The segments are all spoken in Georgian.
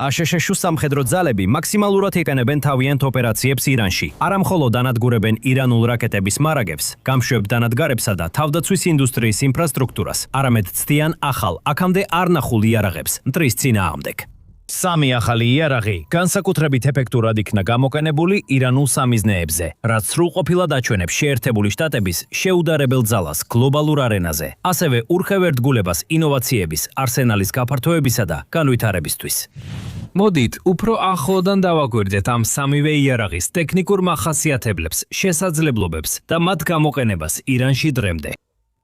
აშშ-ს სამხედრო ძალები მაქსიმალურად იყენებენ თავიანთ ოპერაციებს ირანში. არა მხოლოდ ანადგურებენ ირანულ რაკეტების მარაგებს, გამშვებ დანადგარებსა და თავდაცვის ინდუსტრიის ინფრასტრუქტურას, არამედ ცდიან ახალ, აქამდე არ ნახულ იარაღებს მტრის წინააღმდეგ. სამი ახალი იარაღი განსაკუთრებით ეფექტურად იქნა გამოყენებული ირანულ სამიზნეებზე, რაც სრულყოფილად აჩვენებს შეერთებული შტატების შეუდარებელ ძალას გლობალურ არენაზე, ასევე ურხევერტგულებას ინოვაციების, არსენალის გაფართოებისა და განვითარებისთვის. მოდით, უფრო ახლოდან დავაგვირდეთ ამ სამივე იარაღის ტექნიკურ მახასიათებლებს, შესაძლებლობებს და მათ გამოყენებას ირანში დღემდე.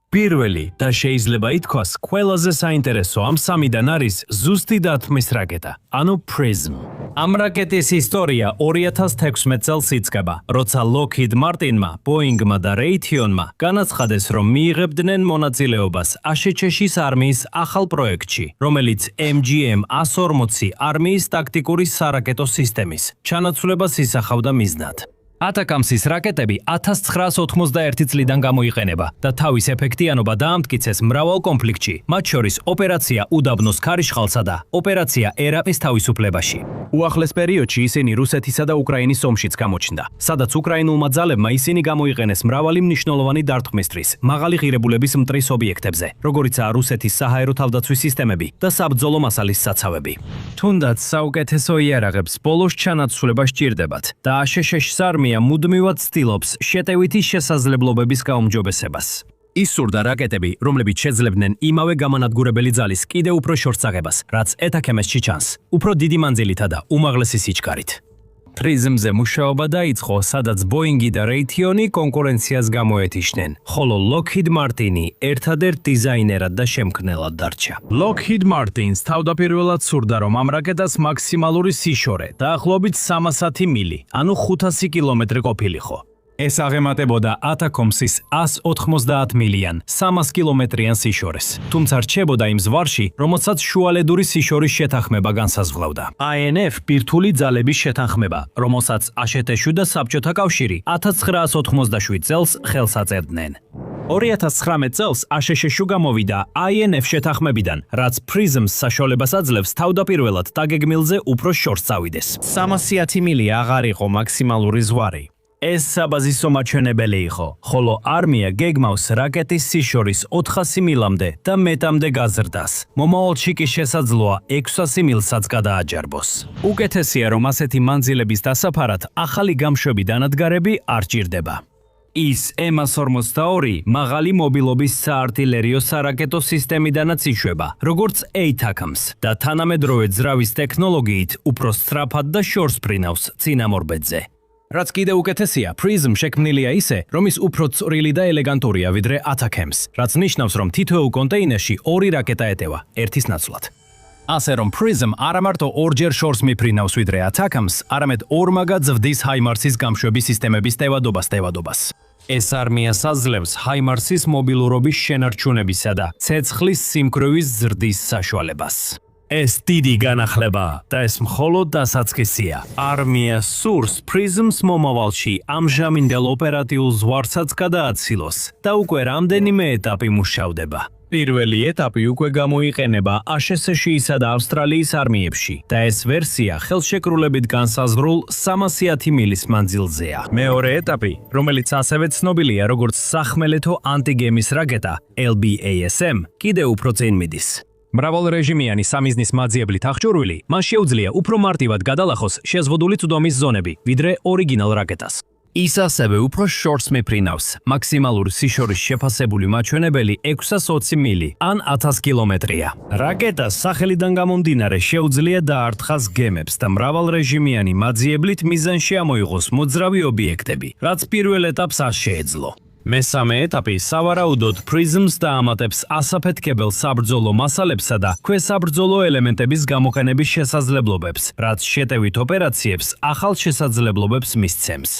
პირველი და შეიძლება ითქვას, ყველაზე საინტერესო ამ სამიდან არის ზუსტი დათმის რაკეტა, ანუ PRISM. ამ რაკეტის ისტორია 2016 წელს იწყება, როცა Lockheed Martin-მა, Boeing-მა და Raytheon-მა განაცხადეს, რომ მიიღებდნენ მონაწილეობას აშშ-ის არმიის ახალ პროექტში, რომელიც MGM-140 არმიის ტაქტიკური სარაკეტო სისტემის ჩანაცვლებას ისახავდა მიზნად. ატაკამსის რაკეტები 1991 წლიდან გამოიყენება და თავის ეფექტიანობა დაამტკიცეს მრავალ კონფლიქტში, მათ შორის ოპერაცია უდაბნოს ქარიშხალსა და ოპერაცია ერაყის თავისუფლებაში. უახლეს პერიოდში ისინი რუსეთისა და უკრაინის ომშიც გამოჩნდა, სადაც უკრაინულმა ძალებმა ისინი გამოიყენეს მრავალი მნიშვნელოვანი დარტყმისთვის, მაღალი ღირებულების მტრის ობიექტებზე, როგორიცაა რუსეთის საჰაერო თავდაცვის სისტემები და საბრძოლო მასალის საცავები. თუნდაც საუკეთესო იარაღებს ბოლოს ჩანაცვლება სჭირდებათ და აშშ-ს არმია მუდმივად ცდილობს შეტევითი შესაძლებლობების გაუმჯობესებას. ის სურდა რაკეტები, რომლებიც შეძლებდნენ იმავე გამანადგურებელი ძალის კიდევ უფრო შორს აღებას, რაც ეთაქემესში ჩანს, უფრო დიდი მანძილითა და უმაღლესი სიჩქარით. PRISM-ზე მუშაობა დაიწყო, სადაც Boeing-ი და Raytheon-ი კონკურენციას გამოეთიშნენ, ხოლო Lockheed Martin-ი ერთადერთ დიზაინერად და შემქმნელად დარჩა. Lockheed Martin-ს თავდაპირველად სურდა, რომ ამ რაკეტას მაქსიმალური სიშორე დაახლოებით 310 მილი, ანუ 500 კილომეტრი ყოფილიყო. ეს აღემატებოდა Atacms-ის 190 მილიან, 300 კილომეტრიან სიშორეს. თუმცა რჩებოდა იმ ზვარში, რომელსაც შუალედური სიშორის შეთანხმება განსაზღვრავდა. INF ბირთვული ძალების შეთანხმება, რომელსაც აშშ და საბჭოთა კავშირი 1987 წელს ხელს აწერდნენ. 2019 წელს აშშ გამოვიდა INF შეთანხმებიდან, რაც PRISM-ს საშუალებას აძლევს თავდაპირველად დაგეგმილზე უფრო შორს წავიდეს. 310 მილი აღარ იყო მაქსიმალური ზვარი. ეს საბაზისო მაჩვენებელი იყო, ხოლო არმია გეგმავს რაკეტის სიშორის 400 მილამდე და მეტამდე გაზრდას. მომავალში კი შესაძლოა 600 მილსაც გადააჯარბოს. უკეთესია, რომ ასეთი მანძილების დასაფარად ახალი გამშვები დანადგარები არ ჭირდება. ის M142 მაღალი მობილობის საარტილერიო სარაკეტო სისტემიდანაც იშვება, როგორც ATACMS და თანამედროვე ძრავის ტექნოლოგიით უფრო სწრაფად და შორს ფრინავს წინამორბედზე. რაც კიდევ უკეთესია, PRISM შექმნილია ისე, რომ ის უფრო წვრილი და ელეგანტურია ვიდრე ATACMS, რაც ნიშნავს, რომ თითოეულ კონტეინერში ორი რაკეტა ეტევა, ერთის ნაცვლად. ასე რომ PRISM არა მარტო ორჯერ შორს მიფრინავს ვიდრე ATACMS, არამედ ორმაგად ზრდის HIMARS-ის გამშვები სისტემების ტევადობას. ეს არმიას აძლევს HIMARS-ის მობილურობის შენარჩუნებისა და ცეცხლის სიმკვრივის ზრდის საშუალებას. ეს დიდი განახლება და ეს მხოლოდ დასაწყისია. არმია სურს PRISM-ს მომავალში ამჟამინდელ ოპერატიულ ზვარსაც გადააცილოს და უკვე რამდენიმე ეტაპი მუშავდება. პირველი ეტაპი უკვე გამოიყენება აშშ-ისა და ავსტრალიის არმიებში და ეს ვერსია ხელშეკრულებით განსაზღვრულ 310 მილის მანძილზეა. მეორე ეტაპი, რომელიც ასევე ცნობილია როგორც სახმელეთო ანტიგემის რაკეტა LBASM, კიდევ უფრო წინ მიდის. მრავალრეჟიმიანი სამიზნის მაძიებლით აღჭურვილი, მას შეუძლია უფრო მარტივად გადალახოს შეზღუდული წვდომის ზონები, ვიდრე ორიგინალ რაკეტას. ის ასევე უფრო შორს მიფრინავს, მაქსიმალური სიშორის შეფასებული მაჩვენებელი 620 მილი, ან 1000 კილომეტრია. რაკეტას სახელიდან გამომდინარე შეუძლია დაარტყას გემებს და მრავალრეჟიმიანი მაძიებლით მიზანში ამოიღოს მოძრავი ობიექტები, რაც პირველ ეტაპს არ შეეძლო. მესამე ეტაპი სავარაუდოდ PRISM-ს დაამატებს ასაფეთქებელ საბრძოლო მასალებსა და ქვესაბრძოლო ელემენტების გამოყენების შესაძლებლობებს, რაც შეტევით ოპერაციებს ახალ შესაძლებლობებს მისცემს.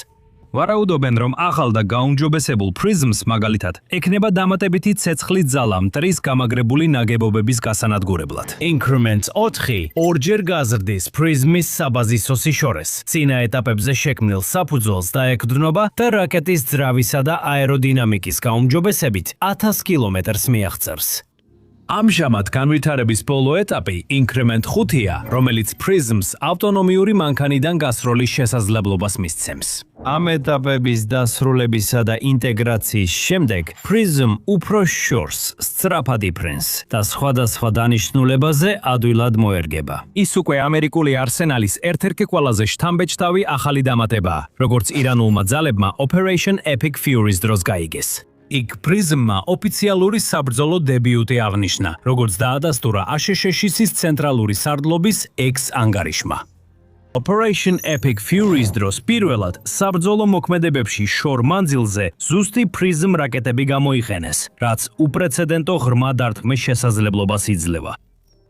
ვარაუდობენ, რომ ახალ და გაუმჯობესებულ PRISM-ს მაგალითად ექნება დამატებითი ცეცხლი ძალა მტრის გამაგრებული ნაგებობების გასანადგურებლად. Increment 4 ორჯერ გაზრდის PRISM-ის საბაზისო სიშორეს, წინა ეტაპებზე შექმნილ საფუძველს დაეყრდნობა და რაკეტის ძრავისა და აეროდინამიკის გაუმჯობესებით 1000 კილომეტრს მიაღწევს. ამჟამად განვითარების ბოლო ეტაპი Increment 5-ია, რომელიც Prisms ავტონომიური მანქანიდან გასროლის შესაძლებლობას მისცემს. ამ ეტაპების დასრულებისა და ინტეგრაციის შემდეგ Prism უფრო შორს, სწრაფად იფრენს და სხვადასხვა დანიშნულებაზე ადვილად მოერგება. ის უკვე ამერიკული არსენალის ერთ-ერთი ყველაზე შთამბეჭდავი ახალი დამატებაა, როგორც ირანულმა ძალებმა Operation Epic Fury-ს დროს გაიგეს. იქ Prism-მა ოფიციალური საბრძოლო დებიუტი აღნიშნა, როგორც დაადასტურა ASHS-ის ცენტრალური სარდლობის ex-ანგარიშმა. Operation Epic Fury-ს დროს პირველად საბრძოლო მოქმედებებში შორ მანძილზე ზუსტი Prism რაკეტები გამოიყენეს, რაც უპრეცედენტო ღრმა დარტყმის შესაძლებლობას იძლევა.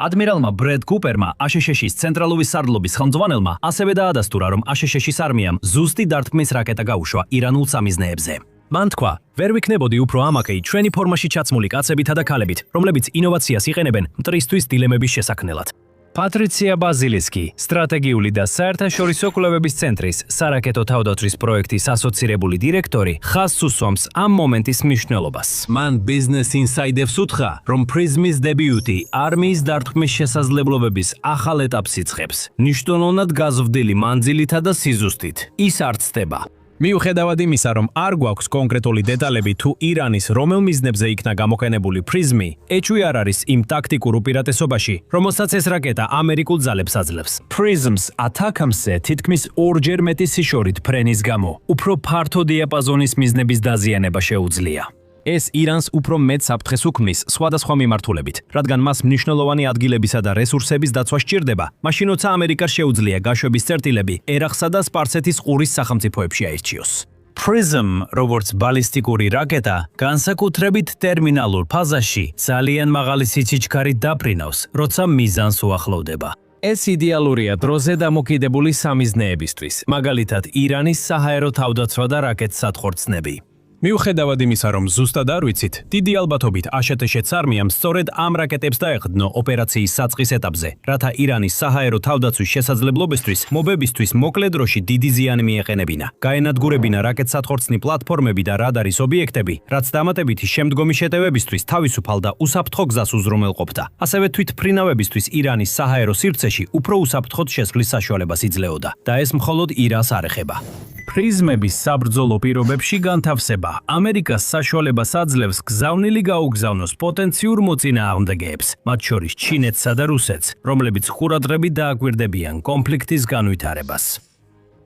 ადმირალმა ბრედ კუპერმა ASHS-ის ცენტრალური სარდლობის ხელმძღვანელმა ასევე დაადასტურა, რომ ASHS-ის არმიამ ზუსტი დარტყმის რაკეტა გაუშვა ირანულ სამიზნეებზე. მან თქვა, ვერ ვიქნებოდი უფრო ამაყი ჩვენი ფორმაში ჩაცმული კაცებითა და ქალებით, რომლებიც ინოვაციას იყენებენ მტრისთვის დილემების შესაქმნელად. პატრიცია ბაზილისკი, სტრატეგიული და საერთაშორისო კვლევების ცენტრის სარაკეტო თავდაცვის პროექტის ასოცირებული დირექტორი, ხაზს უსვამს ამ მომენტის მნიშვნელობას. მან Business Insider-ს უთხრა, რომ Prism-ის დებიუტი არმიის დარტყმის შესაძლებლობების ახალ ეტაპს იწყებს, მნიშვნელოვნად გაზრდილი მანძილითა და სიზუსტით. ის არ ცდება. მიუხედავად იმისა, რომ არ გვაქვს კონკრეტული დეტალები თუ ირანის რომელ მიზნებზე იქნა გამოყენებული Prism-ი, ეჭვი არ არის იმ ტაქტიკურ უპირატესობაში, რომელსაც ეს რაკეტა ამერიკულ ძალებს აძლევს. Prism-ს ათაკამსზე თითქმის ორჯერ მეტი სიშორით ფრენის გამო, უფრო ფართო დიაპაზონის მიზნების დაზიანება შეუძლია. ეს ირანს უფრო მეტ საფრთხეს უქმნის სხვადასხვა მიმართულებით, რადგან მას მნიშვნელოვანი ადგილებისა და რესურსების დაცვა სჭირდება, მაშინ როცა ამერიკას შეუძლია გაშვების წერტილები ერაყსა და სპარსეთის ყურის სახელმწიფოებში აირჩიოს. Prism, როგორც ბალისტიკური რაკეტა, განსაკუთრებით ტერმინალურ ფაზაში ძალიან მაღალი სიჩქარით დაფრინავს, როცა მიზანს უახლოვდება. ეს იდეალურია დროზე დამოკიდებული სამიზნეებისთვის, მაგალითად ირანის საჰაერო თავდაცვა და რაკეტსატყორცნები. მიუხედავად იმისა, რომ ზუსტად არ ვიცით, დიდი ალბათობით ASHS-ს არმიამ სწორედ ამ რაკეტებს დაეხდნო ოპერაციის საწყის ეტაპზე, რათა ირანის საჰაერო თავდაცვის შესაძლებლობისთვის მობებისთვის მოკლე დროში დიდი ზიანი მიეყენებინა. გაენადგურებინა რაკეტსატყორცნი პლატფორმები და რადარის ობიექტები, რაც დამატებითი შემდგომი შეტევებისთვის თავისუფალ და უსაფრთხო გზას უზრუნველყოფდა. ასევე თვითმფრინავებისთვის ირანის საჰაერო სივრცეში უფრო უსაფრთხოდ შესვლის საშუალებას იძლეოდა და ეს მხოლოდ ირანს არ ეხება. Prism-ების საბრძოლო პირობებში განთავსება ამერიკას საშუალებას აძლევს გზავნილი გაუგზავნოს პოტენციურ მოწინააღმდეგეებს, მათ შორის ჩინეთსა და რუსეთს, რომლებიც ხურადღებით დააკვირდებიან კონფლიქტის განვითარებას.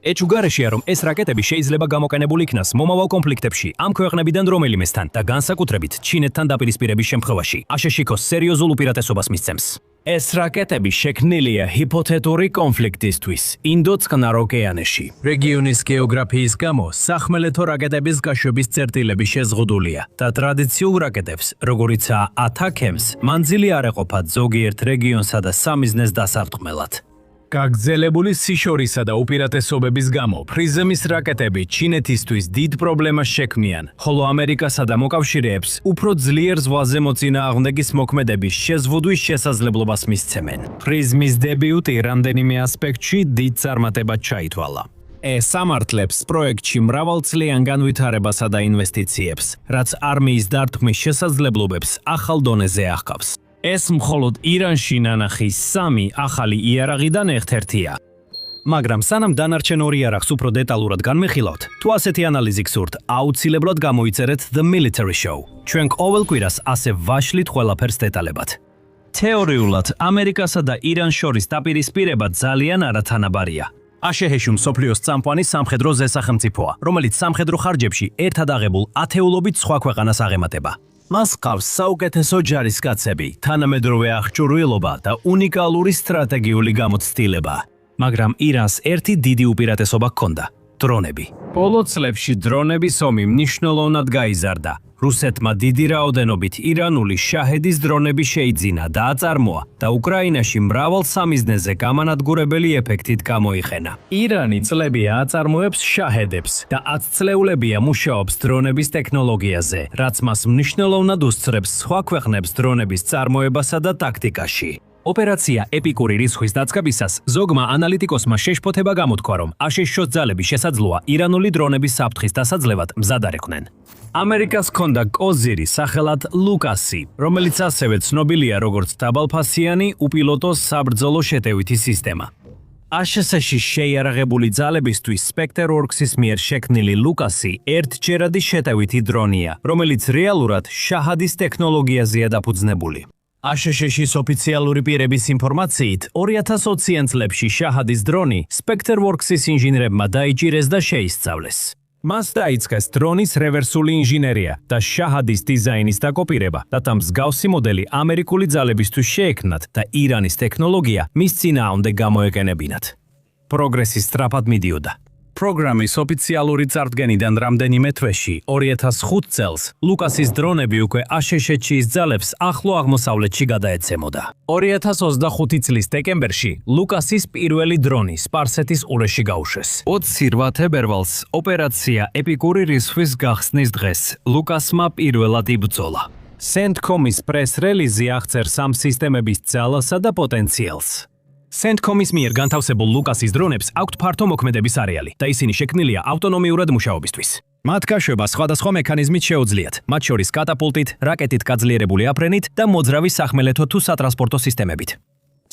ეჭვგარეშეა, რომ ეს რაკეტები შეიძლება გამოყენებული იქნას მომავალ კონფლიქტებში ამ ქვეყნებიდან რომელიმესთან და განსაკუთრებით ჩინეთთან დაპირისპირების შემთხვევაში ASHS-ს სერიოზულ უპირატესობას მისცემს. ეს რაკეტები შექმნილია ჰიპოთეტური კონფლიქტისთვის ინდო-წყნარ ოკეანეში. რეგიონის გეოგრაფიის გამო სახმელეთო რაკეტების გაშვების წერტილები შეზღუდულია და ტრადიციულ რაკეტებს, როგორიცაა ATACMS, მანძილი არ ეყოფათ ზოგიერთ რეგიონსა და სამიზნეს დასარტყმელად. გაგრძელებული სიშორისა და უპირატესობების გამო Prism-ის რაკეტები ჩინეთისთვის დიდ პრობლემას შექმნიან, ხოლო ამერიკასა და მოკავშირეებს უფრო ძლიერ ზღვაზე მოწინააღმდეგის მოქმედების შეზღუდვის შესაძლებლობას მისცემენ. Prism-ის დებიუტი რამდენიმე ასპექტში დიდ წარმატებად ჩაითვალა. ეს ამართლებს პროექტში მრავალწლიან განვითარებასა და ინვესტიციებს, რაც არმიის დარტყმის შესაძლებლობებს ახალ დონეზე აღყავს. ეს მხოლოდ ირანში ნანახი 3 ახალი იარაღიდან ერთ-ერთია. მაგრამ სანამ დანარჩენ 2 იარაღს უფრო დეტალურად განმეხილავთ, თუ ასეთი ანალიზი გსურთ, აუცილებლად გამოიწერეთ The Military Show. ჩვენ ყოველ კვირას ასე ვაშლით ყველაფერს დეტალებად. თეორიულად, ამერიკასა და ირანს შორის დაპირისპირება ძალიან არათანაბარია. ASHS-ი მსოფლიოს წამყვანი სამხედრო ზესახელმწიფოა, რომელიც სამხედრო ხარჯებში ერთად აღებულ ათეულობით სხვა ქვეყანას აღემატება. მას ყავს საუკეთესო ჯარისკაცები, თანამედროვე აღჭურვილობა და უნიკალური სტრატეგიული გამოცდილება. მაგრამ ირანს ერთი დიდი უპირატესობა ჰქონდა – დრონები. ბოლო წლებში დრონების ომი მნიშვნელოვნად გაიზარდა. რუსეთმა დიდი რაოდენობით ირანული შაჰედის დრონები შეიძინა და აწარმოა და უკრაინაში მრავალ სამიზნეზე გამანადგურებელი ეფექტით გამოიყენა. ირანი წლებია აწარმოებს შაჰედებს და 10 წლეულებია მუშაობს დრონების ტექნოლოგიაზე, რაც მას მნიშვნელოვნად უსწრებს სხვა ქვეყნებს დრონების წარმოებასა და ტაქტიკაში. ოპერაცია ეპიკური რისხვის დაწყებისას ზოგმა ანალიტიკოსმა შეშფოთება გამოთქვა, რომ აშშ-ს ძალები შესაძლოა ირანული დრონების საფრთხის დასაძლევად მზად არიყვნენ. ამერიკას ჰქონდა კოზირი სახელად ლუკასი, რომელიც ასევე ცნობილია როგორც დაბალფასიანი უპილოტო საბრძოლო შეტევითი სისტემა. აშშ-ში შეიარაღებული ძალებისთვის Spectre-Works-ის მიერ შექმნილი ლუკასი ერთჯერადი შეტევითი დრონია, რომელიც რეალურად შაჰადის ტექნოლოგიაზეა დაფუძნებული. აშშ-ის ოფიციალური პირების ინფორმაციით, 2020-იან წლებში შაჰადის დრონი Spectre-Works-ის ინჟინერებმა დაიჭირეს და შეისწავლეს. მას დაიწყეს დრონის რევერსული ინჟინერია და შაჰადის დიზაინის დაკოპირება, რათა მსგავსი მოდელი ამერიკული ძალებისთვის შეექმნათ და ირანის ტექნოლოგია მის წინააღმდეგ გამოეყენებინათ. პროგრესი სწრაფად მიდიოდა. პროგრამის ოფიციალური წარდგენიდან რამდენიმე თვეში, 2005 წელს, ლუკასის დრონები უკვე აშშ-ის ძალებს ახლო აღმოსავლეთში გადაეცემოდა. 2025 წლის დეკემბერში ლუკასის პირველი დრონი სპარსეთის ყურეში გაუშვეს. 28 თებერვალს ოპერაცია ეპიკური რისხვის გახსნის დღეს ლუკასმა პირველად იბრძოლა. CENTCOM-ის პრეს-რელიზი აღწერს ამ სისტემების ძალასა და პოტენციალს. CENTCOM-ის მიერ განთავსებულ ლუკასის დრონებს აქვთ ფართო მოქმედების არეალი და ისინი შექმნილია ავტონომიურად მუშაობისთვის. მათ გაშვება სხვადასხვა მექანიზმით შეუძლიათ, მათ შორის კატაპულტით, რაკეტით გაძლიერებული აფრენით და მოძრავი სახმელეთო თუ სატრანსპორტო სისტემებით.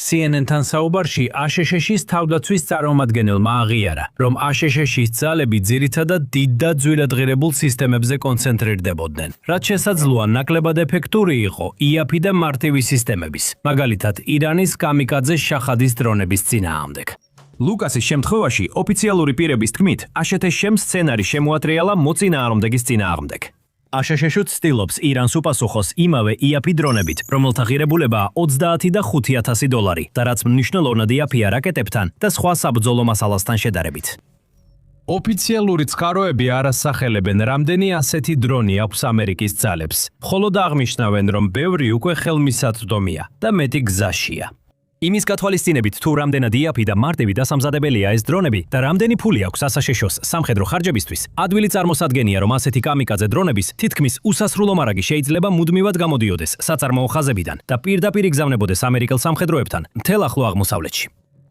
CNN-თან საუბარში აშშ-ის თავდაცვის წარმომადგენელმა აღიარა, რომ აშშ-ის ძალები ძირითადად დიდ და ძვირადღირებულ სისტემებზე კონცენტრირდებოდნენ, რაც შესაძლოა ნაკლებად ეფექტური იყო იაფი და მარტივი სისტემების, მაგალითად ირანის კამიკაძე შაჰადის დრონების წინააღმდეგ. ლუკასის შემთხვევაში ოფიციალური პირების თქმით, აშშ-მ სცენარი შემოატრიალა მოწინააღმდეგის წინააღმდეგ. აშშ-ს ცდილობს ირანს უპასუხოს იმავე იაფი დრონებით, რომელთა ღირებულებაა $30 და $5,000 და რაც მნიშვნელოვნად იაფია რაკეტებთან და სხვა საბრძოლო მასალასთან შედარებით. ოფიციალური წყაროები არ ასახელებენ, რამდენი ასეთი დრონი აქვს ამერიკის ძალებს, მხოლოდ აღნიშნავენ, რომ ბევრი უკვე ხელმისაწვდომია და მეტი გზაშია. იმის გათვალისწინებით, თუ რამდენად იაფი და მარტივი დასამზადებელია ეს დრონები და რამდენი ფული აქვს აშშ-ს სამხედრო ხარჯებისთვის, ადვილი წარმოსადგენია, რომ ასეთი კამიკაძე დრონების თითქმის უსასრულო მარაგი შეიძლება მუდმივად გამოდიოდეს საწარმოო ხაზებიდან და პირდაპირ იგზავნებოდეს ამერიკელ სამხედროებთან მთელ ახლო აღმოსავლეთში.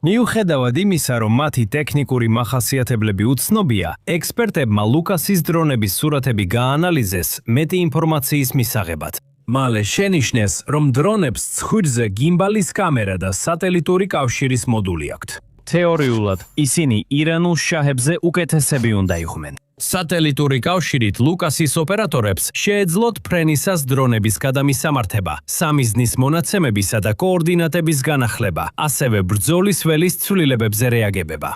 მიუხედავად იმისა, რომ მათი ტექნიკური მახასიათებლები უცნობია, ექსპერტებმა ლუკასის დრონების სურათები გაანალიზეს მეტი ინფორმაციის მისაღებად. მალე შენიშნეს, რომ დრონებს ცხვირზე გიმბალის კამერა და სატელიტური კავშირის მოდული აქვთ. თეორიულად, ისინი ირანულ შაჰებზე უკეთესები უნდა იყვნენ. სატელიტური კავშირით ლუკასის ოპერატორებს შეეძლოთ ფრენისას დრონების გადამისამართება, სამიზნის მონაცემებისა და კოორდინატების განახლება, ასევე ბრძოლის ველის ცვლილებებზე რეაგებება.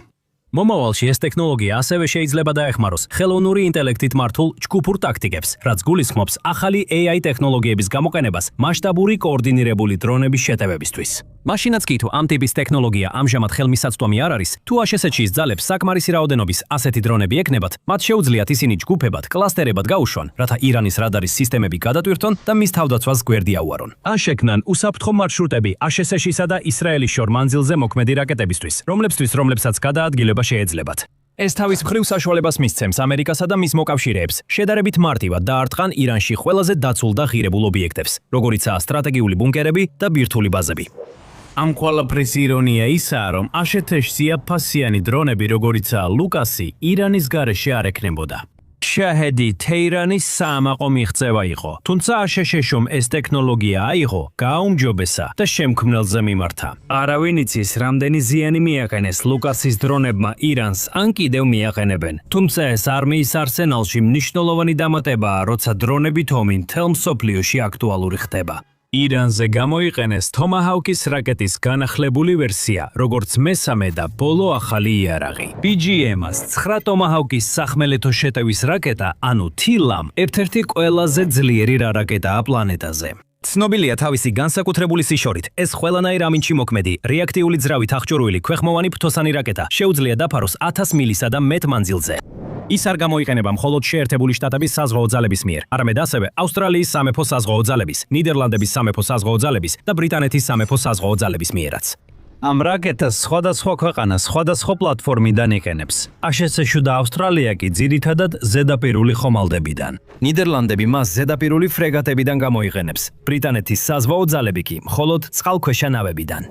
მომავალში ეს ტექნოლოგია ასევე შეიძლება დაეხმაროს ხელოვნური ინტელექტით მართულ ჯგუფურ ტაქტიკებს, რაც გულისხმობს ახალი AI ტექნოლოგიების გამოყენებას მასშტაბური კოორდინირებული დრონების შეტევებისთვის. მაშინაც კი თუ ამ ტიპის ტექნოლოგია ამჟამად ხელმისაწვდომი არ არის, თუ აშშ-ის ძალებს საკმარისი რაოდენობის ასეთი დრონები ექნებათ, მათ შეუძლიათ ისინი ჯგუფებად, კლასტერებად გაუშვან, რათა ირანის რადარის სისტემები გადატვირთონ და მის თავდაცვას გვერდი აუარონ. ან შექმნან უსაფრთხო მარშრუტები აშშ-ისა და ისრაელის შორ მანძილზე მოქმედი რაკეტებისთვის, რომლებსაც გადაადგილება შეეძლებათ. ეს თავის მხრივ საშუალებას მისცემს ამერიკასა და მის მოკავშირეებს შედარებით მარტივად დაარტყან ირანში ყველაზე დაცულ და ღირებულ ობიექტებს, როგორიცაა სტრატეგიული ბუნკერები და ბირთვული ბაზები. ამ ყველაფრის ირონია ისაა, რომ აშშ-ს იაფფასიანი დრონები, როგორიცაა ლუკასი, ირანის გარეშე არ ექნებოდა. შაჰედი თეირანის საამაყო მიღწევა იყო, თუმცა აშშ-მ ეს ტექნოლოგია აიღო, გააუმჯობესა და შემქმნელზე მიმართა. არავინ იცის, რამდენი ზიანი მიაყენეს ლუკასის დრონებმა ირანს, ან კიდევ მიაყენებენ. თუმცა ეს არმიის არსენალში მნიშვნელოვანი დამატებაა, როცა დრონებით ომი მთელ მსოფლიოში აქტუალური ხდება. ირანზე გამოიყენეს Tomahawk-ის რაკეტის განახლებული ვერსია, როგორც მესამე და ბოლო ახალი იარაღი. BGM-ას 9 Tomahawk-ის სახმელეთო შეტევის რაკეტა, ანუ TLAM, ერთ-ერთი ყველაზე ძლიერი რაკეტაა პლანეტაზე. ცნობილია თავისი განსაკუთრებული სიშორით. ეს ყველანაირ ამინჩი მოქმედი, რეაქტიული ძრავით აღჭურვილი ქვეხმოვანი ფთოსანი რაკეტა შეუძლია დაფაროს 1000 მილისა და მეტ მანძილზე. ის არ გამოიყენება მხოლოდ შეერთებული შტატების საზღვაო ძალების მიერ, არამედ ასევე ავსტრალიის სამეფო საზღვაო ძალების, ნიდერლანდების სამეფო საზღვაო ძალების და ბრიტანეთის სამეფო საზღვაო ძალების მიერაც. ამ რაკეტას სხვადასხვა ქვეყანა სხვადასხვა პლატფორმიდან იყენებს. ASS-ში და ავსტრალია კი ძირითადად ზედაპირული ხომალდებიდან. ნიდერლანდები მას ზედაპირული ფრეგატებიდან გამოიყენებს. ბრიტანეთის საზღვაო ძალები კი მხოლოდ წყალქვეშა ნავებიდან.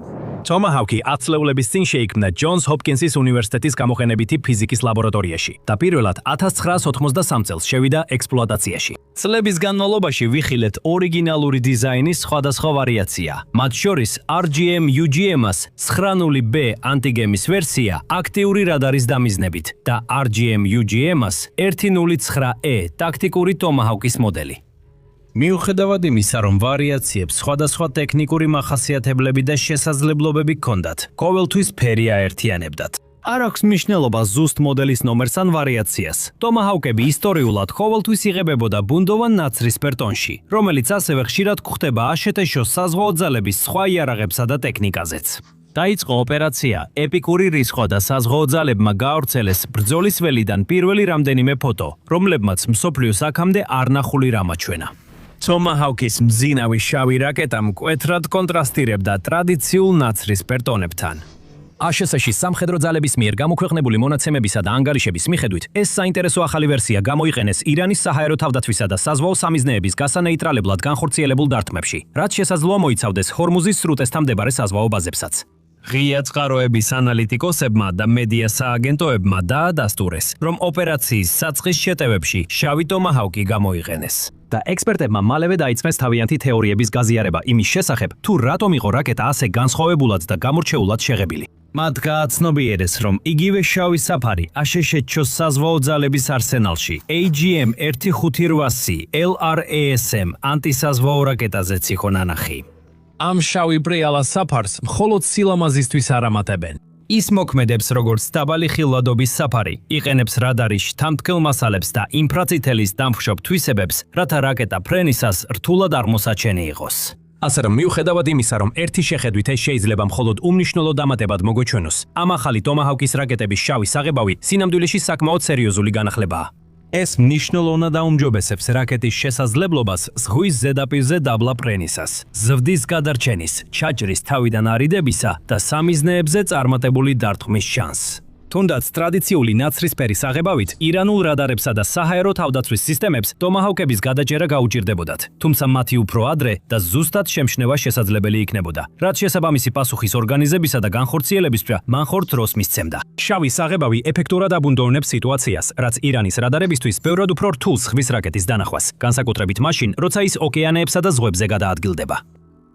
Tomahawk-ი 10 წლეულების წინ შეიქმნა ჯონს ჰოპკინსის უნივერსიტეტის გამოყენებითი ფიზიკის ლაბორატორიაში და პირველად 1983 წელს შევიდა ექსპლუატაციაში. წლების განმავლობაში ვიხილეთ ორიგინალური დიზაინის სხვადასხვა ვარიაცია. მათ შორის RGM-UGM-ას 9.0B ანტიგემის ვერსია აქტიური რადარის დამიზნებით და RGM-UGM-ას 1.09E ტაქტიკური Tomahawk-ის მოდელი. მიუხედავად იმისა, რომ ვარიაციებს სხვადასხვა ტექნიკური მახასიათებლები და შესაძლებლობები ჰქონდათ, ყოველთვის ფერი აერთიანებდათ. არ აქვს მნიშვნელობა ზუსტ მოდელის ნომერს ან ვარიაციას. Tomahawk-ები ისტორიულად ყოველთვის იღებებოდა ბუნდოვან ნაცრისფერ ტონში, რომელიც ასევე ხშირად გვხვდება ASS-ში საზღვაო ძალების სხვა იარაღებსა და ტექნიკაზეც. დაიწყო ოპერაცია ეპიკური რისხვა და საზღვაო ძალებმა გაავრცელეს ბრძოლის ველიდან პირველი რამდენიმე ფოტო, რომლებმაც მსოფლიოს აქამდე არ ნახული რამ აჩვენა. Tomahawk-ის მძინავი შავი რაკეტა მკვეთრად კონტრასტირებდა ტრადიციულ ნაცრისფერ ტონებთან. ASS-ში სამხედრო ძალების მიერ გამოქვეყნებული მონაცემებისა და ანგარიშების მიხედვით, ეს საინტერესო ახალი ვერსია გამოიყენეს ირანის საჰაერო თავდაცვისა და საზღვაო სამიზნეების გასანეიტრალებლად განხორციელებულ დარტყმებში, რაც შესაძლოა მოიცავდეს ჰორმუზის სრუტესთან მდებარე საზღვაო ბაზებსაც. ღია წყაროების ანალიტიკოსებმა და მედია სააგენტოებმა დაადასტურეს, რომ ოპერაციის საწყის შეტევებში შავი Tomahawk-ი გამოიყენეს. და ექსპერტებმა მალევე დაიწყეს თავიანთი თეორიების გაზიარება იმის შესახებ, თუ რატომ იყო რაკეტა ასე განსხვავებულად და გამორჩეულად შეღებილი. მათ გააცნობიერეს, რომ იგივე შავი საფარი ASS-ში საზღვაო ძალების არსენალში AGM-158C LRASM ანტისაზღვაო რაკეტაზეც იყო ნანახი. ამ შავი ბრიალა საფარს მხოლოდ სილამაზისთვის არ ამატებენ. ის მოქმედებს როგორც დაბალი ხილვადობის საფარი, იყენებს რადარის შთამთქელ მასალებს და ინფრაწითელის დამხშობ თვისებებს, რათა რაკეტა ფრენისას რთულად არ მოსაჩენი იყოს. ასე რომ მიუხედავად იმისა, რომ ერთი შეხედვით ეს შეიძლება მხოლოდ უმნიშვნელო დამატებად მოგოჩვენოს, ამ ახალი Tomahawk-ის რაკეტების შავი საღებავი სინამდვილეში საკმაოდ სერიოზული განახლებაა. ეს მნიშვნელოვნად აუმჯობესებს რაკეტის შესაძლებლობას ზღვის ზედაპირზე დაბლა ფრენისას, ზრდის გადარჩენის, ჩაჭრის თავიდან არიდებისა და სამიზნეებზე წარმატებული დარტყმის შანსს. თუნდაც ტრადიციული ნაცრისფერი საღებავით ირანულ რადარებსა და საჰაერო თავდაცვის სისტემებს Tomahawk-ების გადაჭერა გაუჭირდებოდათ, თუმცა მათი უფრო ადრე და ზუსტად შემჩნევა შესაძლებელი იქნებოდა, რაც შესაბამისი პასუხის ორგანიზებისა და განხორციელებისთვისაც მან ხორ დროს მისცემდა. შავი საღებავი ეფექტურად აბუნდოვნებს სიტუაციას, რაც ირანის რადარებისთვის ბევრად უფრო რთულს ხვის რაკეტის დანახვას, განსაკუთრებით მაშინ, როცა ის ოკეანეებსა და ზღვებზე გადაადგილდება.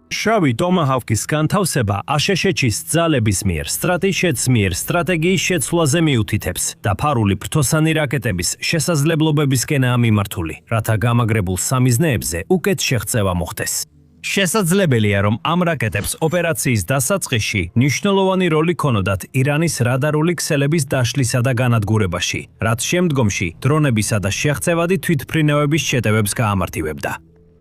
შავი Tomahawk-ის განთავსება ASS-ში ძალების მიერ, სტრატეჟიების მიერ სტრატეგიის შეცვლაზე მიუთითებს და ფარული ფრთოსანი რაკეტების შესაძლებლობებისკენაა მიმართული, რათა გამაგრებულ სამიზნეებზე უკეთ შეღწევა მოხდეს. შესაძლებელია, რომ ამ რაკეტებს ოპერაციის დასაწყისში მნიშვნელოვანი როლი ჰქონოდათ ირანის რადარული ქსელების დაშლისა და განადგურებაში, რაც შემდგომში დრონებისა და შეღწევადი თვითმფრინავების შეტევებს გაამართივებდა.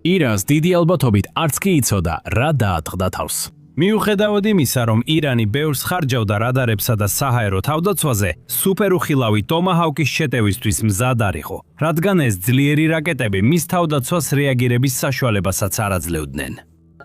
ირანს დიდი ალბათობით არც კი იცოდა, რა დაატყდა თავს. მიუხედავად იმისა, რომ ირანი ბევრს ხარჯავდა რადარებსა და საჰაერო თავდაცვაზე, სუპერუხილავი Tomahawk-ის შეტევისთვის მზად არ იყო, რადგან ეს ძლიერი რაკეტები მის თავდაცვას რეაგირების საშუალებასაც არ აძლევდნენ.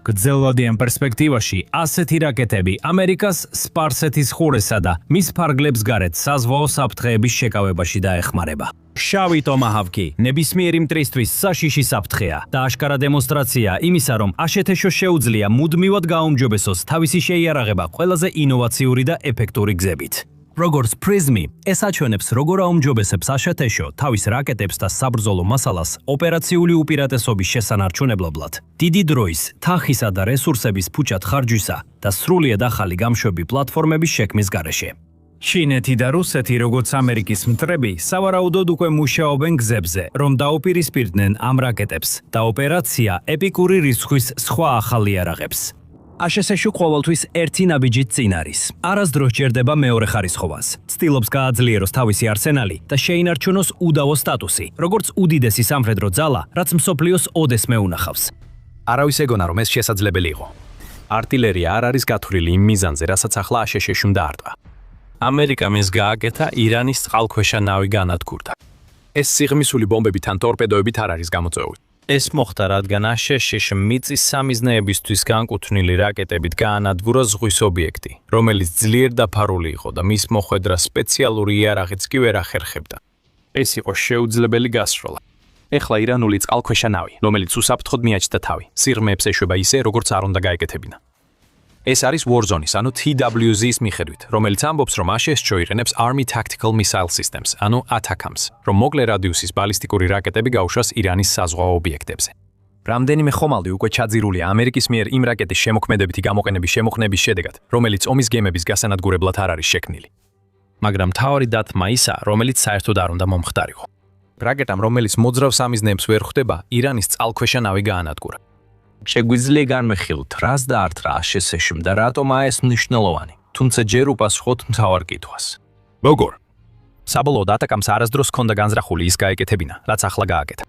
გრძელვადიან პერსპექტივაში ასეთი რაკეტები ამერიკას სპარსეთის ყურესა და მის ფარგლებს გარეთ საზღვაო საფრთხეების შეკავებაში დაეხმარება. შავი Tomahawk-ი ნებისმიერი მტრისთვის საშიში საფრთხეა და აშკარა დემონსტრაცია იმისა, რომ ASS-ში შეუძლია მუდმივად გააუმჯობესოს თავისი შეიარაღება ყველაზე ინოვაციური და ეფექტური გზებით. როგორც პრიზმი, ეს აჩვენებს, როგორ აუმჯობესებს ASS-ში თავის რაკეტებს და საბრძოლო მასალას ოპერაციული უპირატესობის შესანარჩუნებლად, დიდი დროის, თანხისა და რესურსების ფუჭად ხარჯვისა და სრულიად ახალი გამშვები პლატფორმების შექმნის გარეშე. ჩინეთი და რუსეთი, როგორც ამერიკის მტრები, სავარაუდოდ უკვე მუშაობენ გზებზე, რომ დაუპირისპირდნენ ამ რაკეტებს და ოპერაცია ეპიკური რიცხვის სხვა ახალ იარაღებს. ASS-ში ყოველთვის ერთი ნაბიჯით წინ არის. არასდროს ჯერდება მეორე ხარისხოვანს. ცდილობს გააძლიეროს თავისი არსენალი და შეინარჩუნოს უდავო სტატუსი, როგორც უდიდესი სამხედრო ძალა, რაც მსოფლიოს ოდესმე უნახავს. არავის ეგონა, რომ ეს შესაძლებელი იყო. артиллерია არ არის გათვლილი იმ მიზანზე, რასაც ახლა ASS-ში უნდა არტყა. ამერიკამ ეს გააკეთა ირანის წყალქვეშა ნავი განადგურდა. ეს სიღრმისული ბომბებით ან ტორპედოებით არ არის გამოწვეული. ეს მოხდა, რადგან აშშ მიწის სამიზნეებისთვის განკუთვნილი რაკეტებით გაანადგურა ზღვის ობიექტი, რომელიც ძლიერ დაფარული იყო და მის მოხვედრას სპეციალური იარაღიც კი ვერ ახერხებდა. ეს იყო შეუძლებელი გასროლა. ეხლა ირანული წყალქვეშა ნავი, რომელიც უსაფრთხოდ მიაჩნდა თავი, სიღრმეებს ეშვება ისე, როგორც არ უნდა გაეკეთებინა. ეს არის Warzone-ის, ანუ TWZ-ის მიხედვით, რომელიც ამბობს, რომ აშშ იყენებს Army Tactical Missile Systems, ანუ ATACMS, რომ მოკლე რადიუსის ბალისტიკური რაკეტები გაუშვას ირანის საზღვაო ობიექტებზე. რამდენიმე ხომალდი უკვე ჩაძირულია ამერიკის მიერ იმ რაკეტის შემოქმედებითი გამოყენების შემოხნების შედეგად, რომელიც ომის გემების გასანადგურებლად არ არის შექმნილი. მაგრამ მთავარი დათმა ისაა, რომელიც საერთოდ არ უნდა მომხდარიყო. რაკეტამ, რომელიც მოძრავ სამიზნეებს ვერ ხვდება, ირანის წყალქვეშა ნავი გაანადგურა. შეგვიძლია განვიხილოთ, რას დაართრა აშშ-მ და რატომაა ეს მნიშვნელოვანი, თუმცა ჯერ უპასუხოთ მთავარ კითხვას. როგორ? საბოლოოდ ATACMS არასდროს ჰქონდა განზრახული ის გაეკეთებინა, რაც ახლა გააკეთა.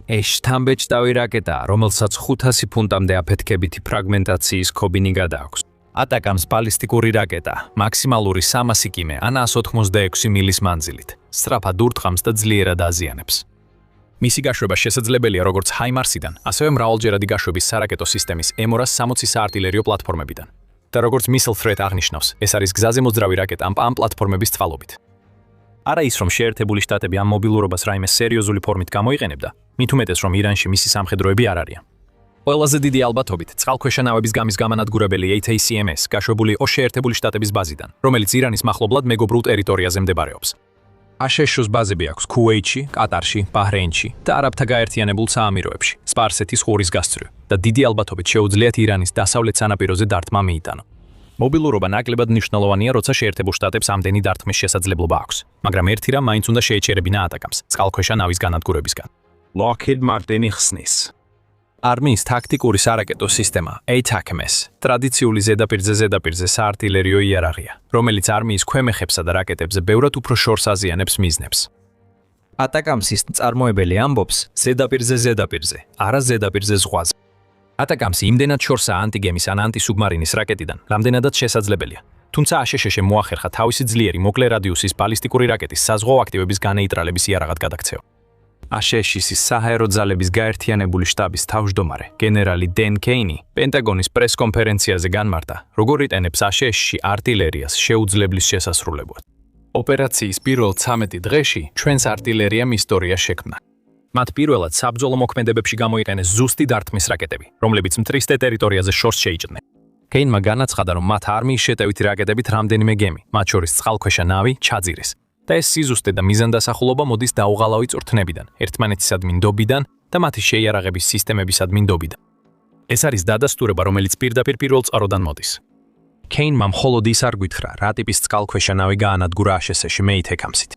ეს შთამბეჭდავი რაკეტაა, რომელსაც 500 ფუნტამდე აფეთქებითი ფრაგმენტაციის ქობინი გადააქვს. ATACMS ბალისტიკური რაკეტა, მაქსიმალური 300 კმ ან 186 მილის მანძილით, სწრაფად ურტყამს და ძლიერად აზიანებს. მისი გაშვება შესაძლებელია როგორც HIMARS-იდან, ასევე მრავალჯერადი გაშვების სარაკეტო სისტემის M260 საარტილერიო პლატფორმებიდან. და როგორც Missile Threat აღნიშნავს, ეს არის გზაზე მოძრავი რაკეტა ამ პლატფორმების წყალობით. არა ის, რომ შეერთებული შტატები ამ მობილურობას რაიმე სერიოზული ფორმით გამოიყენებდა, მით უმეტეს, რომ ირანში მისი სამხედროები არ არიან. ყველაზე დიდი ალბათობით, წყალქვეშა ნავების გამის გამანადგურებელი ATACMS გაშვებული იყო შეერთებული შტატების ბაზიდან, რომელიც ირანის მახლობლად მეგობრულ ტერიტორიაზე მდებარეობს. აშშ-ს ბაზები აქვს ქუვეითში, კატარში, ბაჰრეინში და არაბთა გაერთიანებულ საამიროებში, სპარსეთის ყურის გასწვრივ და დიდი ალბათობით შეუძლიათ ირანის დასავლეთ სანაპიროზე დარტყმა მიიტანო. მობილურობა ნაკლებად მნიშვნელოვანია, როცა შეერთებულ შტატებს ამდენი დარტყმის შესაძლებლობა აქვს, მაგრამ ერთი რამ მაინც უნდა შეეჩერებინა ATACMS წყალქვეშა ნავის განადგურებისგან. Lockheed Martin-ი ხსნის. არმიის ტაქტიკური სარაკეტო სისტემა ATACMS ტრადიციული ზედაპირზე საარტილერიო იარაღია, რომელიც არმიის ქვემეხებსა და რაკეტებზე ბევრად უფრო შორს აზიანებს მიზნებს. ATACMS-ის წარმოებელი ამბობს ზედაპირზე, არა ზედაპირზე ზღვაზე. ATACMS იმდენად შორსაა ანტიგემის ან ანტისუბმარინის რაკეტიდან, რამდენადაც შესაძლებელია. თუმცა აშშ მოახერხა თავისი ძლიერი მოკლე რადიუსის ბალისტიკური რაკეტის საზღვაო აქტივების განეიტრალების იარაღად გადაქცევა. აშშ-ის საჰაერო ძალების გაერთიანებული შტაბის თავმჯდომარე გენერალი დენ კეინი პენტაგონის პრესკონფერენციაზე განმარტა, როგორ იტენებს აშშ-ში არტილერიას შეუძლებლის შესასრულებლად. ოპერაციის პირველ 13 დღეში ჩვენს არტილერიამ ისტორია შექმნა. მათ პირველად საბრძოლო მოქმედებებში გამოიყენეს ზუსტი დარტყმის რაკეტები, რომლებიც მტრის ტერიტორიაზე შორს შეიჭრნენ. კეინმა განაცხადა, რომ მათ არმიის შეტევითი რაკეტებით რამდენიმე გემი, მათ შორის წყალქვეშა ნავი, ჩაძირეს. და ეს სიზუსტე და მიზანდასახულობა მოდის დაუღალავი წვრთნებიდან, ერთმანეთისადმი ნდობიდან და მათი შეიარაღების სისტემებისადმი ნდობიდან. ეს არის დადასტურება, რომელიც პირდაპირ პირველ წყაროდან მოდის. კეინმა მხოლოდ ის არ გვითხრა, რა ტიპის წყალქვეშა ნავი გაანადგურა აშშ-ში ATACMS-ით.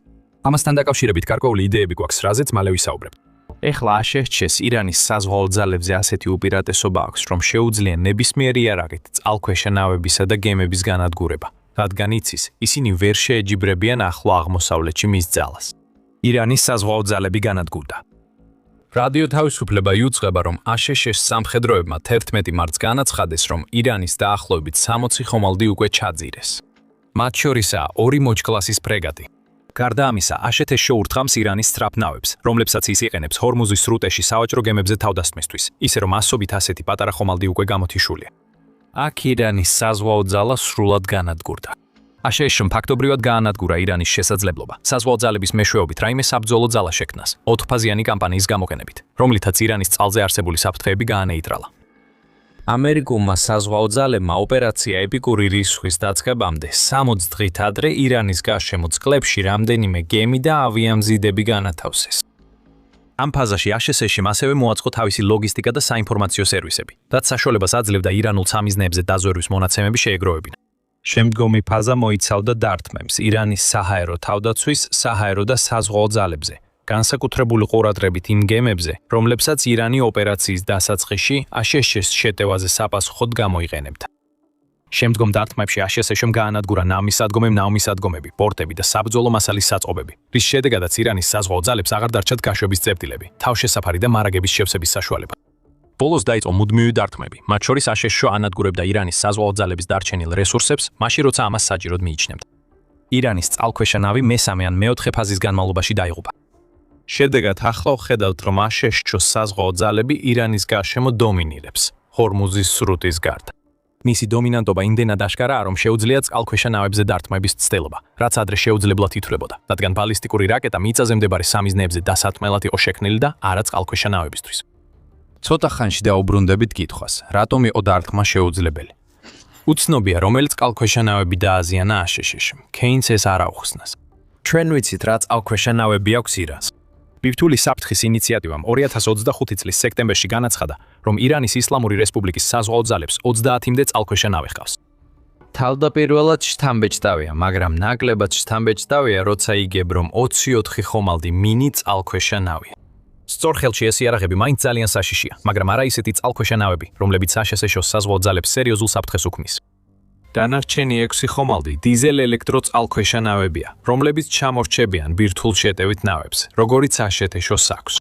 ამასთან დაკავშირებით გარკვეული იდეები გვაქვს, რაზეც მალე ვისაუბრებთ. ეხლა აშშ-ს ირანის საზღვაო ძალებზე ასეთი უპირატესობა აქვს, რომ შეუძლია ნებისმიერი იარაღით წყალქვეშა ნავებისა და გემების განადგურება. რადგან იცის, ისინი ვერ შეეჯიბრებიან ახლო აღმოსავლეთში მის ძალას. ირანის საზღვაო ძალები განადგურდა. რადიო თავისუფლება იუწყება, რომ აშშ-ს სამხედროებმა 11 მარტს განაცხადეს, რომ ირანის დაახლოებით 60 ხომალდი უკვე ჩაძირეს. მათ შორისაა 2 მოჯკლასის ფრეგატი. გარდა ამისა, აშშ შეურთხავს ირანის სწრაფნავებს, რომლებსაც ის იყენებს ჰორმუზის სრუტეში სავაჭრო გემებზე თავდასხმისთვის, ისე რომ ასობით ასეთი პატარა ხომალდი უკვე გამოთიშულია. აქ ირანის საზღვაო ძალა სრულად განადგურდა. აშშ-მ ფაქტობრივად გაანადგურა ირანის შესაძლებლობა საზღვაო ძალების მეშვეობით რაიმე საბრძოლო ძალა შექმნას, 4-ფაზიანი კამპანიის გამოყენებით, რომლითაც ირანის წყალზე არსებული საფრთხეები გაანეიტრალა. ამერიკულმა საზღვაო ძალებმა ოპერაცია ეპიკური რისხვის დაწყებამდე 60 დღით ადრე ირანის გარშემო წყლებში რამდენიმე გემი და ავიამზიდები განათავსეს. ამ ფაზაში აშშ-მ ასევე მოაწყო თავისი ლოგისტიკა და საინფორმაციო სერვისები, რაც საშუალებას აძლევდა ირანულ სამიზნეებზე დაზვერვის მონაცემები შეეგროვებინა. შემდგომი ფაზა მოიცავდა დარტყმებს ირანის საჰაერო თავდაცვის, საჰაერო და საზღვაო ძალებზე, განსაკუთრებული ყურადღებით იმ გემებზე, რომლებსაც ირანი ოპერაციის დასაწყისში აშშ-ს შეტევაზე საპასუხოდ გამოიყენებდა. შემდგომ დარტყმებში აშშ-მ გაანადგურა ნავმისადგომები, პორტები და საბრძოლო მასალის საწყობები, რის შედეგადაც ირანის საზღვაო ძალებს აღარ დარჩათ გაშვების წერტილები, თავშესაფარი და მარაგების შევსების საშუალება. ბოლოს დაიწყო მუდმივი დარტყმები, მათ შორის აშშ ანადგურებდა ირანის საზღვაო ძალების დარჩენილ რესურსებს, მაშინ როცა ამას საჭიროდ მიიჩნევდა. ირანის წყალქვეშა ნავი მესამე ან მეოთხე ფაზის განმავლობაში დაიღუპა. შედეგად ახლა ვხედავთ, რომ აშშ-ს საზღვაო ძალები ირანის გარშემო დომინირებს, ჰორმუზის სრუტის გარდა. მისი დომინანტობა იმდენად აშკარაა, რომ შეუძლია წყალქვეშა ნავებზე დარტყმების ცდილობა, რაც ადრე შეუძლებლად ითვლებოდა, რადგან ბალისტიკური რაკეტა მიწაზე მდებარე სამიზნეებზე დასათმელად იყო შექმნილი და არა წყალქვეშა ნავებისთვის. ცოტა ხანში დაუბრუნდებით კითხვას, რატომ იყო დარტყმა შეუძლებელი? უცნობია, რომელი წყალქვეშა ნავები დააზიანა აშშ-ში. ქეინს ეს არ აუხსნას. ჩვენ ვიცით, რა წყალქვეშა ნავები აქვს ირანს. ბირთვული საფრთხის ინიციატივამ 2025 წლის სექტემბერში განაცხადა, რომ ირანის ისლამური რესპუბლიკის საზღვაო ძალებს 30-მდე წყალქვეშა ნავი ჰყავს. თავდაპირველად შთამბეჭდავია, მაგრამ ნაკლებად შთამბეჭდავია, როცა იგებ, რომ 24 ხომალდი მინი წყალქვეშა ნავია. სწორხელში ეს იარაღები მაინც ძალიან საშიშია, მაგრამ არა ისეთი წყალქვეშა ნავები, რომლებიც აშშ-ს საზღვაო ძალებს სერიოზულ საფრთხეს უქმნის. დანარჩენი 6 ხომალდი დიზელ ელექტრო წყალქვეშა ნავებია, რომლებიც ჩამორჩებიან ბირთვულ შეტევით ნავებს, როგორიც აშშ-ს აქვს.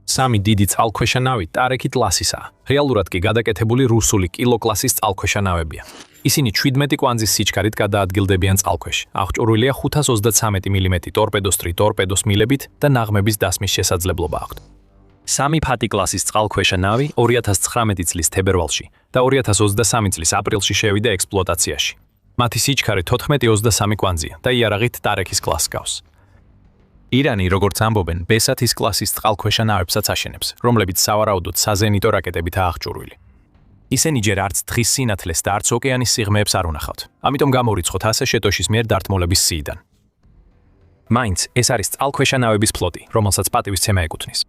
3 დიდი წყალქვეშა ნავი ტარექი კლასისაა, რეალურად კი გადაკეთებული რუსული კილოკლასის წყალქვეშა ნავებია. ისინი 17 კვანძის სიჩქარით გადაადგილდებიან წყალქვეშ. აღჭურვილია 533 მმ ტორპედოსტრი ტორპედოს მილებით და ნაღმების დასმის შესაძლებლობა აქვთ. 3 ფატი კლასის წყალქვეშა ნავი 2019 წლის თებერვალში და 2023 წლის აპრილში შევიდა ექსპლუატაციაში. მათი სიჩქარე 14-23 კვანძია და იარაღით ტარექის კლასს გავს. ირანი, როგორც ამბობენ, ბესათის კლასის წყალქვეშა ნავებსაც აშენებს, რომლებიც სავარაუდოდ საზენიტო რაკეტებითაა აღჭურვილი. ისინი ჯერ არც დღის სინათლეს და არც ოკეანის სიღრმეებს არ უნახავთ, ამიტომ გამორიცხოთ აშშ-ში მიერ დარტმოლების სიიდან. მაინც ეს არის წყალქვეშა ნავების ფლოტი, რომელსაც პატივისცემა ეკუთვნის.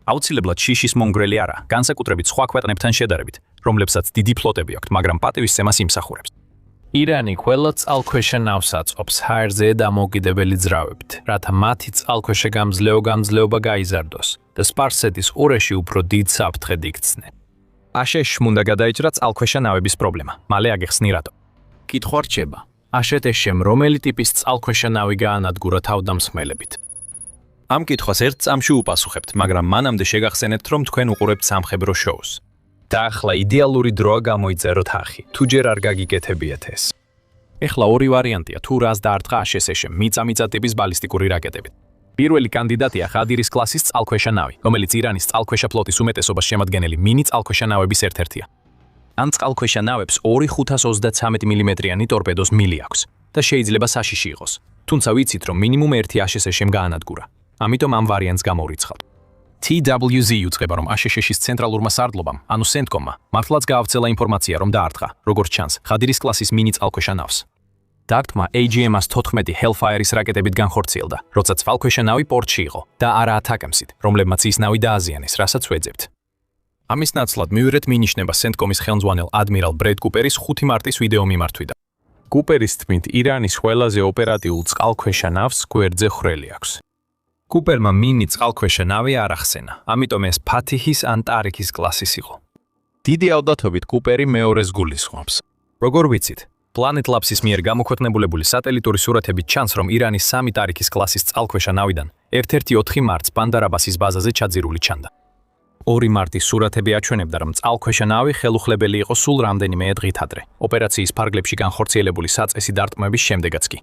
აუცილებლად შიშის მონგრელი არა, განსაკუთრებით სხვა ქვეყნებთან შედარებით, რომლებსაც დიდი ფლოტები აქვთ, მაგრამ პატივისცემას იმსახურებს. ირანი ყველა წყალქვეშა ნავს აწყობს ჰაერზე დამოუკიდებელი ძრავებით, რათა მათი წყალქვეშა გამძლეობა გაიზარდოს და სპარსეთის ყურეში უფრო დიდ საფრთხედ იქცნენ. აშშ-მ უნდა გადაიჭრა წყალქვეშა ნავების პრობლემა, მალე აგეხსნი რატო. კითხვა რჩება. აშშ-მ რომელი ტიპის წყალქვეშა ნავი გაანადგურა თავდამსხმელებით? ამ კითხვას ერთ წამში უპასუხებთ, მაგრამ მანამდე შეგახსენებთ, რომ თქვენ უყურებთ სამხედრო შოუს. და ახლა იდეალური დროა გამოიწეროთ ახი, თუ ჯერ არ გაგიკეთებიათ ეს. ეხლა ორი ვარიანტია, თუ რას დაარტყა აშშ-მ მიწა ტიპის ბალისტიკური რაკეტებით. პირველი კანდიდატია ხადირის კლასის წყალქვეშა ნავი, რომელიც ირანის წყალქვეშა ფლოტის უმეტესობას შემადგენელი მინი წყალქვეშა ნავების ერთ-ერთია. ამ წყალქვეშა ნავებს 2 533 მმ ტორპედოს მილი აქვს და შეიძლება საშიში იყოს. თუმცა ვიცით, რომ მინიმუმ ერთი აშშ-მ გაანადგურა. ამიტომ ამ ვარიანტს გამოვრიცხავთ. TWZ უწყება, რომ აშშ-ის ცენტრალურმა სარდლობამ, ანუ CENTCOM-მა, მართლაც გაავრცელა ინფორმაცია, რომ დაარტყა, როგორც ჩანს, ხადირის კლასის მინი წყალქვეშა ნავს. დარტყმა AGMS-14 Hellfire-ის რაკეტებით განხორციელდა, როცა წყალქვეშა ნავი პორტში იყო და არა ათაკემსით, რომლებმაც ის ნავი დააზიანეს, რასაც ვეძებთ. ამის ნაცვლად მივიღეთ მინიშნება CENTCOM-ის ხელმძღვანელ ადმირალ ბრედ კუპერის 5 მარტის ვიდეო მიმართვიდან. კუპერის თქმით, ირანის ყველაზე ოპერატიულ წყალქვეშა ნავს გვერდზე ხვრელი აქვს. კუპერმა მინი წყალქვეშა ნავი არ ახსენა, ამიტომ ეს ფათიჰის ან ტარიქის კლასის იყო. დიდი ავდათობით კუპერი მეორეს გულისხმობს. როგორ ვიცით? Planet Labs-ის მიერ გამოქვეყნებული სატელიტური სურათებით ჩანს, რომ ირანის 3 ტარიქის კლასის წყალქვეშა ნავიდან ერთ-ერთი 4 მარტს ბანდარ-აბასის ბაზაზე ჩაძირული ჩანდა. 2 მარტის სურათები აჩვენებდა, რომ წყალქვეშა ნავი ხელუხლებელი იყო სულ რამდენიმე დღით ადრე, ოპერაციის ფარგლებში განხორციელებული საწესი დარტყმების შემდეგაც კი.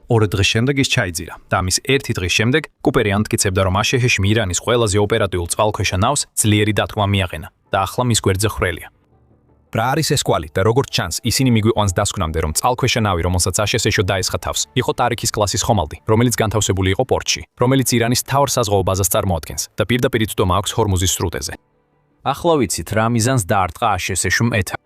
2 დღის შემდეგ ის ჩაიძირა და ამის 1 დღის შემდეგ კუპერი ამტკიცებდა, რომ აშშ-მ ირანის ყველაზე ოპერატიულ წყალქვეშა ნავს ძლიერი დათქმა მიაყენა და ახლა მის გვერდზე ხვრელია. რა არის ეს კვალი და როგორც ჩანს, ისინი მიგვიყვანს დასკვნამდე, რომ წყალქვეშა ნავი, რომელსაც აშშ-ში დაესხა თავს, იყო ტარიქის კლასის ხომალდი, რომელიც განთავსებული იყო პორტში, რომელიც ირანის მთავარ საზღვაო ბაზას წარმოადგენს და პირდაპირ იწვდომა აქვს ჰორმუზის სრუტეზე. ახლა ვიცით, რა მიზანს დაარტყა აშშ-მ ეთა.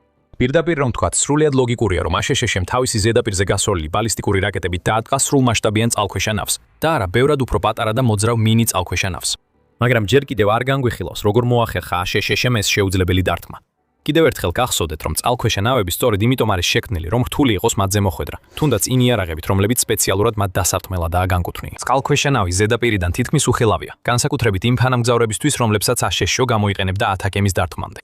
პირდაპირ რომ თქვათ, სრულიად ლოგიკურია, რომ აშშ-მ თავისი ზედაპირზე გასროლილი ბალისტიკური რაკეტებით დაარტყა სრულმასშტაბიან წყალქვეშა ნავს და არა ბევრად უფრო პატარა და მოძრავ მინი წყალქვეშა ნავს. მაგრამ ჯერ კიდევ არ განგვიხილავს, როგორ მოახერხა აშშ-მ ეს შეუძლებელი დარტყმა. კიდევ ერთხელ გახსოვდეთ, რომ წყალქვეშა ნავები სწორედ იმიტომ არის შექმნილი, რომ რთული იყოს მათზე მოხვედრა, თუნდაც იმ იარაღებით, რომლებიც სპეციალურად მათ დასარტყმელადაა განკუთვნილი. წყალქვეშა ნავი ზედაპირიდან თითქმის უხილავია, განსაკუთრებით იმ თანამგზავრებისთვის, რომლებსაც აშშ გამოიყენებდა ათაკემის დარტყმამდე.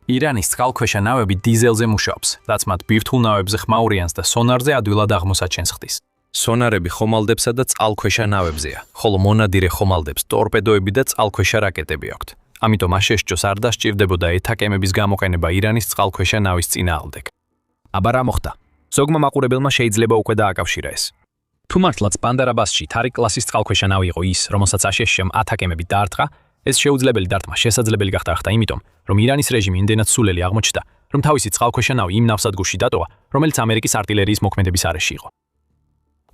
ირანის წყალქვეშა ნავები დიზელზე მუშაობს, რაც მათ ბირთვულ ნავებზე ხმაურიანს და სონარზე ადვილად აღმოსაჩენს ხდის. სონარები ხომალდებსა და წყალქვეშა ნავებზეა, ხოლო მონადირე ხომალდებს ტორპედოები და წყალქვეშა რაკეტები აქვთ. ამიტომ აშშ-ს არ დასჭირდებოდა ეთაკემების გამოყენება ირანის წყალქვეშა ნავის წინააღმდეგ. აბა რა მოხდა? ზოგმა მაყურებელმა შეიძლება უკვე დააკავშირა ეს. თუ მართლაც ბანდარაბასში თარი კლასის წყალქვეშა ნავი იყო ის, რომელსაც აშშ-მ ათაკემებით დაარტყა, ეს შეუძლებელი დარტყმა შესაძლებელი გახდა ახლა იმიტომ, რომ ირანის რეჟიმი იმდენად სულელი აღმოჩნდა, რომ თავისი წყალქვეშა ნავი იმ ნავსადგურში დატოვა, რომელიც ამერიკის артილერიის მოქმედების არეში იყო.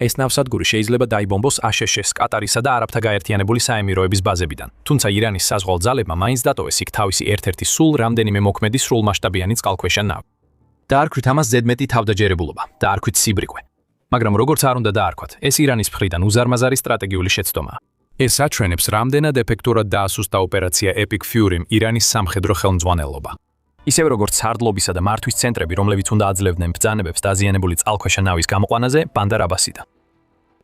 ეს ნავსადგური შეიძლება დაიბომბოს აშშ-ს კატარისა და არაბთა გაერთიანებული საემიროების ბაზებიდან, თუმცა ირანის საზღვაო ძალებმა მაინც დატოვეს იქ თავისი ერთ-ერთი სულ რამდენიმე მოქმედი სრულმასშტაბიანი წყალქვეშა ნავი. დაარქვით ამას ზედმეტი თავდაჯერებულობა, დაარქვით სიბრიყვე. მაგრამ როგორც არ უნდა დაარქვათ, ეს ირანის მხრიდან უზარმაზარი სტრატეგიული შეცდომაა. ეს აჩვენებს, რამდენად ეფექტურად დაასუსტა ოპერაცია Epic Fury-მ ირანის სამხედრო ხელმძღვანელობა. ისევე როგორც სარდლობისა და მართვის ცენტრები, რომლებიც უნდა აძლევდნენ ბრძანებებს დაზიანებული წყალქვეშა ნავის გამოყვანაზე, ბანდარ აბასიდან.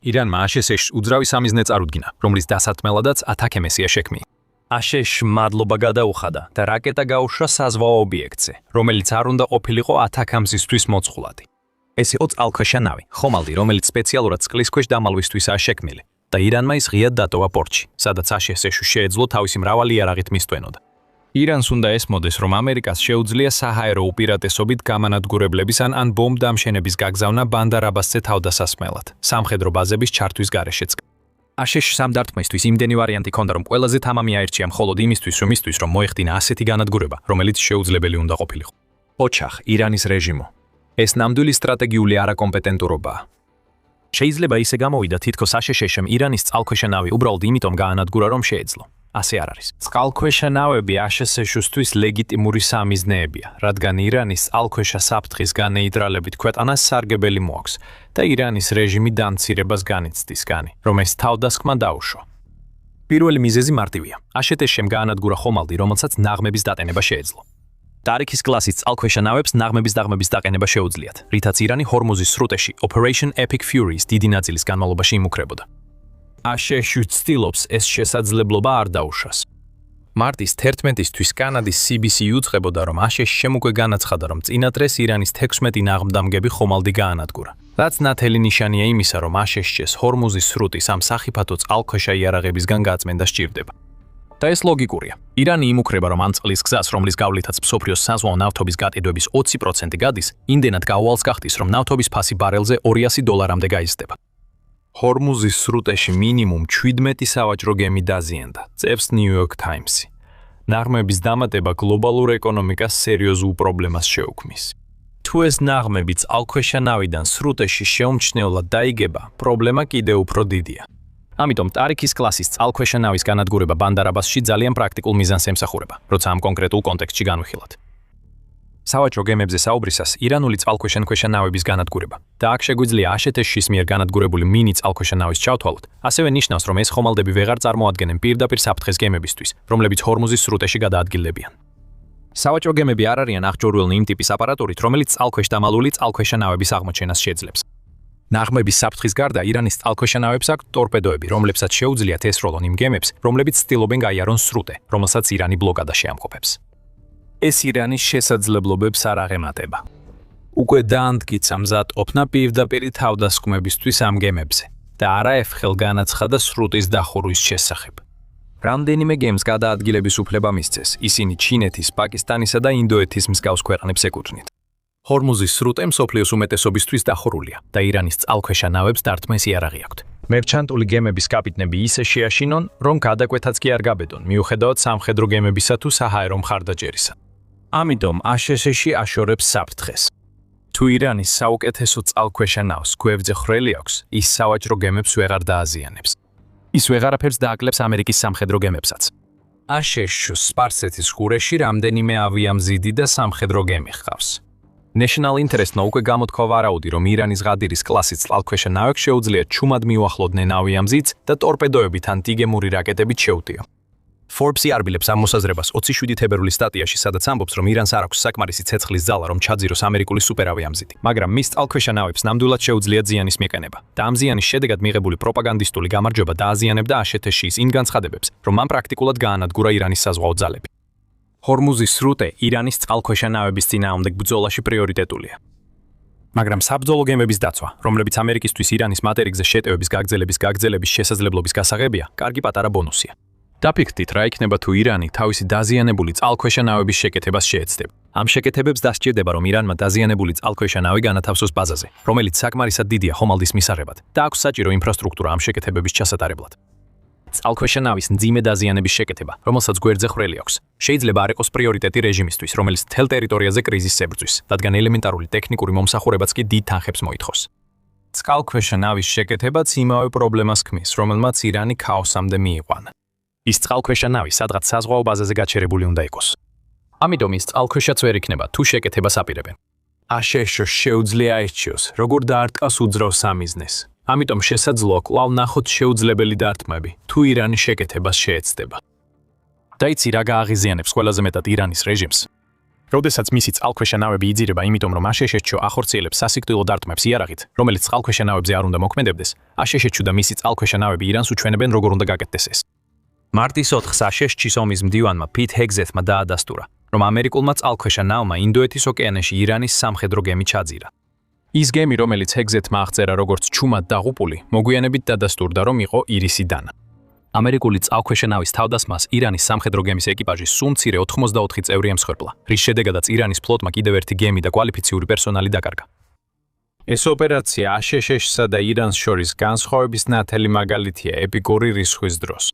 ირანმა აშშ-ს უძრავი სამიზნე წარუდგინა, რომლის დასათმელადაც ათაკემესია შექმნი. აშშ მადლობა გადაუხადა და რაკეტა გაუშვა საზღვაო ობიექტზე, რომელიც არ უნდა ყოფილიყო ათაკამსისთვის მოწყვლადი. ეს იყო წყალქვეშა ნავი, ხომალდი, რომელიც სპეციალურად წყლის ქვეშ დამალვისთვისაა შექმნილი და ირანმა ის ღიად დატოვა პორტში, სადაც აშშ-ს შეეძლო თავისი მრავალი იარაღით მისვენოდა. ირანს უნდა ესმოდეს, რომ ამერიკას შეუძლია საჰაერო უპირატესობით გამანადგურებლების ან ბომბდამშენების გაგზავნა ბანდარ აბასზე თავდასასმელად, სამხედრო ბაზების ჩართვის გარეშეც. აშშ-ს ამ დარტყმისთვის იმდენი ვარიანტი ჰქონდა, რომ ყველაზე თამამი აირჩია მხოლოდ იმისთვის, რომ მოეხდინა ასეთი განადგურება, რომელიც შეუძლებელი უნდა ყოფილიყო. ოჩახ, ირანის რეჟიმო. ეს ნამდვილი სტრატეგიული არაკომპეტენტურობაა. შეიძლება ისე გამოვიდა, თითქოს აშშ-მ ირანის წყალქვეშა ნავი უბრალოდ იმიტომ გაანადგურა, რომ შეეძლო. ასე არ არის. წყალქვეშა ნავები აშშ-ისთვის ლეგიტიმური სამიზნეებია, რადგან ირანის წყალქვეშა საფრთხის განეიტრალებით ქვეყანას სარგებელი მოაქვს და ირანის რეჟიმი დამცირებას განიცდის განი, რომ ეს თავდასხმა დაუშვა. პირველი მიზეზი მარტივია. აშშ-მ გაანადგურა ხომალდი, რომელსაც ნაღმების დატენება შეეძლო. ტარიქის კლასის წყალქვეშა ნავებს ნაღმების დაღმების დაყენება შეუძლიათ, რითაც ირანი ჰორმუზის სრუტეში Operation Epic Fury-ის დიდი ნაწილის განმავლობაში იმუქრებოდა. აშშ ცდილობს ეს შესაძლებლობა არ დაუშვას. მარტის 11-ისთვის კანადის CBC უწყებოდა, რომ აშშ-მ უკვე განაცხადა, რომ წინადრეს ირანის 16 ნაღმდამგები ხომალდი გაანადგურა. რაც ნათელი ნიშანია იმისა, რომ აშშ-ს ჰორმუზის სრუტის ამ სახიფათო წყალქვეშა იარაღებისგან გაწმენდა სჭირდება. და ეს ლოგიკურია. ირანი იმუქრება, რომ ამ წყლის გზას, რომლის გავლითაც მსოფლიოს საზღვაო ნავთობის გატიდვების 20% გადის, იმდენად გაუვალს გახდის, რომ ნავთობის ფასი ბარელზე $200-მდე გაიზრდება. ჰორმუზის სრუტეში მინიმუმ 17 სავაჭრო გემი დაზიანდა, წევს New York Times-ი. ნაღმების დამატება გლობალურ ეკონომიკას სერიოზულ პრობლემას შეუქმნის. თუ ეს ნაღმები წყალქვეშა ნავიდან სრუტეში შეუმჩნევლად დაიგება, პრობლემა კიდევ უფრო დიდია. ამიტომ ტარიქის კლასის წყალქვეშა ნავის განადგურება ბანდარ აბასში ძალიან პრაქტიკულ მიზანს ემსახურება, როცა ამ კონკრეტულ კონტექსტში განვიხილოთ. სავაჭრო გემებზე საუბრისას ირანული წყალქვეშა ნავების განადგურება და აქ შეგვიძლია აშშ-ის მიერ განადგურებული მინი წყალქვეშა ნავის ჩავთვალოთ, ასევე ნიშნავს, რომ ეს ხომალდები ვეღარ წარმოადგენენ პირდაპირ საფრთხეს გემებისთვის, რომლებიც ჰორმუზის სრუტეში გადაადგილდებიან. სავაჭრო გემები არ არიან აღჭურვილნი იმ ტიპის აპარატურით, რომელიც წყალქვეშ დამალული წყალქვეშა ნავების აღმოჩენას შეძლებს. ნაღმების საფრთხის გარდა ირანის წყალქვეშა ნავებს აქვს ტორპედოები, რომლებსაც შეუძლიათ ესროლონ იმ გემებს, რომლებიც ცდილობენ გაიარონ სრუტე, რომელსაც ირანი ბლოკადაში ამყოფებს. ეს ირანის შესაძლებლობებს არ აღემატება. უკვე დაამტკიცა მზად ყოფნა პირდაპირი თავდასხმებისთვის ამ გემებზე და არაერთხელ განაცხადა სრუტის დახურვის შესახებ. რამდენიმე გემს გადაადგილების უფლება მისცეს, ისინი ჩინეთის, პაკისტანისა და ინდოეთის მსგავს ქვეყნებს ეკუთვნით. ჰორმუზის სრუტე მსოფლიოს უმეტესობისთვის დახურულია და ირანის წყალქვეშა ნავებს დარტყმის იარაღი აქვთ. მერჩანტული გემების კაპიტნები ისე შეაშინონ, რომ გადაკვეთაც კი არ გაბედონ, მიუხედავად სამხედრო გემებისა თუ საჰაერო მხარდაჭერისა. ამიტომ აშშ-ში აშორებს საფრთხეს. თუ ირანის საუკეთესო წყალქვეშა ნავს გვერდზე ხრელი აქვს, ის სავაჭრო გემებს ვეღარ დააზიანებს. ის ვეღარაფერს დააკლებს ამერიკის სამხედრო გემებსაც. აშშ-ს სპარსეთის ყურეში რამდენიმე ავიამზიდი და სამხედრო გემი ჰყავს. National Interest-მა უკვე გამოთქვა ვარაუდი, რომ ირანის ღადირის კლასის წყალქვეშა ნავებს შეუძლიათ ჩუმად მიუახლოვდნენ ავიამზიდს და ტორპედოებით ან დიგემური რაკეტებით შეუტიო. Forbes-ი არბილებს ამ მოსაზრებას 27 თებერვლის სტატიაში, სადაც ამბობს, რომ ირანს არ აქვს საკმარისი ცეცხლის ზალა, რომ ჩაძიროს ამერიკული სუპერავიამზიდი, მაგრამ მის წყალქვეშა ნავებს ნამდვილად შეუძლიათ ზიანის მიყენება და ამ ზიანის შედეგად მიღებული პროპაგანდისტული გამარჯვება დააზიანებდა აშშ-ის იმ განცხადებებს, რომ მან პრაქტიკულად გაანადგურა ირანის საზღვაო ძალები. ჰორმუზის სრუტე ირანის წყალქვეშა ნავების წინააღმდეგ ბრძოლაში პრიორიტეტულია. მაგრამ საბრძოლო გემების დაცვა, რომლებიც ამერიკისთვის ირანის მატერიკზე შეტევების გაგრძელების შესაძლებლობის გასაღებია, კარგი პატარა ბონუსია. დაფიქრდით, რა იქნება თუ ირანი თავისი დაზიანებული წყალქვეშა ნავების შეკეთებას შეეცდება. ამ შეკეთებებს დასჭირდება, რომ ირანმა დაზიანებული წყალქვეშა ნავი განათავსოს ბაზაზე, რომელიც საკმარისად დიდია ხომალდის მისაღებად და აქვს საჭირო ინფრასტრუქტურა ამ შეკეთებების ჩასატარებლად. წყალქვეშა ნავის მძიმე დაზიანების შეკეთება, რომელსაც გვერდზე ხვრელი აქვს, შეიძლება არ იყოს პრიორიტეტი რეჟიმისთვის, რომელიც მთელ ტერიტორიაზე კრიზისს ებრძვის, რადგან ელემენტარული ტექნიკური მომსახურებაც კი დიდ თანხებს მოითხოვს. წყალქვეშა ნავის შეკეთებაც იმავე პრობლემას ქმნის, რომელმაც ირანი ქაოსამდე მიიყვანა. ის წყალქვეშა ნავი სადღაც საზღვაო ბაზაზე გაჩერებული უნდა იყოს. ამიტომ ის წყალქვეშაც ვერ იქნება, თუ შეკეთებას აპირებენ. აშშ შეუძლია აირჩიოს, როგორ დაარტყას უძრავს სამიზნეს. ამიტომ შესაძლოა კვლავ ნახოთ შეუძლებელი დარტყმები, თუ ირანი შეკეთებას შეეცდება. დაიცი რა გააღიზიანებს ყველაზე მეტად ირანის რეჟიმს. როდესაც მისი წყალქვეშა ნავები იძირება იმიტომ, რომ აშშ-ში ახორციელებს სასიკვდილო დარტყმებს იარაღით, რომელიც წყალქვეშა ნავებზე არ უნდა მოქმედებდეს, აშშ-ში და მისი წყალქვეშა ნავები ირანს უჩვენებენ, როგორ უნდა გაკეთდეს ეს. მარტის 4-ს აშშ-ში ომის მდივანმა პიტ ჰეგზეთმა დაადასტურა, რომ ამერიკულმა წყალქვეშა ნავმა ინდოეთის ოკეანეში ირანის სამხედრო გემი ჩაძირა. ის გემი, რომელიც ჰეგზეთმა აღწერა როგორც ჩუმად დაღუპული, მოგვიანებით დადასტურდა, რომ იყო ირისი დანა. ამერიკული წყალქვეშა ნავის თავდასხმას ირანის სამხედრო გემის ეკიპაჟის სულ მცირე 84 წევრი ემსხვერპლა, რის შედეგადაც ირანის ფლოტმა კიდევ ერთი გემი და კვალიფიციური პერსონალი დაკარგა. ეს ოპერაცია აშშ-სა და ირანს შორის განსხვავების ნათელი მაგალითია ეპიკური რისხვის დროს.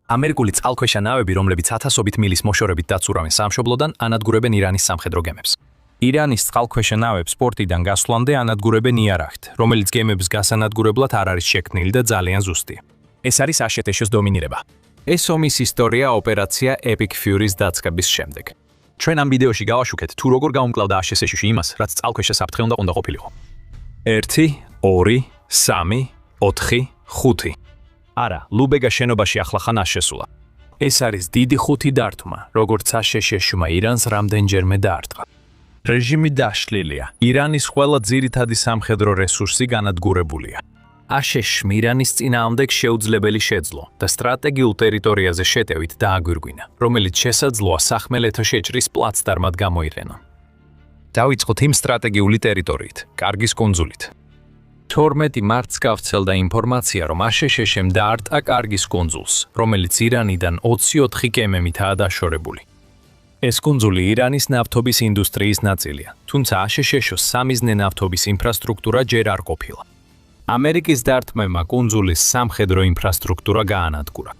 ამერიკული წყალქვეშა ნავები, რომლებიც ათასობით მილის მოშორებით დაცურავენ სამშობლოდან, ანადგურებენ ირანის სამხედრო გემებს. ირანის წყალქვეშა ნავებს პორტიდან გასვლამდე ანადგურებენ იარაღით, რომელიც გემების გასანადგურებლად არ არის შექმნილი და ძალიან ზუსტია. ეს არის აშშ-ის დომინირება. ეს ომის ისტორია ოპერაცია Epic Fury-ს დაწყების შემდეგ. ჩვენ ამ ვიდეოში გავაშუქეთ, თუ როგორ გაუმკლავდა აშშ-ში იმას, რაც წყალქვეშა საფრთხე უნდა ყოფილიყო. 1, 2, 3, 4, 5. არა, ლუბეგა შენობაში ახლახან აღშესულა. ეს არის დიდი ხუთი დარტყმა, როგორც აშშ-შმა ირანს რამდენჯერმე დაარტყა. რეჟიმი დაშლილია. ირანის ყველა ძირითადი სამხედრო რესურსი განადგურებულია. აშშ-მ ირანის წინააღმდეგ შეუძლებელი შეძლო და სტრატეგიულ ტერიტორიაზე შეტევით დააგვირგვინა, რომელიც შესაძლოა სახმელეთო შეჭრის პლაცდარმად გამოიყენო. დავიწყოთ იმ სტრატეგიული ტერიტორიით, კარგის კუნძულით. 12 მარტს გავრცელდა ინფორმაცია, რომ აშშ-მ დაარტყა კარგის კუნძულს, რომელიც ირანიდან 24 გემებითაა დაშორებული. ეს კუნძული ირანის ნავთობის ინდუსტრიის ნაწილია, თუმცა აშშ-ს სამიზნე ნავთობის ინფრასტრუქტურა ჯერ არ ყოფილა. ამერიკის დარტყმებმა კუნძულის სამხედრო ინფრასტრუქტურა გაანადგურა.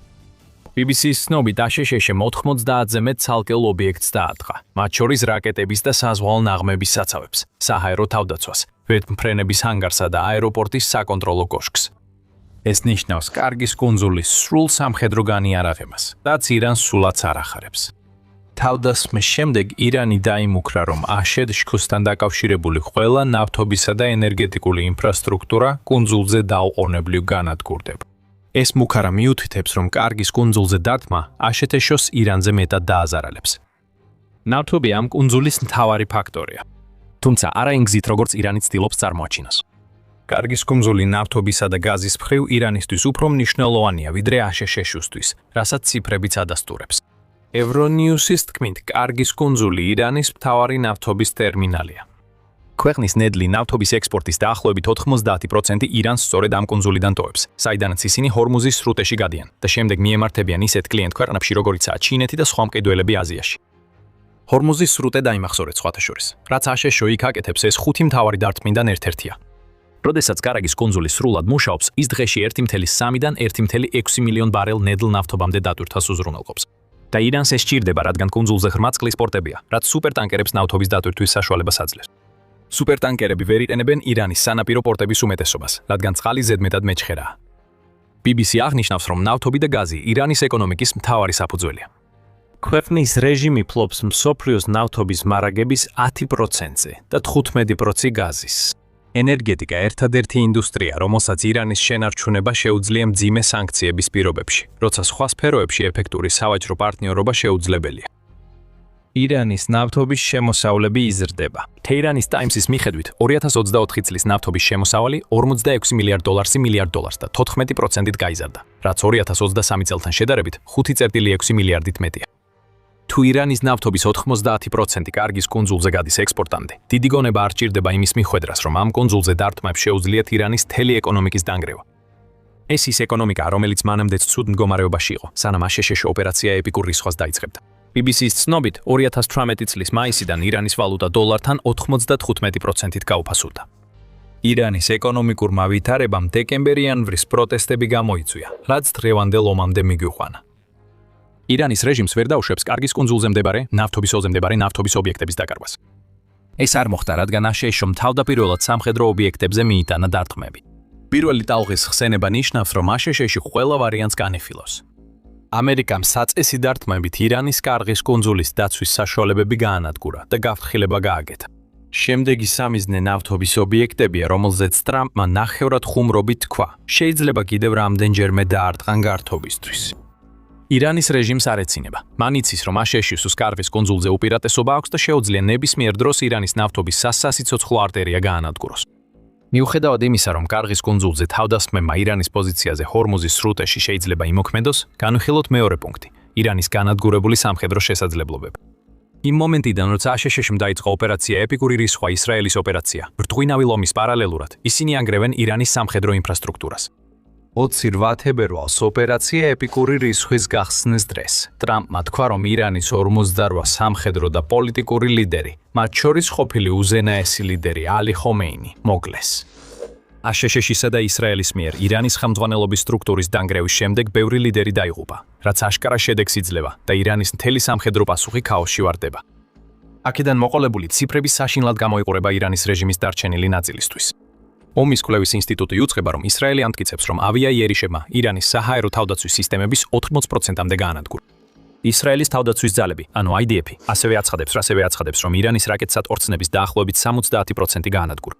BBC-ის ცნობით აშშ-მ 90-ზე მეტ ცალკეულ ობიექტს დაარტყა, მათ შორის რაკეტების და საზღვაო ნაღმების საცავებს, საჰაერო თავდაცვას, ვერტმფრენების ჰანგარსა და აეროპორტის საკონტროლო კოშკს. ეს ნიშნავს კარგის კუნძულის სრულ სამხედრო განიარაღებას, რაც ირანს სულაც არ ახარებს. თავდასხმის შემდეგ ირანი დაიმუქრა, რომ აშშ-სთან დაკავშირებული ყველა ნავთობისა და ენერგეტიკული ინფრასტრუქტურა კუნძულზე დაუყოვნებლივ განადგურდება. ეს მუქარა მიუთითებს, რომ კარგის კუნძულზე დარტყმა აშშ-ს ირანზე მეტად დააზარალებს. ნავთობი ამ კუნძულის მთავარი ფაქტორია, თუმცა არა იმ გზით, როგორც ირანი ცდილობს წარმოაჩინოს. კარგის კუნძული ნავთობისა და გაზის მხრივ ირანისთვის უფრო მნიშვნელოვანია, ვიდრე აშშ-სთვის, რასაც ციფრებიც ადასტურებს. Euronews-ის თქმით, კარგის კუნძული ირანის მთავარი ნავთობის ტერმინალია. ქვეყნის ნედლი ნავთობის ექსპორტის დაახლოებით 90% ირანს სწორედ ამ კუნძულიდან ტოვებს, საიდანაც ისინი ჰორმუზის სრუტეში გადიან და შემდეგ მიემართებიან ისეთ კლიენტ ქვეყნებში, როგორიცაა ჩინეთი და სხვა მყიდველები აზიაში. ჰორმუზის სრუტე დაიმახსოვრეთ სხვათა შორის, რაც აშშ იქ აკეთებს, ეს 5 მთავარი დარტყმიდან ერთ-ერთია. როდესაც კარგის კუნძული სრულად მუშაობს, ის დღეში 1.3-დან 1.6 მილიონ ბარელ ნედლ ნავთობამდე დატვირთვას უზრუნველყოფს. და ირანს ეს სჭირდება, რადგან კუნძულზე ღრმა წყლის პორტებია, რაც სუპერტანკერებს ნავთობის დატვირთვის საშუალებას აძლევს. სუპერტანკერები ვერ იყენებენ ირანის სანაპირო პორტების უმეტესობას, რადგან წყალი ზედმეტად მეჩხერაა. BBC აღნიშნავს, რომ ნავთობი და გაზი ირანის ეკონომიკის მთავარი საფუძველია. ქვეყნის რეჟიმი ფლობს მსოფლიოს ნავთობის მარაგების 10%-ზე და 15% გაზის. ენერგეტიკა ერთადერთი ინდუსტრია, რომელსაც ირანის შენარჩუნება შეუძლია მძიმე სანქციების პირობებში, როცა სხვა სფეროებში ეფექტური სავაჭრო პარტნიორობა შეუძლებელია. ირანის ნავთობის შემოსავლები იზრდება. Tehran Times-ის მიხედვით, 2024 წლის ნავთობის შემოსავალი 46 მილიარდ დოლარს და 14%-ით გაიზარდა, რაც 2023 წელთან შედარებით 5.6 მილიარდით მეტია. თუ ირანის ნავთობის 90% კარგის კუნძულზე გადის ექსპორტამდე, დიდი გონება არ ჭირდება იმის მიხვედრას, რომ ამ კუნძულზე დარტყმებს შეუძლიათ ირანის მთელი ეკონომიკის დანგრევა. ეს ის ეკონომიკაა, რომელიც მანამდეც ცუდ მდგომარეობაში იყო, სანამ აშშ ოპერაცია ეპიკურ რისხვას დაიწყებდა. BBC-ის ცნობით 2018 წლის მაისიდან ირანის ვალუტა დოლართან 95%-ით გაუფასურდა. ირანის ეკონომიკურმა ვითარებამ დეკემბერ-იანვრის პროტესტები გამოიწვია, რაც დღევანდელ ომამდე მიგვიყვანა. ირანის რეჟიმს ვერ დაუშვებს კარგის კუნძულზე მდებარე, ნავთობის ოლზე მდებარე ნავთობის ობიექტების დაკარგვას. ეს არ მოხდა, რადგან აშშ-ს თავდაპირველად სამხედრო ობიექტებზე მიიტანა დარტყმები. პირველი ტალღის ხსენება ნიშნავს, რომ აშშ-ში ყველა ვარიანტს განიხილავს. ამერიკამ საწესი დარტყმებით ირანის კარგის კუნძულის დაცვის საშუალებები გაანადგურა და გაფრთხილება გააკეთა. შემდეგი სამიზნე ნავთობის ობიექტებია, რომელზეც ტრამპმა ნახევრად ხუმრობით თქვა, შეიძლება კიდევ რამდენჯერმე დაარტყან გართობისთვის. ირანის რეჟიმს არ ეცინება. მან იცის, რომ აშშ-ს სკარვის კუნძულზე უპირატესობა აქვს და შეუძლია ნებისმიერ დროს ირანის ნავთობის სასიცოცხლო არტერია გაანადგუროს. მიუხედავად იმისა, რომ კარგის კუნძულზე თავდასხმებმა ირანის პოზიციაზე ჰორმუზის სრუტეში შეიძლება იმოქმედოს, განვიხილოთ მეორე პუნქტი, ირანის განადგურებული სამხედრო შესაძლებლობები. იმ მომენტიდან, როცა აშშ-მ დაიწყო ოპერაცია ეპიკური რისხვა ისრაელის ოპერაცია, ბრტყვინავი ლომის პარალელურად, ისინი ანგრევენ ირანის სამხედრო ინფრასტრუქტურას. 28 თებერვალს ოპერაცია ეპიკური რისხვის გახსნის დღეს. ტრამპმა თქვა, რომ ირანის 58 სამხედრო და პოლიტიკური ლიდერი, მათ შორის ყოფილი უზენაესი ლიდერი ალი ხომეინი, მოკლეს. აშშ-სა და ისრაელის მიერ ირანის ხელმძღვანელობის სტრუქტურის დანგრევის შემდეგ ბევრი ლიდერი დაიღუპა, რაც აშკარა შედეგს იძლევა და ირანის მთელი სამხედრო პასუხი ქაოსში ვარდება. აქედან მოყოლებული ციფრები საშინლად გამოიყურება ირანის რეჟიმის დარჩენილი ნაწილისთვის. ომის კვლევის ინსტიტუტი უწყება, რომ ისრაელი ამტკიცებს, რომ ავიაიერიშებმა ირანის საჰაერო თავდაცვის სისტემების 80%-მდე გაანადგურა. ისრაელის თავდაცვის ძალები, ანუ IDF, ასევე აცხადებს, რომ ირანის რაკეტსატვირთნების დაახლოებით 70% გაანადგურა.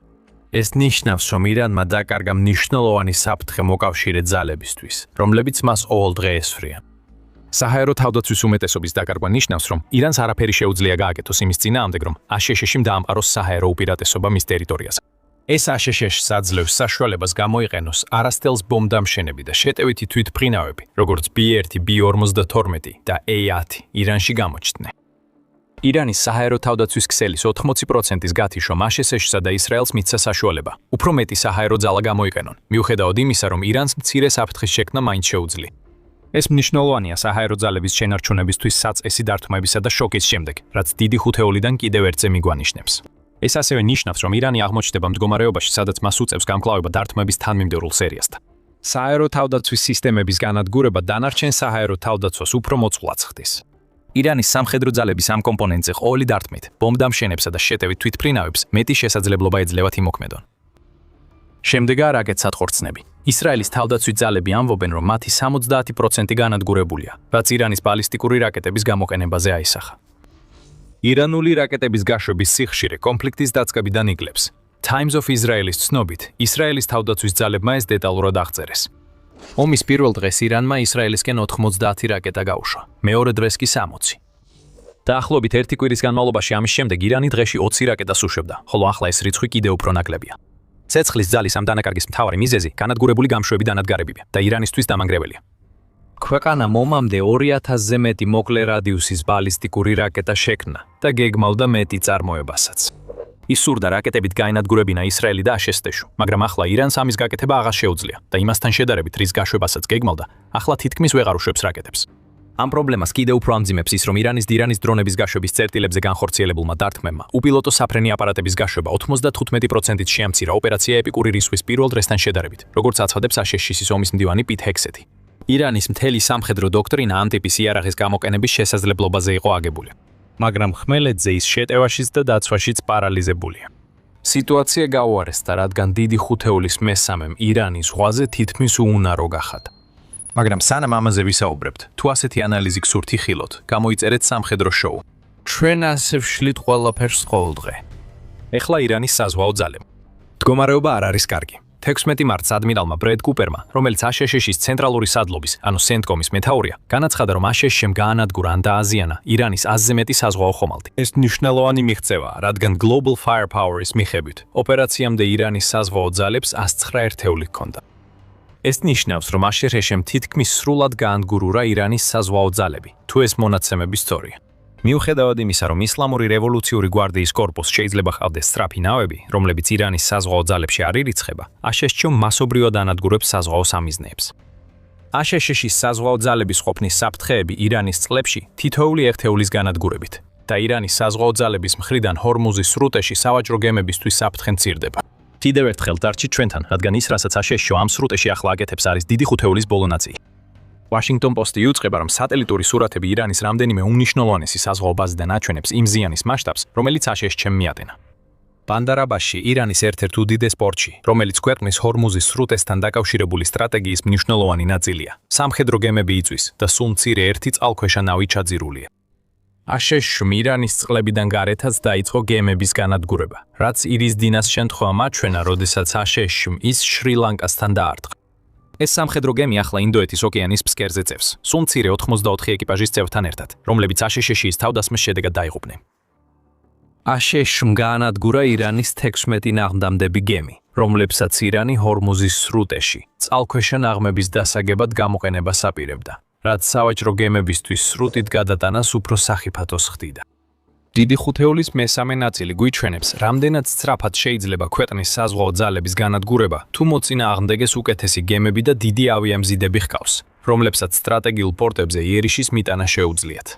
ეს ნიშნავს, რომ ირანმა დაკარგა მნიშვნელოვანი საფრთხე მოკავშირე ძალებისთვის, რომლებიც მას ყოველ დღე ესვრიან. საჰაერო თავდაცვის უმეტესობის დაკარგვა ნიშნავს, რომ ირანს არაფერი შეუძლია გააკეთოს იმის წინააღმდეგ, რომ აშშ-მ დაამყაროს საჰაერო უპირატესობა მის ტერიტორიაზე. ეს აშშ-ს აძლევს საშუალებას გამოიყენოს არასტელს ბომბდამშენები და შეტევითი თვითმფრინავები, როგორც B-1, B-52 და A-10 ირანში გამოჩნდნენ. ირანის საჰაერო თავდაცვის ქსელის 80%-ის გათიშვა აშშ-სა და ისრაელს მისცა საშუალება, უფრო მეტი საჰაერო ძალა გამოიყენონ, მიუხედავად იმისა, რომ ირანს მცირე საფრთხის შექმნა მაინც შეუძლია. ეს მნიშვნელოვანია საჰაერო ძალების შენარჩუნებისთვის საწესი დარტყმებისა და შოკის შემდეგ, რაც დიდი ხუთეულიდან კიდევ ერთზე მიგვანიშნებს. ეს ასევე ნიშნავს, რომ ირანი აღმოჩნდება მდგომარეობაში, სადაც მას უწევს გამკლავება დარტყმების თანმიმდევრულ სერიასთან. საჰაერო თავდაცვის სისტემების განადგურება დანარჩენ საჰაერო თავდაცვას უფრო მოწყვლადს ხდის. ირანის სამხედრო ძალების ამ კომპონენტზე ყოველი დარტყმით, ბომბდამშენებსა და შეტევით თვითმფრინავებს მეტი შესაძლებლობა ეძლევათ იმოქმედონ. შემდეგაა რაკეტსატვირთნები. ისრაელის თავდაცვის ძალები ამბობენ, რომ მათი 70% განადგურებულია, რაც ირანის ბალისტიკური რაკეტების გამოყენებაზე აისახა. ირანული რაკეტების გაშვების სიხშირე კონფლიქტის დაწყებიდან იგლებს. Times of Israel-ის ცნობით, ისრაელის თავდაცვის ძალებმა ეს დეტალურად აღწერეს. ომის პირველ დღეს ირანმა ისრაელისკენ 90 რაკეტა გაუშვა, მეორე დღეს კი 60. დაახლოებით ერთი კვირის განმავლობაში ამის შემდეგ ირანი დღეში 20 რაკეტას უშვებდა, ხოლო ახლა ეს რიცხვი კიდევ უფრო ნაკლებია. ცეცხლის ძალის ამ დანაკარგის მთავარი მიზეზი განადგურებული გამშვები დანადგარებია და ირანისთვის დამანგრეველია. ქვეყანამ ომამდე 2000-ზე მეტი მოკლე რადიუსის ბალისტიკური რაკეტა შექმნა და გეგმავდა მეტი წარმოებასაც. ის სურდა რაკეტებით გაენადგურებინა ისრაელი და აშშ-ს, მაგრამ ახლა ირანს ამის გაკეთება აღარ შეუძლია და იმასთან შედარებით, რის გაშვებასაც გეგმავდა, ახლა თითქმის ვეღარ უშვებს რაკეტებს. ამ პრობლემას კიდევ უფრო ამძიმებს ის, რომ ირანის დრონების გაშვების წერტილებზე განხორციელებულმა დარტყმებმა უპილოტო საფრენი აპარატების გაშვება 95%-ით შეამცირა ოპერაცია ეპიკური რისხვის პირველ დღესთან შედარებით, როგორც აცხადებს აშშ-ის ომის მდივანი პიტ ჰექსეთი. ირანის მთელი სამხედრო დოქტრინა ამ ტიპის იარაღის გამოყენების შესაძლებლობაზე იყო აგებული. მაგრამ ხმელეთზე ის შეტევაშიც და დაცვაშიც პარალიზებულია. სიტუაცია გაუარესდა, რადგან დიდი ხუთეულის მესამემ ირანის ზღვაზე თითქმის უუნარო გახადა. მაგრამ სანამ ამაზე ვისაუბრებთ, თუ ასეთი ანალიზი გსურთ იხილოთ, გამოიწერეთ სამხედრო შოუ. ჩვენ ასე ვშლით ყველაფერს ყოველდღე. ეხლა ირანის საზღვაო ძალები. მდგომარეობა არ არის კარგი. 16 მარტს ადმირალმა ბრედ კუპერმა, რომელიც აშშ-ის ცენტრალური სადლობის, ანუ CENTCOM-ის მეთაურია, განაცხადა, რომ აშშ-მ გაანადგურა ან დააზიანა ირანის 100-ზე მეტი საზღვაო ხომალდი. ეს მნიშვნელოვანი მიღწევაა, რადგან Global Firepower-ის მიხედვით, ოპერაციამდე ირანის საზღვაო ძალებს 109 ერთეული ჰქონდა. ეს ნიშნავს, რომ აშშ-მ თითქმის სრულად გაანგურა ირანის საზღვაო ძალები, თუ ეს მონაცემები სწორია. მიუხედავად იმისა, რომ ისლამური რევოლუციური გვარდიის კორპუსს შეიძლება ჰყავდეს სწრაფი ნავები, რომლებიც ირანის საზღვაო ძალებში არ ირიცხება, აშშ-მ მასობრივად ანადგურებს საზღვაო სამიზნეებს. აშშ-ის საზღვაო ძალების ყოფნის საფრთხეები ირანის წყლებში თითოეული ერთეულის განადგურებით და ირანის საზღვაო ძალების მხრიდან ჰორმუზის სრუტეში სავაჭრო გემებისთვის საფრთხე მცირდება. კიდევ ერთხელ დარჩით ჩვენთან, რადგან ის, რასაც აშშ ამ სრუტეში ახლა აკეთებს, არის დიდი ხუთეულის ბოლო ნაწილი. Washington Post-ი იუწყება, რომ სატელიტური სურათები ირანის რამდენიმე უმნიშვნელოვანესი საზღვაო ბაზიდან აჩვენებს იმ ზიანის მასშტაბს, რომელიც აშშ-მ მიატენა. ბანდარ-აბასში ირანის ერთ-ერთ უდიდეს პორტში, რომელიც ქვეყნის ჰორმუზის სრუტესთან დაკავშირებული სტრატეგიის მნიშვნელოვანი ნაწილია. სამხედრო გემები იწვის და სულ მცირე ერთი წყალქვეშა ნავი ჩაძირულია. აშშ-მ ირანის წყლებიდან გარეთაც დაიწყო გემების განადგურება, რაც ირის დინას შემთხვევამ აჩვენა, როდესაც აშშ-მ ის შრი-ლანკასთან დაარტყა. ეს სამხედრო გემი ახლა ინდოეთის ოკეანის ფსკერზე წევს, სულ მცირე 84 ეკიპაჟის წევრთან ერთად, რომლებიც აშშ-ის თავდასხმის შედეგად დაიღუპნენ. აშშ-მ გაანადგურა ირანის 16 ნაღმდამდები გემი, რომლებსაც ირანი ჰორმუზის სრუტეში წყალქვეშა ნაღმების დასაგებად გამოყენებას აპირებდა, რაც სავაჭრო გემებისთვის სრუტით გადატანას უფრო სახიფათოს ხდიდა. დიდი ხუთეულის მესამე ნაწილი გვიჩვენებს, რამდენად სწრაფად შეიძლება ქვეყნის საზღვაო ძალების განადგურება, თუ მოწინააღმდეგეს უკეთესი გემები და დიდი ავიამზიდები ჰყავს, რომლებსაც სტრატეგიულ პორტებზე იერიშის მიტანა შეუძლიათ.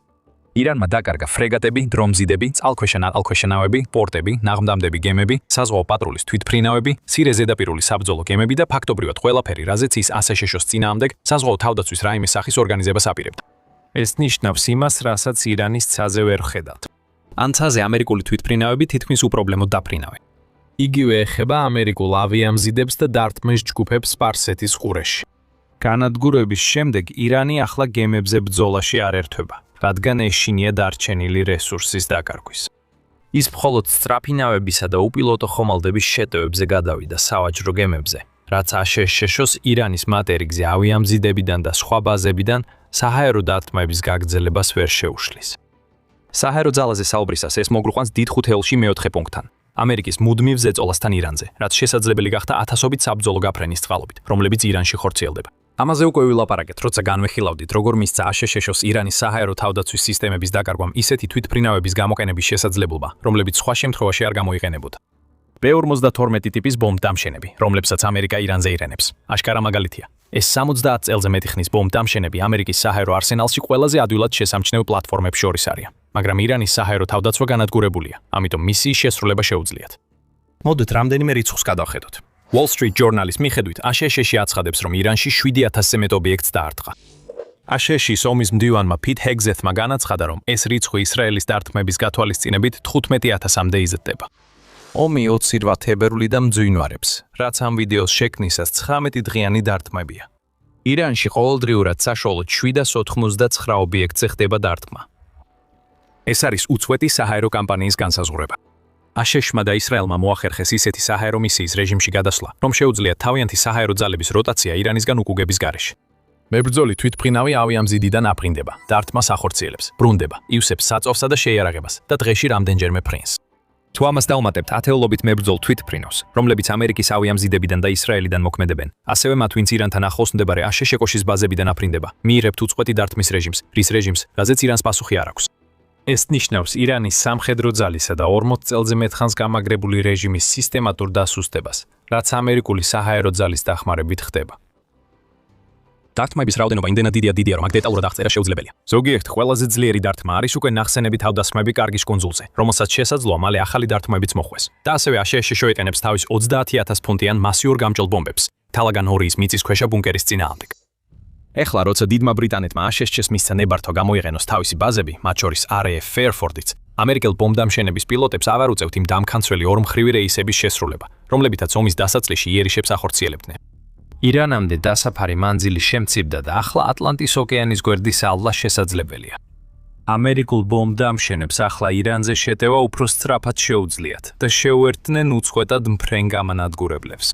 ირანმა დაკარგა ფრეგატები, დრომზიდები, წყალქვეშა ნავები, პორტები, ნაღმდამდები გემები, საზღვაო პატრულის თვითმფრინავები, მცირე ზედაპირული საბრძოლო გემები და ფაქტობრივად ყველაფერი, რაზეც ის აშშ-ს წინააღმდეგ საზღვაო თავდაცვის რაიმე სახის ორგანიზებას აპირებდა. ეს ნიშნავს იმას, რასაც ირანის ცაზე ვერ ხედავთ. ან ცაზე ამერიკული თვითმფრინავები თითქმის უპრობლემოდ დაფრინავენ. იგივე ეხება ამერიკულ ავიამზიდებს და დარტმის ჯგუფებს სპარსეთის ყურეში. განადგურების შემდეგ ირანი ახლა გემებზე ბრძოლაში არ ერთვება, რადგან ეშინია დარჩენილი რესურსის დაკარგვის. ის მხოლოდ სწრაფი ნავებისა და უპილოტო ხომალდების შეტევებზე გადავიდა სავაჭრო გემებზე, რაც აშშ-ს ირანის მატერიკზე ავიამზიდებიდან და სხვა ბაზებიდან საჰაერო დარტყმების გაგრძელებას ვერ შეუშლის. საჰაერო ძალაზე საუბრისას ეს მოგრუყვანს დიდ ხუთეულში მეოთხე პუნქტთან, ამერიკის მუდმივ ზეწოლასთან ირანზე, რაც შესაძლებელი გახდა ათასობით საბრძოლო გაფრენის წყალობით, რომლებიც ირანში ხორციელდება. ამაზე უკვე ვილაპარაკეთ, როცა განვეხილავდით, როგორ მისცა აშშ-ს ირანის საჰაერო თავდაცვის სისტემების დაკარგვამ ისეთი თვითმფრინავების გამოყენების შესაძლებლობა, რომლებიც სხვა შემთხვევაში არ გამოიყენებოდა. B-52 ტიპის ბომბდამშენები, რომლებსაც ამერიკა ირანზე ირენებს. აშკარა მაგალითია. ეს 70 წელზე მეტი ხნის ბომბდამშენები ამერიკის საჰაერო არსენალში ყველაზე ადვილად შესამჩნევ პლატფორმებს შორის არიან, მაგრამ ირანის საჰაერო თავდაცვა განადგურებულია, ამიტომ მისიის შესრულება შეუძლიათ. მოდით რამდენიმე რიცხვს გადავხედოთ. Wall Street Journal-ის მიხედვით, აშშ-ში აცხადებს, რომ ირანში 7000-ზე მეტ ობიექტს დაარტყა. აშშ-ის ომის მდივანმა Pete Hegseth-მა განაცხადა, რომ ეს რიცხვი ისრაელის დარტყმების გათვალისწინებით 15000-მდე იზრდება. ომი 28 თებერვლიდან მძვინვარებს, რაც ამ ვიდეოს შექმნისას 19 დღიანი დარტყმებია. ირანში ყოველდღიურად საშუალოდ 789 ობიექტზე ხდება დარტყმა. ეს არის უწყვეტი საჰაერო კამპანიის განსაზღვრება. აშშ-მა და ისრაელმა მოახერხეს ისეთი საჰაერო მისიის რეჟიმში გადასვლა, რომ შეუძლიათ თავიანთი საჰაერო ძალების როტაცია ირანისგან უკუგების გარეშე. მებრძოლი თვითმფრინავი ავიამზიდიდან აფრინდება, დარტყმას ახორციელებს, ბრუნდება, ივსებს საწოვსა და შეიარაღებას და დღეში რამდენჯერმე ფრინს. თუ ამას დავუმატებთ ათეულობით მებრძოლ თვითმფრინავს, რომლებიც ამერიკის ავიამზიდებიდან და ისრაელიდან მოქმედებენ, ასევე მათ ვინც ირანთან ახლოს მდებარე აშშ-კოშის ბაზებიდან აფრინდება, მიიღებთ უწყვეტი დარტყმის რეჟიმს, რის რეჟიმს, რაზეც ირანს პასუხი არ აქვს. ეს ნიშნავს ირანის სამხედრო ძალისა და 40 წელზე მეტხანს გამაგრებული რეჟიმის სისტემატურ დასუსტებას, რაც ამერიკული საჰაერო ძალის დახმარებით ხდება. დარტყმების რაოდენობა იმდენად დიდია, რომ აქ დეტალურად აღწერა შეუძლებელია. ზოგიერთ ყველაზე ძლიერი დარტყმა არის უკვე ნახსენები თავდასხმები კარგის კუნძულზე, რომელსაც შესაძლოა მალე ახალი დარტყმებიც მოხვეს. და ასევე აშშ შეეყენებს თავის 30000 ფუნტიან მასიურ გამჭოლ ბომბებს, თალაგან 2-ის მიწისქვეშა ბუნკერის წინააღმდეგ. ეხლა, როცა დიდმა ბრიტანეთმა აშშ-ს მისცა ნებართვა გამოიყენოს თავისი ბაზები, მათ შორის RAF Fairford-იც, ამერიკელ ბომბდამშენების პილოტებს აღარ უწევთ იმ დამქანცველი ორმხრივი რეისების შესრულება, რომლებითაც ომის დასაწყისში იერიშებს ახორციელებდნენ. ირანამდე დასაფარი მანძილი შემცირდა და ახლა ატლანტის ოკეანის გვერდის ალვა შესაძლებელია. ამერიკულ ბომბდამშენებს ახლა ირანზე შეტევა უფრო სწრაფად შეუძლიათ და შეუერთდნენ უწყვეტად მფრენ გამანადგურებლებს.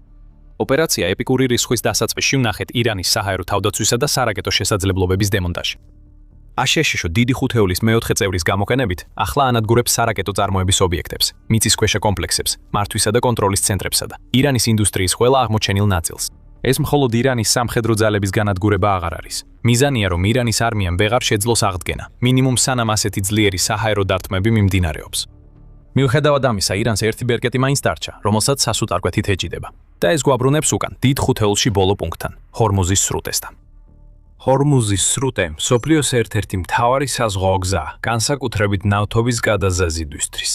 ოპერაცია ეპიკური რისხვის დასაწყისში ვნახეთ ირანის საჰაერო თავდაცვისა და სარაკეტო შესაძლებლობების დემონტაჟი. აშშ დიდი ხუთეულის მეოთხე წევრის გამოყენებით ახლა ანადგურებს სარაკეტო წარმოების ობიექტებს, მიწისქვეშა კომპლექსებს, მართვისა და კონტროლის ცენტრებსა და ირანის ინდუსტრიის ყველა აღმოჩენილ ნაწილს. ეს მხოლოდ ირანის სამხედრო ძალების განადგურება აღარ არის. მიზანია, რომ ირანის არმიამ ვეღარ შეძლოს აღდგენა, მინიმუმ სანამ ასეთი ძლიერი საჰაერო დარტყმები მიმდინარეობს. მიუხედავად ამისა, ირანს ერთი ბერკეტი მაინც დარჩა, რომელსაც სასუტარკვეთით ეჭიდება. და ეს გვაბრუნებს უკან დიდ ხუთეულში ბოლო პუნქტთან, ჰორმუზის სრუტესთან. ჰორმუზის სრუტე მსოფლიოს ერთ-ერთი მთავარი საზღვაო გზაა, განსაკუთრებით ნავთობის გადაზაზიდვისთვის.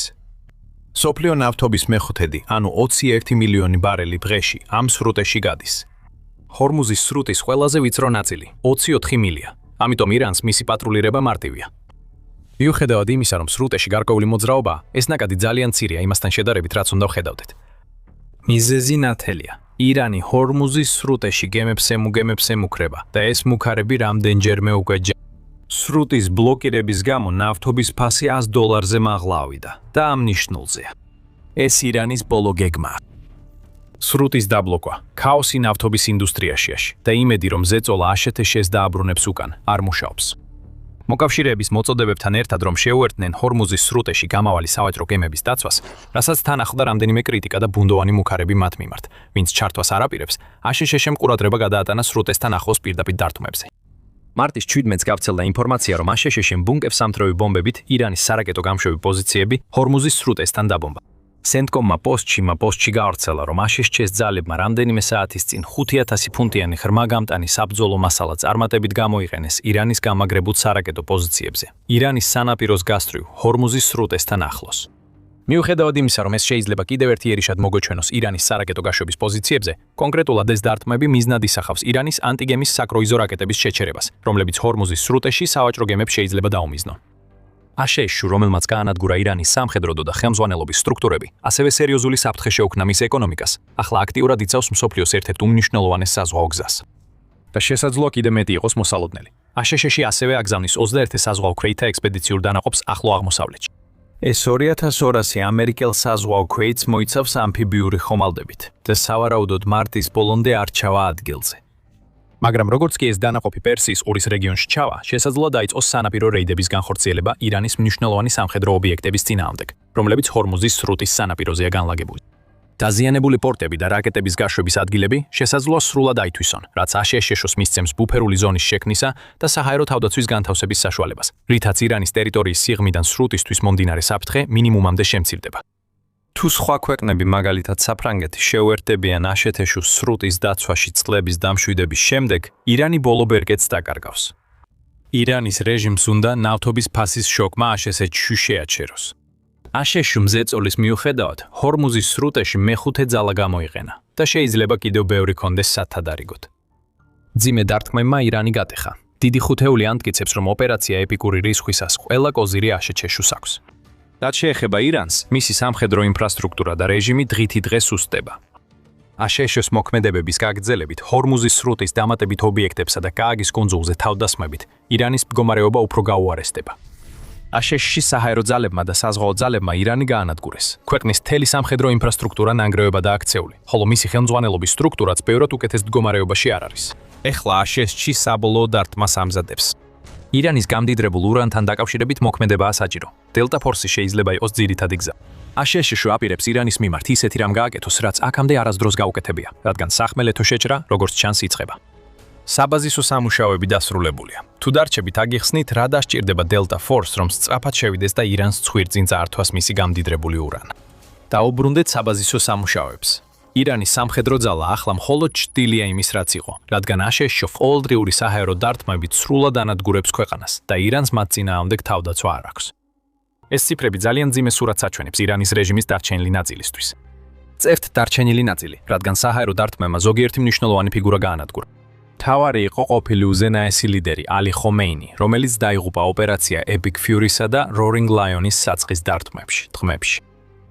მსოფლიო ნავთობის მეხუთედი, ანუ 21 მილიონი ბარელი დღეში ამ სრუტეში გადის. ჰორმუზის სრუტის ყველაზე ვიწრო ნაწილი 24 მილია, ამიტომ ირანს მისი პატრულირება მარტივია. მიუხედავად იმისა, რომ სრუტეში გარკვეული მოძრაობაა, ეს ნაკადი ძალიან მცირეა იმასთან შედარებით, რაც უნდა ვხედავდეთ. მიზეზი ნათელია. ირანი ჰორმუზის სრუტეში გემებს ემუქრება და ეს მუქარები რამდენჯერმე უკვე სრუტის ბლოკირების გამო ნავთობის ფასი $100-ზე მაღლავიდა და ამ ნიშნულზეა. ეს ირანის ბოლო გეგმაა. სრუტის დაბლოკვა, ქაოსი ნავთობის ინდუსტრიაში და იმედი, რომ ზეწოლა აშეთეშეს დააბრუნებს უკან, არ მუშაობს. მოკავშირეების მოწოდებებთან ერთად რომ შეუერთდნენ ჰორმუზის სრუტეში გამავალი სავაჭრო გემების დაცვას, რასაც თან ახლდა რამდენიმე კრიტიკა და ბუნდოვანი მუქარები მათ მიმართ, ვინც ჩართვას არ აპირებს, აშშ-მ ყურადღება გადაატანა სრუტესთან ახლოს პირდაპირ დარტყმებზე. მარტის 17-ს გავრცელდა ინფორმაცია, რომ აშშ-მ ბუნკერსამთრევი ბომბებით ირანის სარაკეტო გამშვები პოზიციები ჰორმუზის სრუტესთან დაბომბა. სენტკომმა პოსტში გავრცელა, რომ აშშ-ს ძალებმა რამდენიმე საათის წინ 5000 ფუნტიანი ხრმაგამტანი საბრძოლო მასალა წარმატებით გამოიყენეს ირანის გამაგრებულ სარაკეტო პოზიციებზე. ირანის სანაპიროს გასწვრივ ჰორმუზის სრუტესთან ახლოს. მიუხედავად იმისა, რომ ეს შეიძლება კიდევ ერთი იერიშად მოგოჩვენოს ირანის სარაკეტო გაშვების პოზიციებზე, კონკრეტულად ეს დარტყმები მიზნად ისახავს ირანის ანტიგემის საკრუიზო რაკეტების შეჩერებას, რომლებიც ჰორმუზის სრუტეში სავაჭრო გემებს შეიძლება დაუმიზნონ. აშშ-ს, რომელმაც გაანადგურა ირანის სამხედრო და ხელმძღვანელობის სტრუქტურები, ასევე სერიოზული საფრთხე შეუქმნა მის ეკონომიკას, ახლა აქტიურად იცავს მსოფლიოს ერთ-ერთ უმნიშვნელოვანეს საზღვაო გზას. და შესაძლოა კიდევ მეტი იყოს მოსალოდნელი. აშშ-ში ასევე აგზავნის 21 საზღვაო ქვეითთა ექსპედიციურ დანაყოფს ახლო აღმოსავლეთში. ეს 2200 ამერიკელ საზღვაო ქვეითს მოიცავს ამფიბიური ხომალდებით და სავარაუდოდ მარტის ბოლომდე არ ჩავა ადგილზე. მაგრამ როგორც კი ეს დანაყოფი პერსიის ყურის რეგიონში ჩავა, შესაძლოა დაიწყოს სანაპირო რეიდების განხორციელება ირანის მნიშვნელოვანი სამხედრო ობიექტების წინააღმდეგ, რომლებიც ჰორმუზის სრუტის სანაპიროზეა განლაგებული. დაზიანებული პორტები და რაკეტების გაშვების ადგილები შესაძლოა სრულად აითვისონ, რაც აშშ-ს მისცემს ბუფერული ზონის შექმნისა და საჰაერო თავდაცვის განთავსების საშუალებას, რითაც ირანის ტერიტორიის სიღრმიდან სრუტისთვის მომდინარე საფრთხე მინიმუმამდე შემცირდება. თუ სხვა ქვეყნები, მაგალითად საფრანგეთი, შეუერთდებიან აშშ-ს სრუტის დაცვაში წყლების დამშვიდების შემდეგ, ირანი ბოლო ბერკეტს დაკარგავს. ირანის რეჟიმს უნდა ნავთობის ფასის შოკმა აშშ-ში შეაჩეროს. აშშ-მ ზეწოლის მიუხედავად, ჰორმუზის სრუტეში მეხუთე ძალა გამოიყენა და შეიძლება კიდევ ბევრი კონდეს სათადარიგოდ. მძიმე დარტყმებმა ირანი გატეხა. დიდი ხუთეული ამტკიცებს, რომ ოპერაცია ეპიკური რისხვისას ყველა კოზირი აშშ-ს აქვს. რაც შეეხება ირანს, მისი სამხედრო ინფრასტრუქტურა და რეჟიმი დღითი დღე სუსტდება. აშშ-ს მოქმედებების გაგრძელებით, ჰორმუზის სრუტის დამატებით ობიექტებსა და გააგის კუნძულზე თავდასხმებით, ირანის მდგომარეობა უფრო გაუარესდება. აშშ-ში საჰაერო ძალებმა და საზღვაო ძალებმა ირანი გაანადგურეს. ქვეყნის მთელი სამხედრო ინფრასტრუქტურა ნანგრევებად აქცეული, ხოლო მისი ხელმძღვანელობის სტრუქტურაც ბევრად უკეთეს მდგომარეობაში არ არის. ეხლა აშშ-ში საბოლოო დარტყმას ამზადებს. ირანის გამდიდრებულ ურანთან დაკავშირებით მოქმედებაა საჭირო. დელტა ფორსი შეიძლება იყოს ძირითადი გზა. აშშ-ს აპირებს ირანის მიმართ ისეთი რამ გააკეთოს, რაც აქამდე არასდროს გაუკეთებია, რადგან სახმელეთო შეჭრა, როგორც ჩანს, იწყება. საბაზისო სამუშაოები დასრულებულია. თუ დარჩებით აგიხსნით, რა დასჭირდება დელტა ფორს, რომ სწრაფად შევიდეს და ირანს ცხვირწინ წაართვას მისი გამდიდრებული ურანა. დაუბრუნდეთ საბაზისო სამუშაოებს. ირანის სამხედრო ძალა ახლა მხოლოდ ჭრილია იმის, რაც იყო, რადგან აშშ ყოველდღიური საჰაერო დარტყმებით სრულად ანადგურებს ქვეყანას და ირანს მათ წინააღმდეგ თავდაცვა არ აქვს. ეს ციფრები ძალიან მძიმე სურათს აჩვენებს ირანის რეჟიმის დარჩენილი ნაწილისთვის. წერთ დარჩენილი ნაწილი, რადგან საჰაერო დარტყმებმა ზოგიერთი მნიშვნელოვანი ფიგურა გაანადგურა. მთავარი იყო ყოფილი უზენაესი ლიდერი ალი ხომეინი, რომელიც დაიღუპა ოპერაცია Epic Fury-სა და Roaring Lion-ის საწყის დარტყმებში.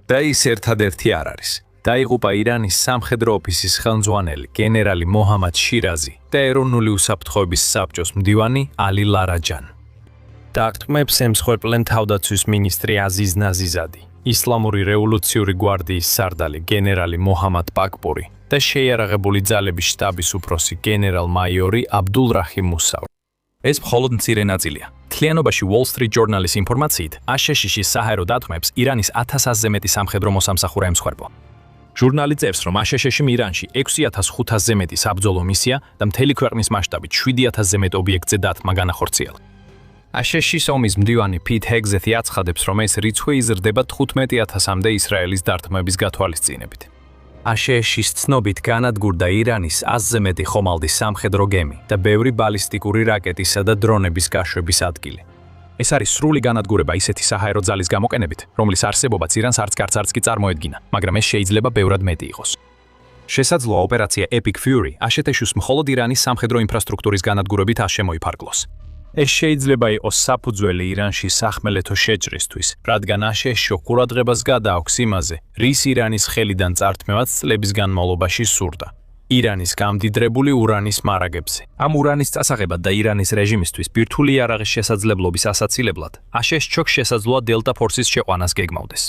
და ის ერთადერთი არ არის. დაიღუპა ირანის სამხედრო ოფისის ხელმძღვანელი გენერალი მოჰამად შირაზი და ეროვნული უსაფრთხოების საბჭოს მდივანი ალი ლარაჯან. დარტყმებს ემსხვერპლენ თავდაცვის მინისტრი აზიზ ნაზიზადი, ისლამური რევოლუციური გვარდიის სარდალი გენერალი მოჰამად პაკპური და შეიარაღებული ძალების შტაბის უფროსი გენერალ-მაიორი აბდულ რაჰიმ მუსავი. ეს მხოლოდ მცირე ნაწილია. მთლიანობაში Wall Street Journal-ის ინფორმაციით, აშშ-ში საჰაერო დარტყმებს ირანის 1000-ზე მეტი სამხედრო მოსამსახურე ემსხვერპლა. ჟურნალი წერს, რომ აშშ-მ ირანში 6500-ზე მეტი საბრძოლო მისია და მთელი ქვეყნის მასშტაბით 7000-ზე მეტ ობიექტზე დარტყმა განახორციელა. აშშ-ის ომის მდივანი პიტ ჰეგზეთი აცხადებს, რომ ეს რიცხვი იზრდება 15000-მდე ისრაელის დარტყმების გათვალისწინებით. ASEAN-ის ცნობით განადგურდა ირანის 100-ზე მეტი ხომალდის სამხედრო გემი და ბევრი ბალისტიკური რაკეტისა და დრონების გაშვების ადგილი. ეს არის სრული განადგურება ისეთი საჰაერო ძალის გამოყენებით, რომლის არსებობაც ირანს არც კი წარმოედგინა, მაგრამ ეს შეიძლება ბევრად მეტი იყოს. შესაძლოა ოპერაცია Epic Fury ASEAN-ის მხოლოდ ირანის სამხედრო ინფრასტრუქტურის განადგურებით არ შემოიფარგლოს. ეს შეიძლება იყოს საფუძველი ირანში სახმელეთო შეჭრისთვის, რადგან ASEAN-ში ყურადღებას გადააქვს იმაზე, რის ირანის ხელიდან წართმევაც წლების განმავლობაში სურდა. ირანის გამდიდრებული ურანის მარაგებზე. ამ ურანის წასაღებად და ირანის რეჟიმისთვის ბირთვული იარაღის შესაძლებლობის ასაცილებლად, ASEAN-ს ჩოქ შესაძლოა Delta Force-ის შეყვანას გეგმავდეს.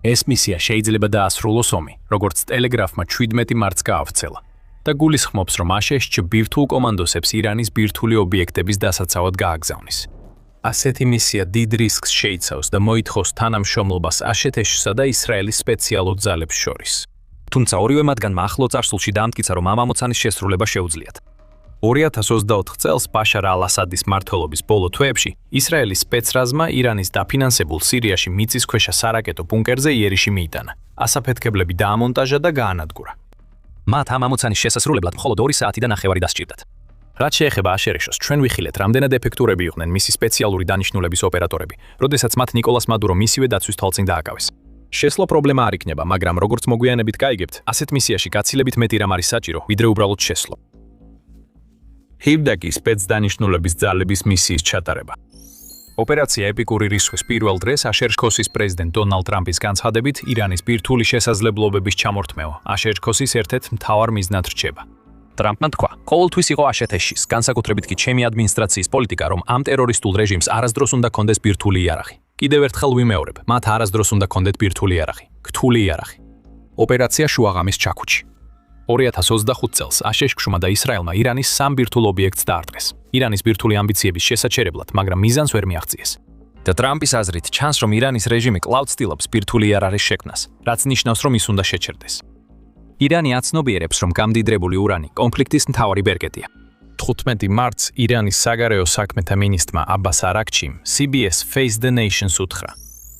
ეს მისია შეიძლება დაასრულოს ომი, როგორც ტელეგრაფმა 17 მარტს გაავრცელა. და გულისხმობს, რომ ASEAN-ს ბირთვულ კომანდოსებს ირანის ბირთვული ობიექტების დასაცავად გააგზავნის. ასეთი მისია დიდ რისკს შეიცავს და მოითხოვს თანამშრომლობას ASEAN-სა და ისრაელის სპეციალურ ძალებს შორის. თუმცა ორივე მათგანმა ახლო წარსულში დაამტკიცა, რომ ამ ამოცანის შესრულება შეუძლიათ. 2024 წელს ბაშარ ალ-ასადის მმართველობის ბოლო თვეებში ისრაელის სპეცრაზმა ირანის დაფინანსებულ სირიაში მიწისქვეშა სარაკეტო ბუნკერზე იერიში მიიტანა. ასაფეთქებლები დაამონტაჟა და გაანადგურა. მათ ამ ამოცანის შესასრულებლად მხოლოდ 2 საათი და ნახევარი დასჭირდათ. რაც შეეხება ASEAN-ს, ჩვენ ვიხილეთ, რამდენად ეფექტურები იყვნენ მისი სპეციალური დანიშნულების ოპერატორები, როდესაც მათ ნიკოლას მადურო მისივე დაცვის თვალწინ დააკავეს. შესვლა პრობლემა არ იქნება, მაგრამ როგორც მოგვიანებით გაიგებთ, ასეთ მისიაში გაცილებით მეტი რამ არის საჭირო, ვიდრე უბრალოდ შესვლა. ჰივდაკი სპეცდანიშნულების ძალების მისიის ჩატარება. ოპერაცია ეპიკური რისხვის პირველ დღეს ASEAN-ის პრეზიდენტ დონალდ ტრამპის განცხადებით ირანის ბირთვული შესაძლებლობების ჩამორთმევა ASEAN-ის ერთ-ერთ მთავარ მიზნად რჩება. ტრამპმა თქვა, ყოველთვის იყო ASEAN-ის, განსაკუთრებით კი ჩემი ადმინისტრაციის პოლიტიკა, რომ ამ ტერორისტულ რეჟიმს არასდროს უნდა კონდეს ბირთვული იარაღი. კიდევ ერთხელ ვიმეორებ, მათ არასდროს უნდა კონდეთ ბირთვული იარაღი, ქთული იარაღი. ოპერაცია შუაღამის ჩაქუჩი. 2025 წელს ASEAN-შმა და ისრაელმა ირანის 3 ბირთვულ ობიექტს დაარტყეს. ირანის ბირთვული ამბიციების შესაჩერებლად, მაგრამ მიზანს ვერ მიაღწიეს. და ტრამპის აზრით, ჩანს, რომ ირანის რეჟიმი კვლავ ცდილობს ბირთვული იარაღის შექმნას, რაც ნიშნავს, რომ ის უნდა შეჩერდეს. ირანი აცნობიერებს, რომ გამდიდრებული ურანი კონფლიქტის მთავარი ბერკეტია. 15 მარტს ირანის საგარეო საქმეთა მინისტრმა აბას არაქჩიმ CBS Face the Nation უთხრა: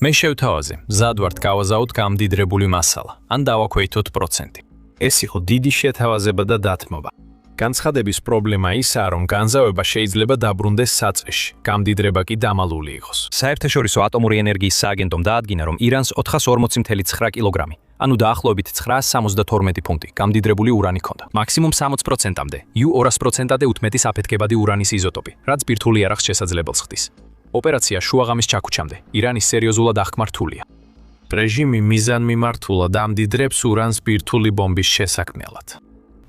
მე შევთავაზე, მზად ვართ გავაზავოთ გამდიდრებული მასალა, ან დავაქვეითოთ პროცენტი. ეს იყო დიდი შეთავაზება და დათმობა. განცხადების პრობლემა ისაა, რომ განზავება შეიძლება დაბრუნდეს საწეში, გამდიდრება კი დამალული იყოს. საერთაშორისო ატომური ენერგიის სააგენტომ დაადგინა, რომ ირანს 440,9 კილოგრამი, ანუ დაახლოებით 972 ფუნტი გამდიდრებული ურანი ჰქონდა. მაქსიმუმ 60%-მდე, U200%-ამდე უთმეტი საფეთქებადი ურანის იზოტოპი, რაც ბირთვული იარაღს შესაძლებელს ხდის. ოპერაცია შუაღამის ჩაქუჩამდე ირანის სერიოზულად აღქმართულია. რეჟიმი მიზანმიმართულად ამდიდრებს ურანს ბირთვული ბომბის შესაქმნელად.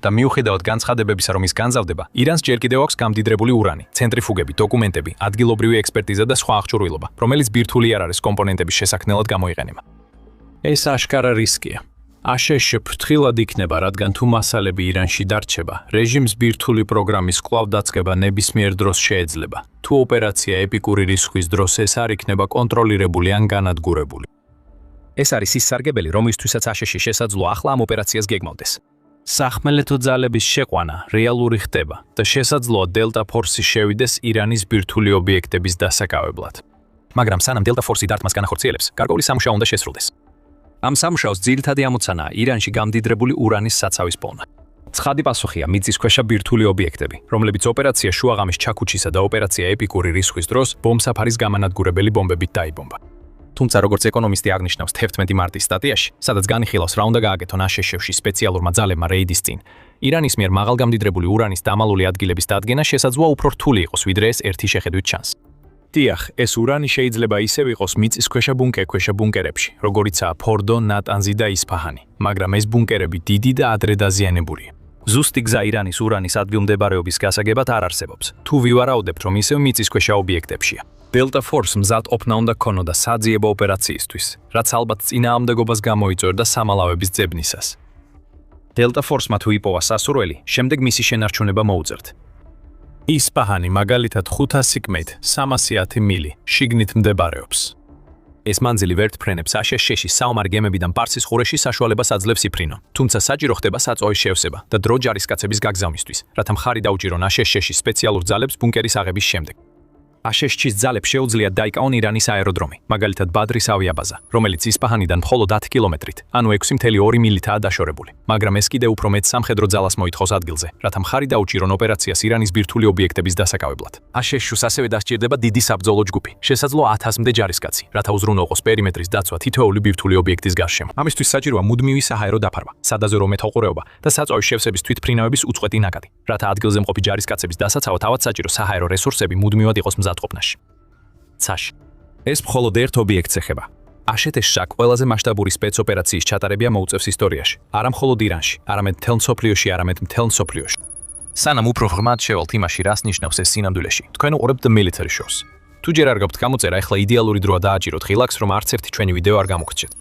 და მიუხედავად განცხადებებისა, რომ ის განზავდება, ირანს ჯერ კიდევ აქვს გამდიდრებული ურანი, ცენტრიფუგები, დოკუმენტები, ადგილობრივი ექსპერტიზა და სხვა აღჭურვილობა, რომელიც ბირთვული იარაღის კომპონენტების შესაქმნელად გამოიყენება. ეს აშკარა რისკია. ASEAN-ში ფრთხილად იქნება, რადგან თუ მასალები ირანში დარჩება, რეჟიმს ბირთვული პროგრამის კვლავ დაწყება ნებისმიერ დროს შეეძლება. თუ ოპერაცია ეპიკური რისხვის დროს ეს არ იქნება კონტროლირებული ან განადგურებული. ეს არის ის სარგებელი, რომლისთვისაც ASEAN-ში შესაძლოა ახლა ამ ოპერაციას გეგმავდეს. სახმელეთო ძალების შეყვანა რეალური ხდება და შესაძლოა Delta Force-ი შევიდეს ირანის ბირთვული ობიექტების დასაკავებლად. მაგრამ სანამ Delta Force-ი დარტყმას განახორციელებს, გარკვეული სამუშაო უნდა შესრულდეს. ამ სამუშაოს ძირითადი ამოცანაა ირანში გამდიდრებული ურანის საცავის პოვნა. ცხადი პასუხია მიწისქვეშა ბირთვული ობიექტები, რომლებიც ოპერაცია შუაღამის ჩაქუჩისა და ოპერაცია ეპიკური რისხვის დროს ბომბსაფარის გამანადგურებელი ბომბებით დაიბომბა. თუმცა როგორც ეკონომისტი აღნიშნავს 11 მარტის სტატიაში, სადაც განიხილავს რა უნდა გააკეთონ ASEAN-ში სპეციალურმა ძალებმა რეიდის წინ, ირანის მიერ მაღალგამდიდრებული ურანის დამალული ადგილების დადგენა შესაძლოა უფრო რთული იყოს, ვიდრე ეს ერთი შეხედვით ჩანს. დიახ, ეს ურანი შეიძლება ისევ იყოს მიწისქვეშა ბუნკერებში, როგორიცაა ფორდო, ნატანზი და ისფაჰანი, მაგრამ ეს ბუნკერები დიდი და ადრე დაზიანებულია. ზუსტი გზა ირანის ურანის ადგილმდებარეობის გასაგებად არ არსებობს. თუ ვივარაუდებთ, რომ ისევ მიწისქვეშა ობიექტებშია. Delta Force მზად ყოფნა უნდა ქონოდა საძიებო ოპერაციისთვის, რაც ალბათ წინააღმდეგობას გამოიწვევდა სამალავების ძებნისას. Delta Force-მა თუ იპოვა სასურველი, შემდეგ მისი შენარჩუნება მოუწევთ. ისფაჰანი მაგალითად 500 კმ, 310 მილი შიგნით მდებარეობს. ეს მანძილი ვერტფრენებს ASEAN-ში საომარ გემებიდან პარსის ყურეში საშუალებას აძლევს იფრინო, თუმცა საჭირო ხდება საწვავის შევსება და დრო ჯარისკაცების გაგზავნისთვის, რათა მხარი დაუჭირონ ASEAN-ში სპეციალურ ძალებს ბუნკერის აღების შემდეგ. აშშ-ის ძალებს შეუძლიათ დაიკავონ ირანის აეროდრომი, მაგალითად ბადრის ავიაბაზა, რომელიც ისპაჰანიდან მხოლოდ 10 კილომეტრით, ანუ 6.2 მილითაა დაშორებული. მაგრამ ეს კიდევ უფრო მეტ სამხედრო ძალას მოითხოვს ადგილზე, რათა მხარი დაუჭირონ ოპერაციას ირანის ბირთვული ობიექტების დასაკავებლად. აშშ-ს ასევე დასჭირდება დიდი საბრძოლო ჯგუფი, შესაძლოა 1000-მდე ჯარისკაცი, რათა უზრუნველყოს პერიმეტრის დაცვა თითოეული ბირთვული ობიექტის გარშემო. ამისთვის საჭიროა მუდმივი საჰაერო დაფარვა, სადაზვერო მეთვალყურეობა და საწვავის შევსების თვითფრინავების უწყვეტი ნაკადი, რათა ადგილზე მყოფი ჯარისკაცების დასაცავად თავად საჭირო საჰაერო რესურსები მუდმივად იყოს მზადყოფნაში. ცაში. ეს მხოლოდ ერთ ობიექტს ეხება. აშშ-ს ყველაზე მასშტაბური სპეცოპერაციის ჩატარებია მოუწევს ისტორიაში, არა მხოლოდ ირანში, არამედ მთელ მსოფლიოში. სანამ უფრო ღრმად შევალთ იმაში, რას ნიშნავს ეს სინამდვილეში, თქვენ უყურებთ The Military Shows. თუ ჯერ არ გაქვთ გამოწერა, ახლა იდეალური დროა დააჭიროთ ღილაკს, რომ არც ერთი ჩვენი ვიდეო არ გამოგრჩეთ.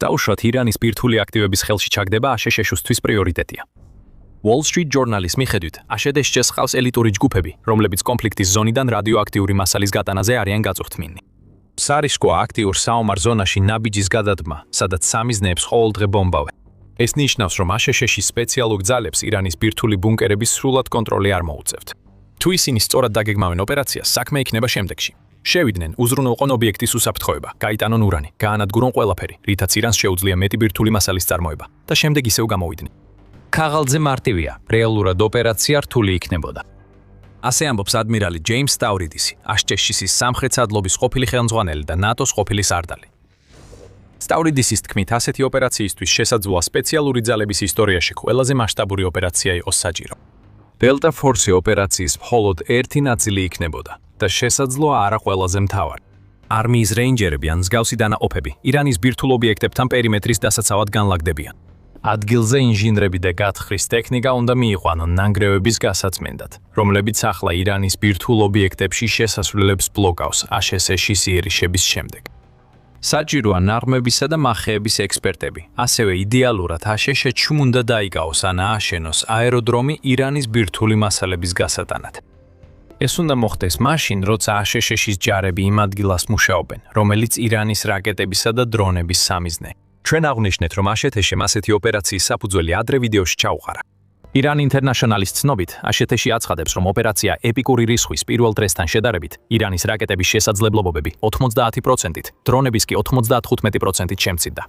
დაუშვათ ირანის ბირთვული აქტივების ხელში ჩაგდება აშშ-ისთვის პრიორიტეტია. Wall Street Journal-ის მიხედვით, აშშ-ს ხავს ელიტური ჯგუფები, რომლებიც კონფლიქტის ზონიდან რადიოაქტიური მასალის გატანაზე არიან გაწუხთმინი. სარისკოა აქტიურ საომარ ზონაში ნაბიჯის გადადგმა, სადაც სამიზნეებს ყოველდღე ბომბავენ. ეს ნიშნავს, რომ აშშ-ში სპეციალურ ძალებს ირანის ბირთვული ბუნკერების სრულად კონტროლი არ მოუწევთ. თუ ისინი სწორად დაგეგმავენ ოპერაციას, საქმე იქნება შემდეგში. შევიდნენ, უზრუნველყონ ობიექტის უსაფრთხოება, გაიტანონ ურანი, გაანადგურონ ყველაფერი, რითაც ირანს შეუძლია მეტი ბირთვული მასალის წარმოება და შემდეგ ისევ გამოვიდნენ. ქაღალდზე მარტივია, რეალურად ოპერაცია რთული იქნებოდა. ასე ამბობს ადმირალი ჯეიმს სტავრიდისი, აშშ-ის სამხრეთ სადლობის ყოფილი ხელმძღვანელი და ნატოს ყოფილი სარდალი. სტავრიდისის თქმით, ასეთი ოპერაციისთვის შესაძლოა სპეციალური ძალების ისტორიაში ყველაზე მასშტაბური ოპერაცია იყოს საჭირო. დელტა ფორსი ოპერაციის მხოლოდ ერთი ნაწილი იქნებოდა და შესაძლოა არა ყველაზე მთავარი. არმიის რეინჯერები ან მსგავსი დანაყოფები ირანის ბირთვულ ობიექტებთან პერიმეტრის დასაცავად განლაგდებიან. ადგილზე ინჟინრები და გათხრის ტექნიკა უნდა მიიყვანონ ნანგრევების გასაწმენდად, რომლებიც ახლა ირანის ბირთვულ ობიექტებში შესასვლელებს ბლოკავს აშშ-ის იერიშების შემდეგ. საჭიროა ნაღმებისა და მახეების ექსპერტები, ასევე იდეალურად აშშ-ში უნდა დაიკავოს ან ააშენოს აეროდრომი ირანის ბირთვული მასალების გასატანად. ეს უნდა მოხდეს მაშინ, როცა აშშ-ის ჯარები იმ ადგილას მუშაობენ, რომელიც ირანის რაკეტებისა და დრონების სამიზნე. ჩვენ აღვნიშნეთ, რომ აშშ-მ ასეთი ოპერაციის საფუძველი ადრე ვიდეოში ჩაუყარა. Iran International-ის ცნობით, აშშ-ში აცხადებს, რომ ოპერაცია ეპიკური რისხვის პირველ დღესთან შედარებით, ირანის რაკეტების შესაძლებლობები 90%-ით, დრონების კი 95%-ით შემცირდა.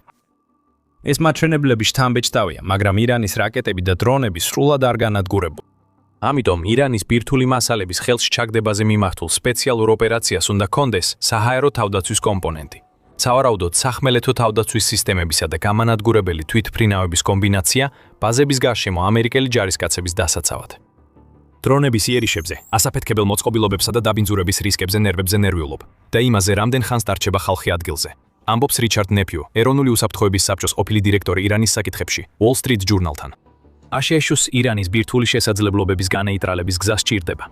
ეს მაჩვენებლები შთამბეჭდავია, მაგრამ ირანის რაკეტები და დრონები სრულად არ განადგურებულ. ამიტომ ირანის ბირთვული მასალების ხელში ჩაგდებაზე მიმართულ სპეციალურ ოპერაციას უნდა კონდეს საჰაერო თავდაცვის კომპონენტი. სავარაუდოდ სახმელეთო თავდაცვის სისტემებისა და გამანადგურებელი თვითფრინავების კომბინაცია ბაზების გარშემო ამერიკელი ჯარისკაცების დასაცავად. დრონების იერიშებზე, ასაფეთქებელ მოწყობილობებსა და დაბინძურების რისკებზე ნერვებზე ნერვიულობ და იმაზე, რამდენ ხანს დარჩება ხალხი ადგილზე. ამბობს რიჩარდ ნეფიუ, ეროვნული უსაფრთხოების საბჭოს ყოფილი დირექტორი ირანის საკითხებში, Wall Street Journal-თან. აშშ-ს ირანის ბირთვული შესაძლებლობების განეიტრალების გზა სჭირდება.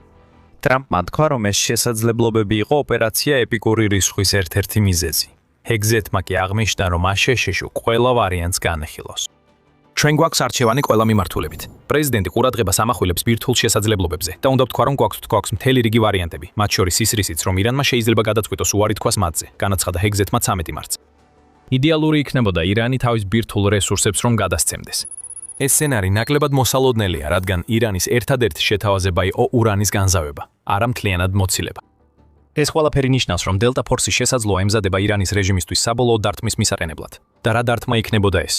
ტრამპმა თქვა, რომ ეს შესაძლებლობები იყო ოპერაცია ეპიკური რისხვის ერთ-ერთი მიზეზი. ჰეგზეთმა კი აღნიშნა, რომ აშშ-ში ყველა ვარიანტს განეხილოს. ჩვენ გვაქვს არჩევანი ყველა მიმართულებით. პრეზიდენტი ყურადღებას ამახვილებს ბირთვულ შესაძლებლობებზე და უნდა ვთქვა, რომ გვაქვს მთელი რიგი ვარიანტები, მათ შორის ის რისიც, რომ ირანმა შეიძლება გადაწყვიტოს უარი თქვას მათზე, განაცხადა ჰეგზეთმა 13 მარტს. იდეალური იქნებოდა ირანი თავის ბირთვულ რესურსებს რომ გადასცემდეს. ეს სცენარი ნაკლებად მოსალოდნელია, რადგან ირანის ერთადერთი შეთავაზება იყო ურანის განზავება, არა მთლიანად მოცილება. ეს ყველაფერი ნიშნავს, რომ დელტა ფორსი შესაძლოა ემზადება ირანის რეჟიმისთვის საბოლოო დარტყმის მისაყენებლად. და რა დარტყმა იქნებოდა ეს?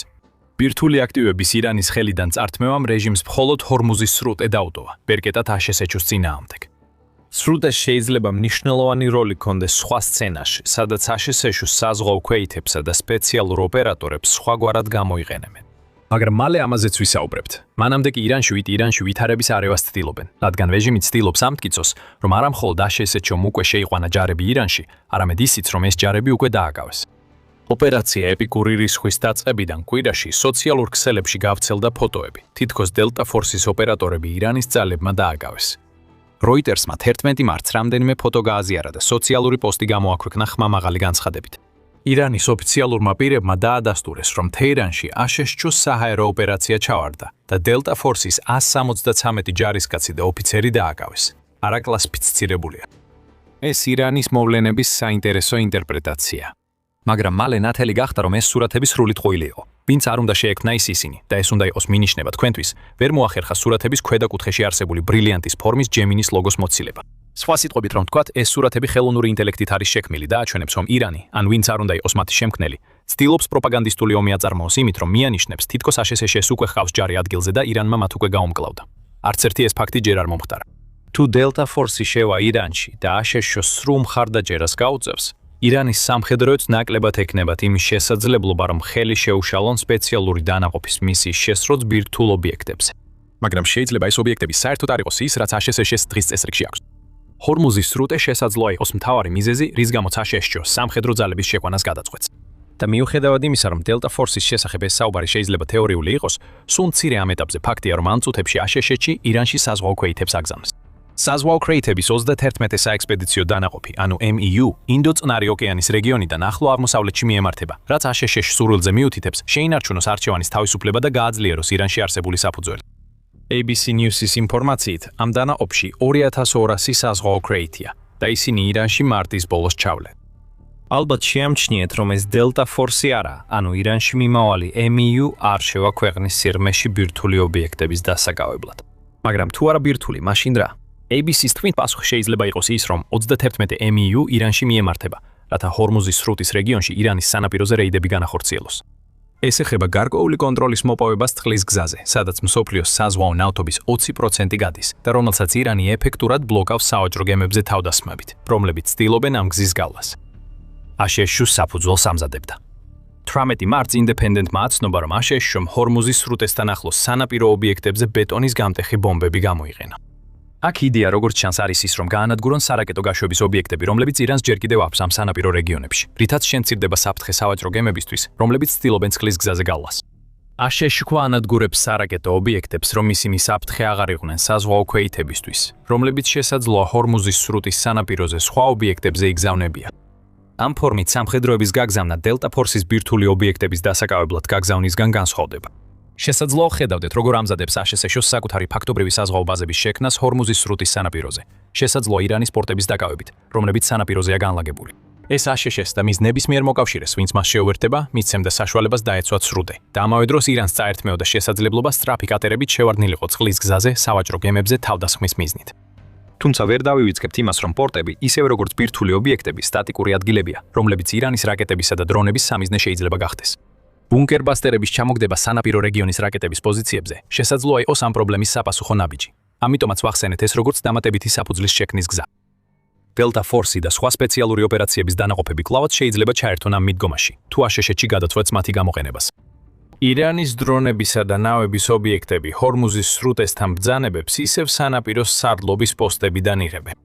ბირთვული აქტივების ირანის ხელიდან წართმევამ რეჟიმს მხოლოდ ჰორმუზის სრუტე დაუტოვა, ბერკეტად აშშ-ს წინააღმდეგ. სრუტეს შეიძლება მნიშვნელოვანი როლი ჰქონდეს სხვა სცენაში, სადაც აშშ-ს საზღვაო ქვეითებსა და სპეციალურ ოპერატორებს სხვაგვარად გამოიყენებენ. მაგრამ მალე ამაზეც ვისაუბრებთ. მანამდე კი ირანში ვითარების არევას ცდილობენ, რადგან რეჟიმი ცდილობს ამტკიცოს, რომ არა მხოლოდ აშშ-მ უკვე შეიყვანა ჯარები ირანში, არამედ ისიც, რომ ეს ჯარები უკვე დააკავეს. ოპერაცია ეპიკური რისხვის დაწყებიდან კვირაში სოციალურ ქსელებში გავრცელდა ფოტოები, თითქოს დელტა ფორსის ოპერატორები ირანის ძალებმა დააკავეს. როიტერსმა 11 მარტს რამდენიმე ფოტო გააზიარა და სოციალური პოსტი გამოაქვეყნა ხმამაღალი განცხადებით. ირანის ოფიციალურმა პირებმა დაადასტურეს, რომ თეირანში აშშ-ს საჰაერო ოპერაცია ჩავარდა და დელტა ფორსის 173 ჯარისკაცი და ოფიცერი დააკავეს. არაკლასიფიცირებულია. ეს ირანის მოვლენების საინტერესო ინტერპრეტაცია. მაგრამ მალე ნათელი გახდა, რომ ეს სურათები სრული ტყუილი იყო. ვინც არ უნდა შეექმნა ისინი და ეს უნდა იყოს მინიშნება თქვენთვის, ვერ მოახერხა სურათების ქვედა კუთხეში არსებული ბრილიანტის ფორმის ჯემინის ლოგოს მოცილება. სხვა სიტყვებით რომ ვთქვათ, ეს სურათები ხელოვნური ინტელექტით არის შექმნილი და აჩვენებს, რომ ირანი, ან ვინც არ უნდა იყოს მათი შემქმნელი, ცდილობს პროპაგანდისტული ომი აწარმოოს იმით, რომ მიანიშნებს, თითქოს აშშ-ს უკვე ხავს ჯარი ადგილზე და ირანმა მათ უკვე გაუმკლავდა. არც ერთი ეს ფაქტი ჯერ არ მომხდარა. თუ დელტა ფორსი შევა ირანში და აშშ-ს სრულ მხარდაჭერას გაუწევს, ირანის სამხედროებს ნაკლებად ექნებათ იმის შესაძლებლობა, რომ ხელი შეუშალონ სპეციალური დანაყოფის მისიის შესროც ბირთვულ ობიექტებზე. მაგრამ შეიძლება ეს ობიექტები საერთოდ არ იყოს ის, რაც აშშ-ს დღის წესრიგში აქვს. ჰორმუზის სრუტე შესაძლოა იყოს მთავარი მიზეზი, რის გამოც აშშ სამხედრო ძალების შეყვანას გადაწყვეტს. და მიუხედავად იმისა, რომ დელტა ფორსის შესახებ ეს საუბარი შეიძლება თეორიული იყოს, სულ მცირე ამ ეტაპზე ფაქტია, რომ ამ წუთებში აშშ-ში ირანში საზღვაო ქვეითებს აგზავნეს. საზღვაო ქვეითების 31 საექსპედიციო დანაყოფი, ანუ MEU, ინდო-წყნარი ოკეანის რეგიონიდან ახლო აღმოსავლეთში მიემართება, რაც აშშ-ს სურვილზე მიუთითებს, შეინარჩუნოს არჩევანის თავისუფლება და გააძლიეროს ირანში არსებული საფუძველი. ABC News-ის ინფორმაციით, ამ დანაყოფში 2200 საზღვაო ქვეითია და ისინი ირანში მარტის ბოლოს ჩავლენ. ალბათ შეამჩნიეთ, რომ ეს დელტა ფორსი არა, ანუ ირანში მიმავალი MEU არ შევა ქვეყნის სიღრმეში ბირთვული ობიექტების დასაკავებლად. მაგრამ თუ არა ბირთვული, მაშინ რა? ABC-ს თქმით, პასუხი შეიძლება იყოს ის, რომ 31 MEU ირანში მიემართება, რათა ჰორმუზის სრუტის რეგიონში ირანის სანაპიროზე რეიდები განახორციელოს. ეს ეხება გარკვეული კონტროლის მოპოვებას წყლის გზაზე, სადაც მსოფლიოს საზღვაო ნავთობის 20% გადის და რომელსაც ირანი ეფექტურად ბლოკავს სავაჭრო გემებზე თავდასხმებით, რომლებიც ცდილობენ ამ გზის გავლას. აშშ-ს საფუძველს ამზადებდა. 18 მარტს ინდეპენდენტმა აცნობა, რომ აშშ-მ ჰორმუზის სრუტესთან ახლოს სანაპირო ობიექტებზე ბეტონის გამტეხი ბომბები გამოიყენა. აქ იდეა როგორც ჩანს არის ის, რომ გაანადგურონ სარაკეტო გაშვების ობიექტები, რომლებიც ირანს ჯერ კიდევ აქვს ამ სანაპირო რეგიონებში, რითაც შემცირდება საფრთხე სავაჭრო გემებისთვის, რომლებიც ცდილობენ წყლის გზაზე გავლას. აშშ ანადგურებს სარაკეტო ობიექტებს, რომ ისინი საფრთხე აღარ იყვნენ საზღვაო ქვეითებისთვის, რომლებიც შესაძლოა ჰორმუზის სრუტის სანაპიროზე სხვა ობიექტებზე იგზავნებიან. ამ ფორმით სამხედროების გაგზავნა დელტა ფორსის ბირთვული ობიექტების დასაკავებლად გაგზავნისგან განსხვავდება. შესაძლოა ხედავდეთ, როგორ ამზადებს აშშ საკუთარი ფაქტობრივი საზღვაო ბაზების შექმნას ჰორმუზის სრუტის სანაპიროზე. შესაძლოა ირანის პორტების დაკავებით, რომლებიც სანაპიროზეა განლაგებული. ეს აშშ-ს და მის ნებისმიერ მოკავშირეს, ვინც მას შეუერთდება, მისცემდა საშუალებას დაეცვათ სრუტე და ამავე დროს ირანს წაერთმეოდა შესაძლებლობა სწრაფი კატერებით შევარდნილიყო წყლის გზაზე სავაჭრო გემებზე თავდასხმის მიზნით. თუმცა ვერ დავივიწყებთ იმას, რომ პორტები, ისევე როგორც ბირთვული ობიექტები, სტატიკური ადგილებია, რომლებიც ირანის რაკეტებისა და დრონების სამიზნე შეიძლება გახდეს. ბუნკერბასტერების ჩამოგდება სანაპირო რეგიონის რაკეტების პოზიციებზე შესაძლოა იყოს ამ პრობლემის sapasukho ნაბიჯი. ამიტომაც ვახსენეთ ეს როგორც დამატებითი საფუძვლის შექმნის გზა. დელტა ფორსი და სხვა სპეციალური ოპერაციების დანაყოფები კვლავაც შეიძლება ჩაერთონ ამ მიდგომაში, თუ აშშ-ში გადაწყვეტს მათი გამოყენებას. ირანის დრონებისა და ნავების ობიექტები ჰორმუზის სრუტესთან ბრძანებებს ისევ სანაპიროს სარდლობის პოსტებიდან იღებენ.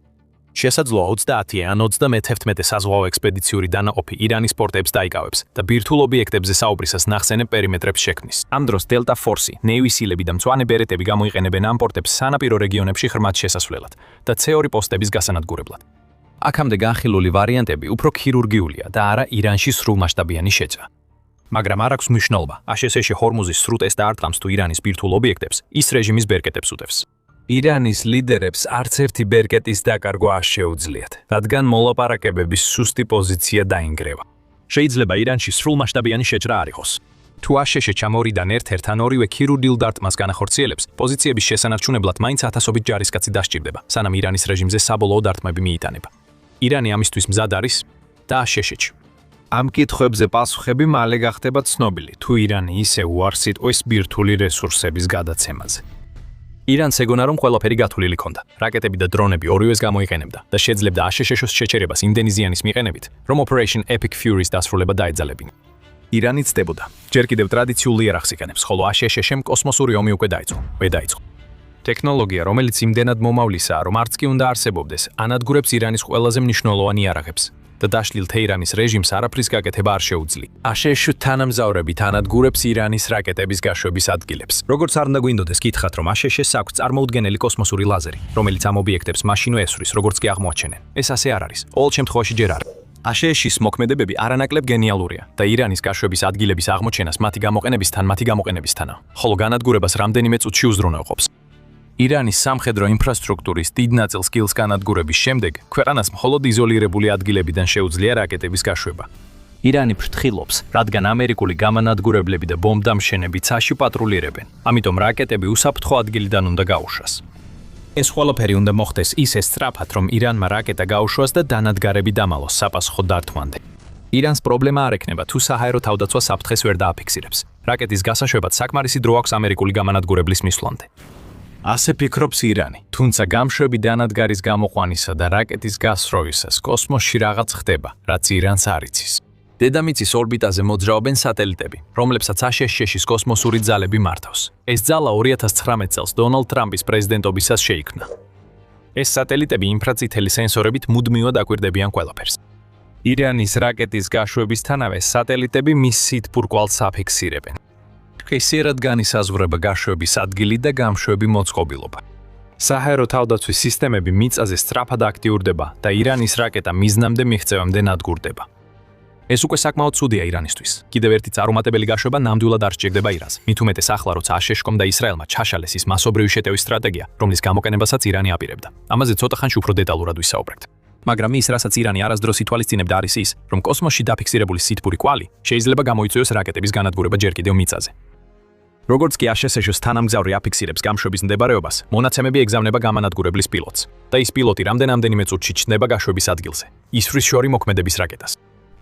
შესაძლოა 20 ან 31 საზღვაო ექსპედიციური დანაყოფი ირანის პორტებს დაიკავებს და ბირთვულ ობიექტებზე საუბრისას ნახსენებ პერიმეტრებს შექმნის. ამ დროს დელტა ფორსი, ნეივისილები და მწვანე ბერეტები გამოიყენებენ ამ პორტებს სანაპირო რეგიონებში ღრმად შესასვლელად და C2 პოსტების გასანადგურებლად. აქამდე განხილული ვარიანტები უფრო ქირურგიულია და არა ირანში სრულმასშტაბიანი შეჭრა. მაგრამ არ აქვს მნიშვნელობა, აშშ-ში ჰორმუზის სრუტეს და არტყამს თუ ირანის ბირთვულ ობიექტებს, ის რეჟიმის ბერკეტებს უდევს. ირანის ლიდერებს არც ერთი ბერკეტის დაკარგვა არ შეუძლიათ, რადგან მოლაპარაკებების სუსტი პოზიცია დაინგრევა. შეიძლება ირანში სრულმასშტაბიანი შეჭრა არ იყოს. თუ აშშ ჩამორიდან ერთ-ერთ ან ორივე ქირურგიულ დარტყმას განახორციელებს, პოზიციების შესანარჩუნებლად მაინც ათასობით ჯარისკაცი დასჭირდება, სანამ ირანის რეჟიმზე საბოლოო დარტყმები მიიტანება. ირანი ამისთვის მზად არის და აშშ-ში. ამ კითხვებზე პასუხები მალე გახდება ცნობილი, თუ ირანი ისე უარს იტყვის ბირთვული რესურსების გადაცემაზე. ირანს ეგონა რომ ყველაფერი გათვლილი ქონდა. რაკეტები და დრონები ორივეს გამოიყენებდა და შეძლებდა აშშ-ს შეჩერებას იმდენი ზიანის მიყენებით, რომ Operation Epic Fury-ს დასრულება დაეძალებინა. ირანი ცდებოდა, ჯერ კიდევ ტრადიციულ იარაღს იყენებს, ხოლო აშშ-მ კოსმოსური ომი უკვე დაიწყო. ტექნოლოგია, რომელიც იმდენად მომავლისაა, რომ არც კი უნდა არსებობდეს, ანადგურებს ირანის ყველაზე მნიშვნელოვან იარაღებს და დაშლილ თეირანის რეჟიმს არაფრის გაკეთება არ შეუძლია. აშშ თანამგზავრებით ანადგურებს ირანის რაკეტების გაშვების ადგილებს. როგორც არ უნდა გვინდოდეს კითხათ, რომ აშშ-ს აქვს წარმოუდგენელი კოსმოსური ლაზერი, რომელიც ამ ობიექტებს მაშინვე ესვრის, როგორც კი აღმოაჩენენ. ეს ასე არ არის. ყოველ შემთხვევაში ჯერ არ. აშშ-ის მოქმედებები არანაკლებ გენიალურია და ირანის გაშვების ადგილების აღმოჩენას მათი გამოყენებისთანა, ხოლო განადგურებას რამდენიმე წუთში უზრუნველყოფს. ირანის სამხედრო ინფრასტრუქტურის დიდ ნაწილს კილს განადგურების შემდეგ, ქვეყანას მხოლოდ იზოლირებული ადგილებიდან შეუძლია რაკეტების გაშვება. ირანი ფრთხილობს, რადგან ამერიკული გამანადგურებლები და ბომბდამშენები ცაში პატრულირებენ, ამიტომ რაკეტები უსაფრთხო ადგილიდან უნდა გაუშვას. ეს ყველაფერი უნდა მოხდეს ისე სწრაფად, რომ ირანმა რაკეტა გაუშვას და დანადგარები დამალოს საპასუხო დართვამდე. ირანს პრობლემა არ ექნება, თუ საჰაერო თავდაცვა საფრთხეს ვერ დააფიქსირებს. რაკეტის გასაშვებად საკმარისი დრო აქვს ამერიკული გამანადგურებლის მისვლამდე. ასე ფიქრობს ირანი, თუმცა გამშვები დანადგარის გამოყვანისა და რაკეტის გასროვისას კოსმოსში რაღაც ხდება, რაც ირანს არ იცის. დედამიწის ორბიტაზე მოძრაობენ სატელიტები, რომლებსაც აშშ-ის კოსმოსური ძალები მართავს. ეს ძალა 2019 წელს დონალდ ტრამპის პრეზიდენტობისას შეიქმნა. ეს სატელიტები ინფრაწითელი სენსორებით მუდმივად აკვირდებიან ყველაფერს. ირანის რაკეტის გაშვებისთანავე სატელიტები მის სითბურ კვალს აფიქსირებენ. ხისიერად განისაზღვრება გაშვების ადგილი და გამშვები მოწყობილობა. საჰაერო თავდაცვის სისტემები მიწაზე სწრაფად აქტიურდება და ირანის რაკეტა მიზნამდე მიღწევამდე ნადგურდება. ეს უკვე საკმაოდ ცუდია ირანისთვის. კიდევ ერთი წარუმატებელი გაშვება ნამდვილად არ სჭირდება ირანს. მით უმეტეს ახლა, როცა აშშ-კომ და ისრაელმა ჩაშალეს ის მასობრივი შეტევის სტრატეგია, რომლის გამოყენებასაც ირანი აპირებდა. ამაზე ცოტა ხანში უფრო დეტალურად ვისაუბრებთ. მაგრამ ის, რასაც ირანი არასდროს ითვალისწინებდა, არის ის, რომ კოსმოსში დაფიქსირებული სითბური კვალი შეიძლება გამოიწვიოს რაკეტების განადგურება ჯერ კიდევ მიწაზე. როგორც კი აშშ-ის თანამგზავრი აფიქსირებს გამშვების მდებარეობას, მონაცემები ეგზავნება გამანადგურებლის პილოტს და ის პილოტი რამდენიმე წუთში ჩნდება გაშვების ადგილზე. ისვრის შორი მოქმედების რაკეტას.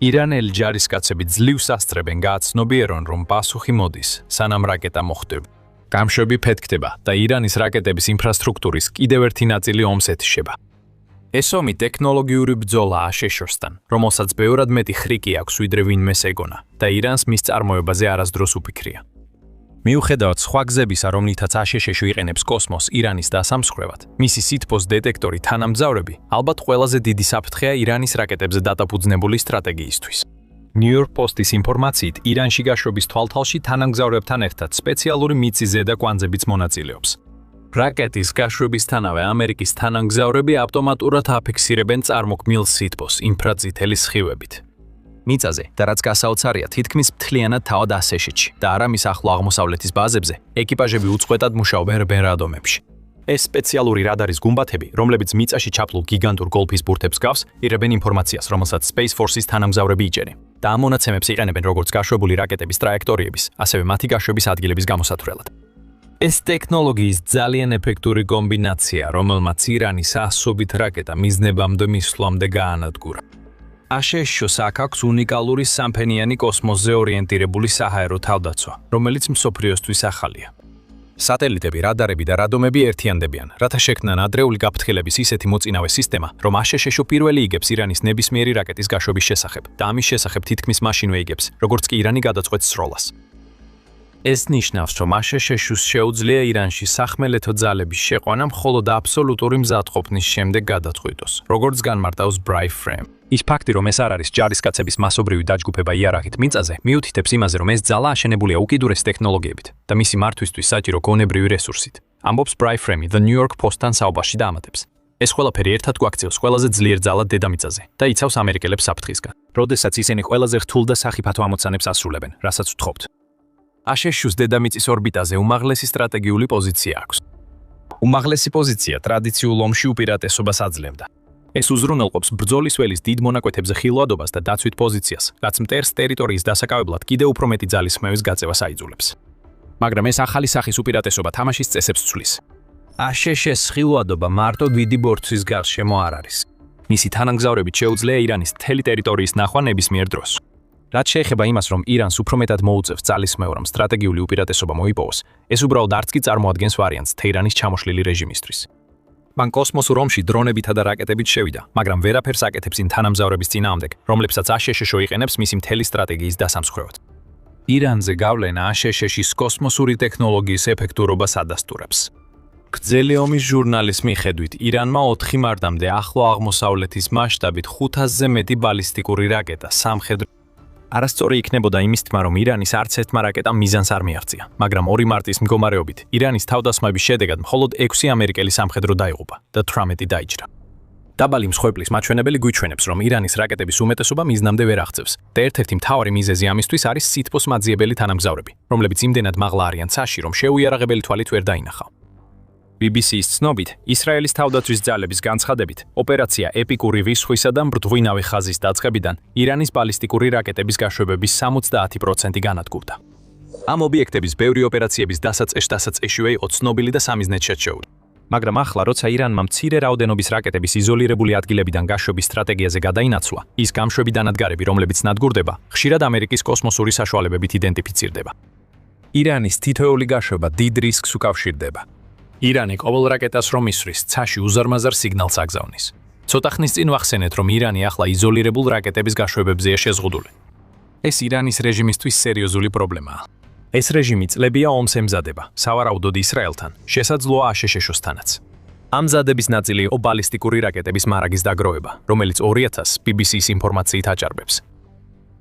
ირანელი ჯარისკაცები ძლივს ასწრებენ გააცნობიერონ, რომ პასუხი მოდის, სანამ რაკეტა მოხვდება. გამშვები ფეთქდება და ირანის რაკეტების ინფრასტრუქტურის კიდევ ერთი ნაწილი ომს ეთიშება. ეს ომი ტექნოლოგიური ბრძოლა აშშ-სთან, რომელსაც ბევრად მეტი ხრიკი აქვს ვიდრე ვინმეს ეგონა და ირანს მის წარმოებაზე არასდროს უფიქრია. მიუხედავად სხვა გზებისა, რომლითაც აშშ იყენებს კოსმოსს ირანის დასამსხვრევად, მისი სითბოს დეტექტორი თანამგზავრები ალბათ ყველაზე დიდი საფრთხეა ირანის რაკეტებზე დატაფუძნებული სტრატეგიისთვის. New York Post-ის ინფორმაციით, ირანში გაშვების თვალთალში თანამგზავრებთან ერთად სპეციალური მიწის ზედა კვანძებიც მონაწილეობს. რაკეტის გაშვებისთანავე ამერიკის თანამგზავრები ავტომატურად აფიქსირებენ წარმოქმნილ სითბოს ინფრაწითელი სხივებით. მიწაზე და რაც გასაოცარია, თითქმის მთლიანად თავად აშშ-ში და არა მის ახლო აღმოსავლეთის ბაზებზე, ეკიპაჟები უწყვეტად მუშაობენ რადომებში. ეს სპეციალური რადარის გუმბათები, რომლებიც მიწაში ჩაფლულ გიგანტურ გოლფის ბურთებს გავს, იღებენ ინფორმაციას, რომელსაც Space Force-ის თანამგზავრები იჭერენ და ამ მონაცემებს იყენებენ როგორც გაშვებული რაკეტების ტრაექტორიების, ასევე მათი გაშვების ადგილების გამოსათვრელად. ეს ტექნოლოგიის ძალიან ეფექტური კომბინაცია, რომელმაც ირანის ასობით რაკეტა მიზნებამდე მისვლამდე გაანადგურა. აშშ-ს აქვს უნიკალური სამფენიანი კოსმოსზე ორიენტირებული საჰაერო თავდაცვა, რომელიც მსოფლიოსთვის ახალია. სატელიტები, რადარები და რადომები ერთიანდებიან, რათა შექმნან ადრეული გაფრთხილების ისეთი მოწინავე სისტემა, რომ აშშ პირველი იგებს ირანის ნებისმიერი რაკეტის გაშვების შესახებ და ამის შესახებ თითქმის მაშინვე იგებს, როგორც კი ირანი გადაწყვეტს სროლას. ეს ნიშნავს, რომ აშშ-ს შეუძლია ირანში სახმელეთო ძალების შეყვანა მხოლოდ აბსოლუტური მზადყოფნის შემდეგ გადაწყვიტოს, როგორც განმარტავს Bright Frame. ის ფაქტი, რომ ეს არ არის ჯარისკაცების მასობრივი დაჯგუფება იარაღით მიწაზე, მიუთითებს იმაზე, რომ ეს ძალა აშენებულია უკიდურეს ტექნოლოგიებით და მისი მართვისთვის საჭირო გონებრივი რესურსით. ამბობს Bright Frame The New York Post-თან საუბარში და ამატებს. ეს ყველაფერი ერთად გვაქცევს ყველაზე ძლიერ ძალად დედამიწაზე და იცავს ამერიკელებს საფრთხისგან, როდესაც ისინი ყველაზე რთულ და სახიფათო ამოცანებს ასრულებენ, რასაც ვთხოვთ. აშშ-ს დედამიწის ორბიტაზე უმაღლესი სტრატეგიული პოზიცია აქვს. უმაღლესი პოზიცია ტრადიციულ ომში უპირატესობას აძლევდა. ეს უზრუნველყოფს ბრძოლის ველის დიდ მონაკვეთებზე ხილვადობას და დაცვით პოზიციას, რაც მტერს ტერიტორიის დასაკავებლად კიდევ უფრო მეტი ძალის ხმევის გაწევას აიძულებს. მაგრამ ეს ახალი სახის უპირატესობა თამაშის წესებს ცვლის. აშშ-ის ხილვადობა მარტო დიდი ბორცვის გარშემო არ არის. მისი თანამგზავრებით შეუძლია ირანის მთელი ტერიტორიის ნახვა ნებისმიერ დროს. რაც შეეხება იმას, რომ ირანს უფრო მეტად მოუწევს ძალისხმევრამ სტრატეგიული უპირატესობა მოიპოვოს, ეს უბრალოდ არც კი წარმოადგენს ვარიანტს თეირანის ჩამოშლილი რეჟიმისთვის. მან კოსმოსურ ომში დრონებითა და რაკეტებით შევიდა, მაგრამ ვერაფერს აკეთებს იმ თანამგზავრების წინააღმდეგ, რომლებსაც აშშ იყენებს მისი მთელი სტრატეგიის დასამსხვრევად. ირანზე გავლენა აშშ-ის კოსმოსური ტექნოლოგიის ეფექტურობას ადასტურებს. გრძელი ომის ჟურნალის მიხედვით, ირანმა 4 მარტამდე ახლო აღმოსავლეთის მასშტაბით 500-ზე მეტი ბალისტიკური რაკეტა სამხედრო არასწორი იქნებოდა იმის თქმა, რომ ირანის არც ერთმა რაკეტამ მიზანს არ მიაღწია, მაგრამ 2 მარტის მდგომარეობით ირანის თავდასხმების შედეგად მხოლოდ 6 ამერიკელი სამხედრო დაიღუპა და 18 დაიჭრა. დაბალი მსხვერპლის მაჩვენებელი გვიჩვენებს, რომ ირანის რაკეტების უმეტესობა მიზნამდე ვერ აღწევს და ერთ-ერთი მთავარი მიზეზი ამისთვის არის სითბოს მაძიებელი თანამგზავრები, რომლებიც იმდენად მაღლა არიან ცაში, რომ შეუიარაღებელი თვალით ვერ დაინახავ. BBC-ის ცნობით, ისრაელის თავდაცვის ძალების განცხადებით, ოპერაცია ეპიკური რისხვისა და მბრდღვინავი ხაზის დაწყებიდან ირანის ბალისტიკური რაკეტების გაშვებების 70% განადგურდა. ამ ობიექტების ბევრი ოპერაციების დასაწყისშივე იყო ცნობილი და სამიზნედ შერჩეული. მაგრამ ახლა, როცა ირანმა მცირე რაოდენობის რაკეტების იზოლირებული ადგილებიდან გაშვების სტრატეგიაზე გადაინაცვლა, ის გამშვები დანადგარები, რომლებიც ნადგურდება, ხშირად ამერიკის კოსმოსური საშუალებებით იდენტიფიცირდება. ირანის თითოეული გაშვება დიდ რისკს უკავშირდება. ირანი ყოველ რაკეტას რომ ისვრის, ცაში უზარმაზარ სიგნალს აგზავნის. ცოტა ხნის წინ ვახსენეთ, რომ ირანი ახლა იზოლირებულ რაკეტების გაშვებებზეა შეზღუდული. ეს ირანის რეჟიმისთვის სერიოზული პრობლემაა. ეს რეჟიმი წლებია ომს ემზადება, სავარაუდოდ ისრაელთან, შესაძლოა აშშ-ოსთანაც. ამ მზადების ნაწილი იყო ბალისტიკური რაკეტების მარაგის დაგროვება, რომელიც 2000 BBC-ის ინფორმაციით აჭარბებს.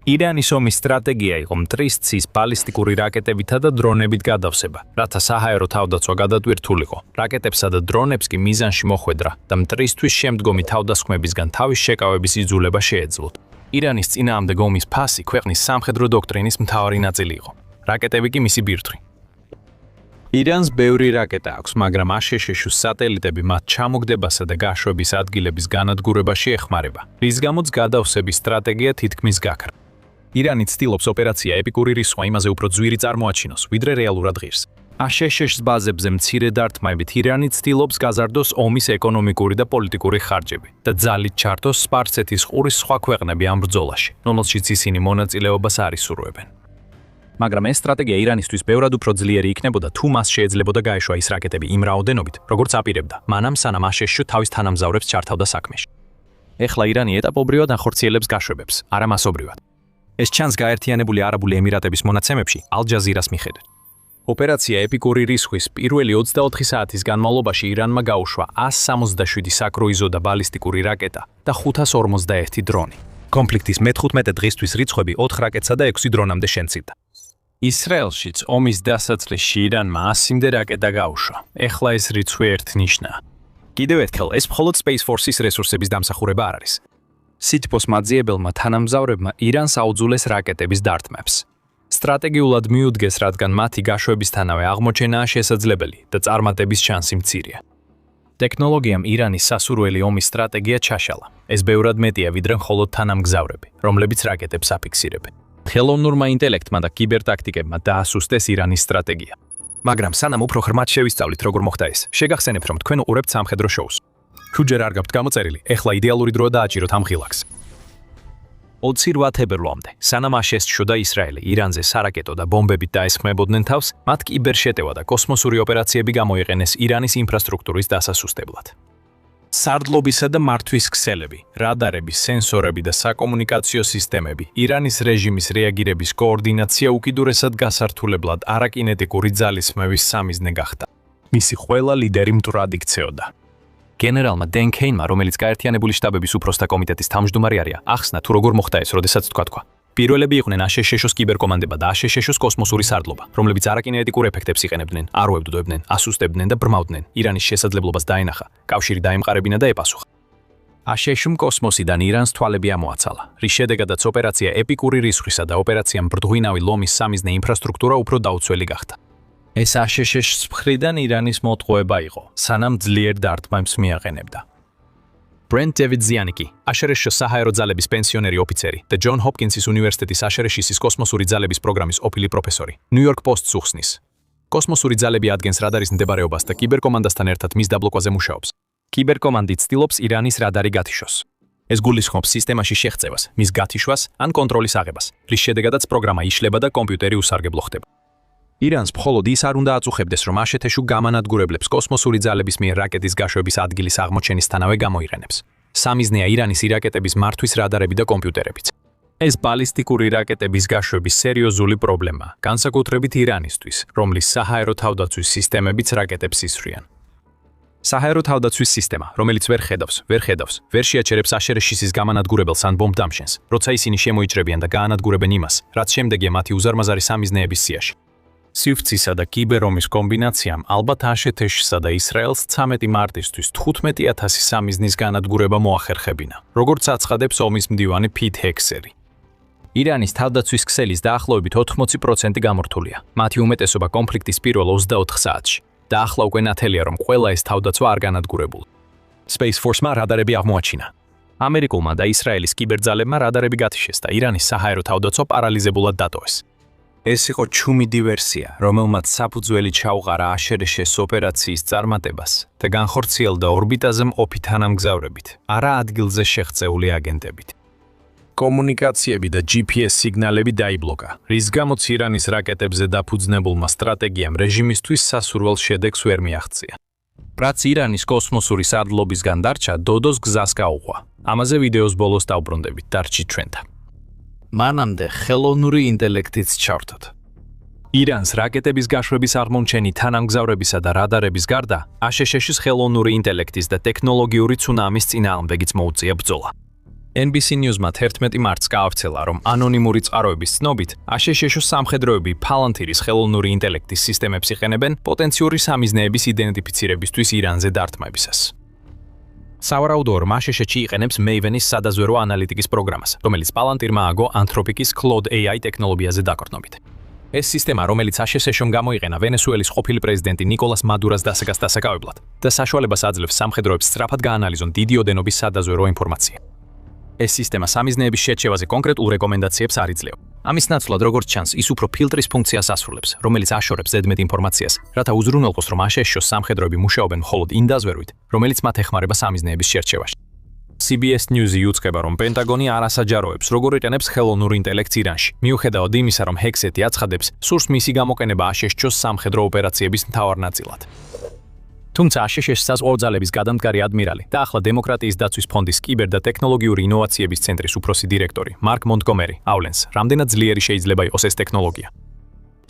ირანის ომის სტრატეგია იყო მტრის ცის ბალისტიკური რაკეტებითა და დრონებით გადავსება, რათა საჰაერო თავდაცვა გადატვირთულიყო. რაკეტებსა და დრონებს კი მიზანში მოხვედრა და მტრისთვის შემდგომი თავდასხმებისგან თავის შეკავების იძულება შეეძლოთ. ირანის წინააღმდეგ ომის ფასი ქვეყნის სამხედრო დოქტრინის მთავარი ნაწილი იყო. რაკეტები კი მისი ბირთვი. ირანს ბევრი რაკეტა აქვს, მაგრამ აშშ-ს სატელიტები მათ ჩამოგდებასა და გაშვების ადგილების განადგურებაში ეხმარება, რის გამოც გადავსების სტრატეგია თითქმის გაქრა. ირანი ცდილობს ოპერაცია ეპიკური რისხვა იმაზე უფრო ძვირი წარმოაჩინოს, ვიდრე რეალურად ღირს. აშშ-ს ბაზებზე მცირე დარტყმებით ირანი ცდილობს გაზარდოს ომის ეკონომიკური და პოლიტიკური ხარჯები და ძალით ჩართოს სპარსეთის ყურის სხვა ქვეყნები ამ ბრძოლაში, რომელშიც ისინი მონაწილეობას არ ისურვებენ. მაგრამ ეს სტრატეგია ირანისთვის ბევრად უფრო ძლიერი იქნებოდა, თუ მას შეეძლებოდა გაეშვა ის რაკეტები იმ რაოდენობით, როგორც აპირებდა, მანამ სანამ აშშ თავის თანამგზავრებს ჩართავდა საქმეში. ეხლა ირანი ეტაპობრივად ახორციელებს გაშვებებს, არა მასობრივად. ეს ჩანს გაერთიანებული არაბული ემირატების მონაცემებში ალ-ჯაზირას მიხედვით. ოპერაცია ეპიკური რისხვის პირველი 24 საათის განმავლობაში ირანმა გაუშვა 167 საკრუიზო და ბალისტიკური რაკეტა და 551 დრონი. კონფლიქტის მე-15 დღისთვის რიცხვები 4 რაკეტსა და 6 დრონამდე შემცირდა. ისრაელშიც ომის დასაწყისში ირანმა 100-მდე რაკეტა გაუშვა. ეხლა ეს რიცხვი ერთნიშნაა. კიდევ ერთხელ, ეს მხოლოდ Space Force-ის რესურსების დამსახურება არ არის. სითბოს მაძიებელმა თანამგზავრებმა ირანს აუძულეს რაკეტების დარტყმებს. სტრატეგიულად მიუდგეს, რადგან მათი გაშვებისთანავე აღმოჩენაა შესაძლებელი და წარმატების შანსი მცირეა. ტექნოლოგიამ ირანის სასურველი ომის სტრატეგია ჩაშალა. ეს ბევრად მეტია, ვიდრე მხოლოდ თანამგზავრები, რომლებიც რაკეტებს აფიქსირებენ. ხელოვნურმა ინტელექტმა და კიბერთაქტიკებმა დაასუსტეს ირანის სტრატეგია. მაგრამ სანამ უფრო ღრმად შევისწავლით, როგორ მოხდა ეს, შეგახსენებთ, რომ თქვენ უყურებთ სამხედრო შოუს. თუ ჯერ არ გაქვთ გამოწერილი, ეხლა იდეალური დროა დააჭიროთ ამ ღილაკს. 28 თებერვლამდე, სანამ აშშ და ისრაელი ირანზე სარაკეტო და ბომბებით დაესხმებოდნენ თავს, მათ კიბერშეტევა და კოსმოსური ოპერაციები გამოიყენეს ირანის ინფრასტრუქტურის დასასუსტებლად. სარდლობისა და მართვის ქსელები, რადარები, სენსორები და საკომუნიკაციო სისტემები, ირანის რეჟიმის რეაგირების კოორდინაცია უკიდურესად გასართულებლად არაკინეტიკური ძალისხმევის სამიზნე გახდა. მისი ყველა ლიდერი მტრად იქცეოდა. გენერალმა დენ ქეინმა, რომელიც გაერთიანებული შტაბების უფროსთა კომიტეტის თავმჯდომარე არია, ახსნა თუ როგორ მოხდა ეს, როდესაც თქვა. პირველები იყვნენ აშშ-ს კიბერკომანდება და აშშ-ს კოსმოსური სარდლობა, რომლებიც არაკინეტიკურ ეფექტებს იყენებდნენ, არ უებდოდნენ, ასუსტებდნენ და ბრმავდნენ. ირანის შესაძლებლობას დაენახა, კავშირი დაემყარებინა და ეპასუხა. აშშ-მ კოსმოსიდან ირანს თვალები ამოაცალა, რის შედეგადაც ოპერაცია ეპიკური რისხვისა და ოპერაცია მბრდღვინავი ლომის სამიზნე ინფრასტრუქტურა უფრო დაუცველი გახდა. ეს აშშ-ს მხრიდან ირანის მოტყუება იყო, სანამ ძლიერ დარტყმებს მიაყენებდა. ბრენდ დევიდზიანიკი, აშშ-ის საჰაერო ძალების პენსიონერი ოფიცერი და ჯონ ჰოპკინსის უნივერსიტეტის აშშ-ის კოსმოსური ძალების პროგრამის ყოფილი პროფესორი, ნიუ-იორკ პოსტს უხსნის. კოსმოსური ძალები ადგენს რადარის მდებარეობას და კიბერკომანდასთან ერთად მის დაბლოკვაზე მუშაობს. კიბერკომანდი ცდილობს ირანის რადარი გათიშოს. ეს გულისხმობს სისტემაში შეღწევას, მის გათიშვას ან კონტროლის აღებას, რის შედეგადაც პროგრამა იშლება და კომპიუტერი უსარგებლო ხდება. ირანს მხოლოდ ის არ უნდა აწუხებდეს, რომ აშშ გამანადგურებლებს კოსმოსური ძალების მიერ რაკეტის გაშვების ადგილის აღმოჩენისთანავე გამოიყენებს. სამიზნეა ირანის ირაკეტების მართვის რადარები და კომპიუტერებიც. ეს ბალისტიკური რაკეტების გაშვების სერიოზული პრობლემაა, განსაკუთრებით ირანისთვის, რომლის საჰაერო თავდაცვის სისტემებიც რაკეტებს ისვრიან. საჰაერო თავდაცვის სისტემა, რომელიც ვერ ხედავს, ვერ შეაჩერებს აშშ-ის გამანადგურებელს ან ბომბ დამშენს, როცა ისინი შემოიჭრებიან და გაანადგურებენ იმას, რაც შემდეგია მათი უზარმაზარი სამიზნეების სიაში. სივრცისა და კიბერომის კომბინაციამ ალბათ აშშ-სა და ისრაელს 13 მარტისთვის 15,000 სამიზნის განადგურება მოახერხებინა, როგორც აცხადებს ომის მდივანი ფით ჰექსერი. ირანის თავდაცვის ქსელის დაახლოებით 80% გამორთულია, მათი უმეტესობა კონფლიქტის პირველ 24 საათში და ახლა უკვე ნათელია, რომ ყველა ეს თავდაცვა არ განადგურებულ. Space Force-მა რადარები აღმოაჩინა. ამერიკულმა და ისრაელის კიბერძალებმა რადარები გათიშეს და ირანის საჰაერო თავდაცვა პარალიზებულად დატოვეს. ეს იყო ჩუმი დივერსია, რომელმაც საფუძველი ჩაუყარა აშერეშეს ოპერაციის წარმატებას და განხორციელდა ორბიტაზე მყოფი თანამგზავრებით, არა ადგილზე შეღწეული აგენტებით. კომუნიკაციები და GPS სიგნალები დაიბლოკა, რის გამოც ირანის რაკეტებზე დაფუძნებულმა სტრატეგიამ რეჟიმისთვის სასურველ შედეგს ვერ მიაღწია. რაც ირანის კოსმოსური სარდლობისგან დარჩა, დოდოს გზას გაუღვა. ამაზე ვიდეოს ბოლოს დავბრუნდებით, დარჩით ჩვენთან. მანამდე ხელოვნური ინტელექტიც ჩავთოთ. ირანს რაკეტების გაშვების აღმოჩენი თანამგზავრებისა და რადარების გარდა, აშშ-ის ხელოვნური ინტელექტის და ტექნოლოგიური ცუნამის წინააღმდეგიც მოუწია ბრძოლა. NBC News-მა 11 მარტს გაავრცელა, რომ ანონიმური წყაროების ცნობით, აშშ-ის სამხედროები ფალანთირის ხელოვნური ინტელექტის სისტემებს იყენებენ პოტენციური სამიზნეების იდენტიფიცირებისთვის ირანზე დარტყმებისას. სავარაუდოა, რომ აშშ-ში იყენებს Maven-ის სადაზვერო ანალიტიკის პროგრამას, რომელიც პალანტირმა ააგო Anthropic-ის Claude AI ტექნოლოგიაზე დაკორტნობით. ეს სისტემა, რომელიც აშშ-მ გამოიყენა ვენესუელის ყოფილი პრეზიდენტი ნიკოლას მადურას დასაგას დასაკავებლად და საშუალებას აძლევს სამხედროებს სწრაფად გაანალიზონ დიდი ოდენობის სადაზვერო ინფორმაცია. ეს სისტემა სამიზნეების შერჩევაზე კონკრეტულ რეკომენდაციებს არ იძლევა. ამის ნაცვლად, როგორც ჩანს, ის უფრო ფილტრის ფუნქციას ასრულებს, რომელიც აშორებს ზედმეტ ინფორმაციას, რათა უზრუნველყოს, რომ აშშ-ის სამხედროები მუშაობენ მხოლოდ იმ დაზვერვით, რომელიც მათ ეხმარება სამიზნეების შერჩევაში. CBS News-ი იუწყება, რომ პენტაგონი არ ასაჯაროებს, როგორ იყენებს ხელოვნურ ინტელექტს ირანში, მიუხედავად იმისა, რომ ჰექსეთი აცხადებს, სურს მისი გამოყენება აშშ-ის სამხედრო ოპერაციების მთავარ ნაწილად. თუმცა აშშ-ის საზღვაო ძალების გადამდგარი ადმირალი და ახლა დემოკრატიის დაცვის ფონდის კიბერ და ტექნოლოგიური ინოვაციების ცენტრის უფროსი დირექტორი მარკ მონტგომერი აავლენს, რამდენად ძლიერი შეიძლება იყოს ეს ტექნოლოგია.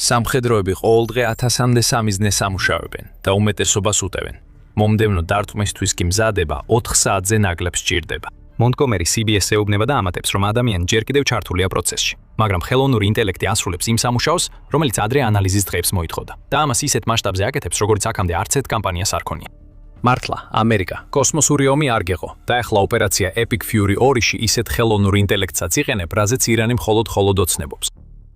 სამხედროები ყოველდღე 1000-მდე სამიზნეს ამუშავებენ და უმეტესობას უტევენ. მომდევნო დარტყმისთვის კი მზადება 4 საათზე ნაკლებს სჭირდება. მონტგომერი CBS-ს ეუბნება და ამატებს, რომ ადამიანი ჯერ კიდევ ჩართულია პროცესში, მაგრამ ხელოვნური ინტელექტი ასრულებს იმ სამუშაოს, რომელიც ადრე ანალიზის დღეებს მოითხოვდა და ამას ისეთ მასშტაბზე აკეთებს, როგორც აქამდე არც ერთ კამპანიას არ ქონია. მართლა, ამერიკა, კოსმოსური ომი არ გეღო და ახლა ოპერაცია Epic Fury 2-ში ისეთ ხელოვნურ ინტელექტსაც იყენებ, რაზეც ირანი მხოლოდ ოცნებობს.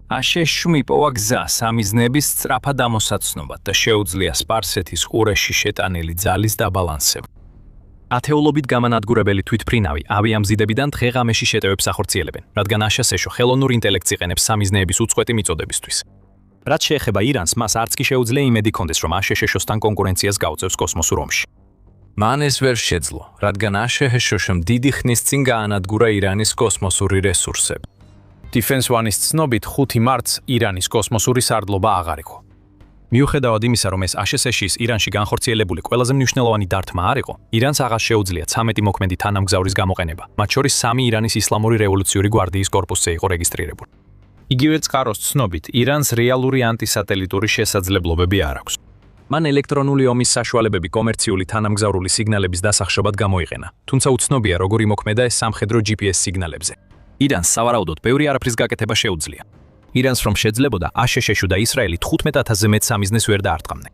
აშშ-მ იპოვა გზა სამიზნეების სწრაფად ამოსაცნობად და შეუძლია სპარსეთის ყურეში შეტანილი ძალის დაბალანსება. ათეულობით გამანადგურებელი თვითფრინავი ავიამზიდებიდან დღე-ღამეში შეტევებს ახორციელებენ, რადგან აშშ-ში ხელოვნურ ინტელექტს იყენებს სამიზნეების უწყვეტი მიწოდებისთვის. რაც შეეხება ირანს, მას არც კი შეუძლია იმედი ჰქონდეს, რომ აშშ-სთან კონკურენციას გაუწევს კოსმოსურ ომში. მან ეს ვერ შეძლო, რადგან აშშ-მ დიდი ხნის წინ გაანადგურა ირანის კოსმოსური რესურსები. Defense One-ის ცნობით 5 მარტს ირანის კოსმოსური სარდლობა აღარ იყო. მიუხედავად იმისა, რომ ეს აშშ-ის ირანში განხორციელებული ყველაზე მნიშვნელოვანი დარტყმა არ იყო, ირანს აღარ შეუძლია 13 მოქმედი თანამგზავრის გამოყენება, მათ შორის 3 ირანის ისლამური რევოლუციური გვარდიის კორპუსზე იყო რეგისტრირებული. იგივე წყაროს ცნობით, ირანს რეალური ანტისატელიტური შესაძლებლობები არ აქვს. მან ელექტრონული ომის საშუალებები კომერციული თანამგზავრული სიგნალების დასახშობად გამოიყენა, თუმცა უცნობია, როგორ იმოქმედა ეს სამხედრო GPS სიგნალებზე. ირანს სავარაუდოდ ბევრი არაფრის გაკეთება შეუძლია. ირანს რომ შეძლებოდა აშშ-ში და ისრაელი 15000-ზე მეტ სამიზნეს ვერ დაარტყამდნენ.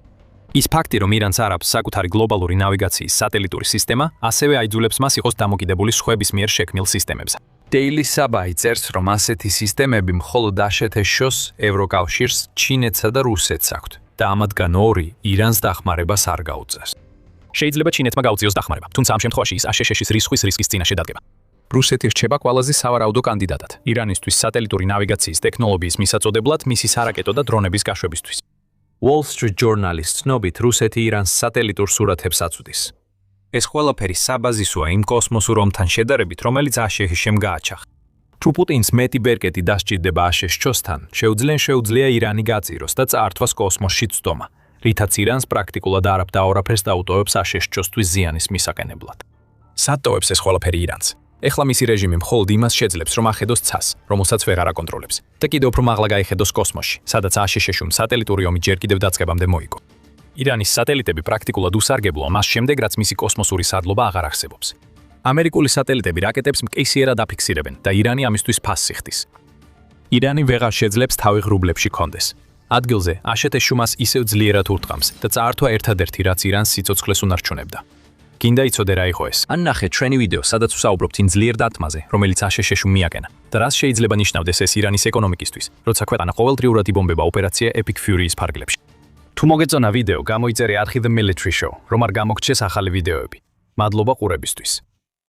ის ფაქტი, რომ ირანს არ აქვს საკუთარი გლობალური ნავიგაციის სატელიტური სისტემა, ასევე აიძულებს მას იყოს დამოკიდებული სხვების მიერ შექმნილ სისტემებზე. Daily Sabah წერს, რომ ასეთი სისტემები მხოლოდ აშშ-ს, ევროკავშირს, ჩინეთსა და რუსეთს აქვთ და ამათგან 2 ირანს დახმარებას არ გაუწევს. შეიძლება ჩინეთმა გაუწიოს დახმარება, თუმცა ამ შემთხვევაში ის აშშ-ის რისკის წინაშე დადგება. რუსეთი რჩება ყველაზე სავარაუდო კანდიდატად ირანისთვის სატელიტური ნავიგაციის ტექნოლოგიის მისაწოდებლად მისი სარაკეტო და დრონების გაშვებისთვის. Wall Street Journal-ის ცნობით, რუსეთი ირანს სატელიტურ სურათებს აწვდის. ეს ყველაფერი საბაზისოა იმ კოსმოსურ ომთან შედარებით, რომელიც აშშ-მ გააჩაღა. თუ პუტინს მეტი ბერკეტი დასჭირდება აშშ-სთან, შეუძლია ირანი გაწიროს და წაართვას კოსმოსში წვდომა, რითაც ირანს პრაქტიკულად არაფერს დაუტოვებს აშშ-თვის ზიანის მისაყენებლად. სად ტოვებს ეს ყველაფერი ირანს? ეხლა მისი რეჟიმი მხოლოდ იმას შეძლებს, რომ ახედოს ცას, რომელსაც ვერ არაკონტროლებს და კიდევ უფრო მაღლა გაიხედოს კოსმოსში, სადაც აშშ-მ სატელიტური ომი ჯერ კიდევ დაწყებამდე მოიგო. ირანის სატელიტები პრაქტიკულად უსარგებლოა მას შემდეგ, რაც მისი კოსმოსური სარდლობა აღარ არსებობს. ამერიკული სატელიტები რაკეტებს მკისიერად აფიქსირებენ და ირანი ამისთვის ფასს იხდის. ირანი ვეღარ შეძლებს თავი ღრუბლებში კონდეს. ადგილზე აშშ-ში მას ისევ ძლიერად ურტყამს და წაართვა ერთადერთი, რაც ირანს სიცოცხლეს უნარჩუნებდა. გინდა იცოდე რა იყო ეს? ან ნახე ჩვენი ვიდეო, სადაც ვსაუბრობთ იმ ძლიერ დარტყმაზე, რომელიც აშშ-მ მიაკენა და რას შეიძლება ნიშნავდეს ეს ირანის ეკონომიკისთვის, როცა ქვეყანა ყოველდღიურად იბომბება ოპერაცია Epic Fury-ის ფარგლებში. თუ მოგეწონა ვიდეო, გამოიწერე არხი The Military Show, რომ არ გამოგჩეს ახალი ვიდეოები. მადლობა ყურებისთვის.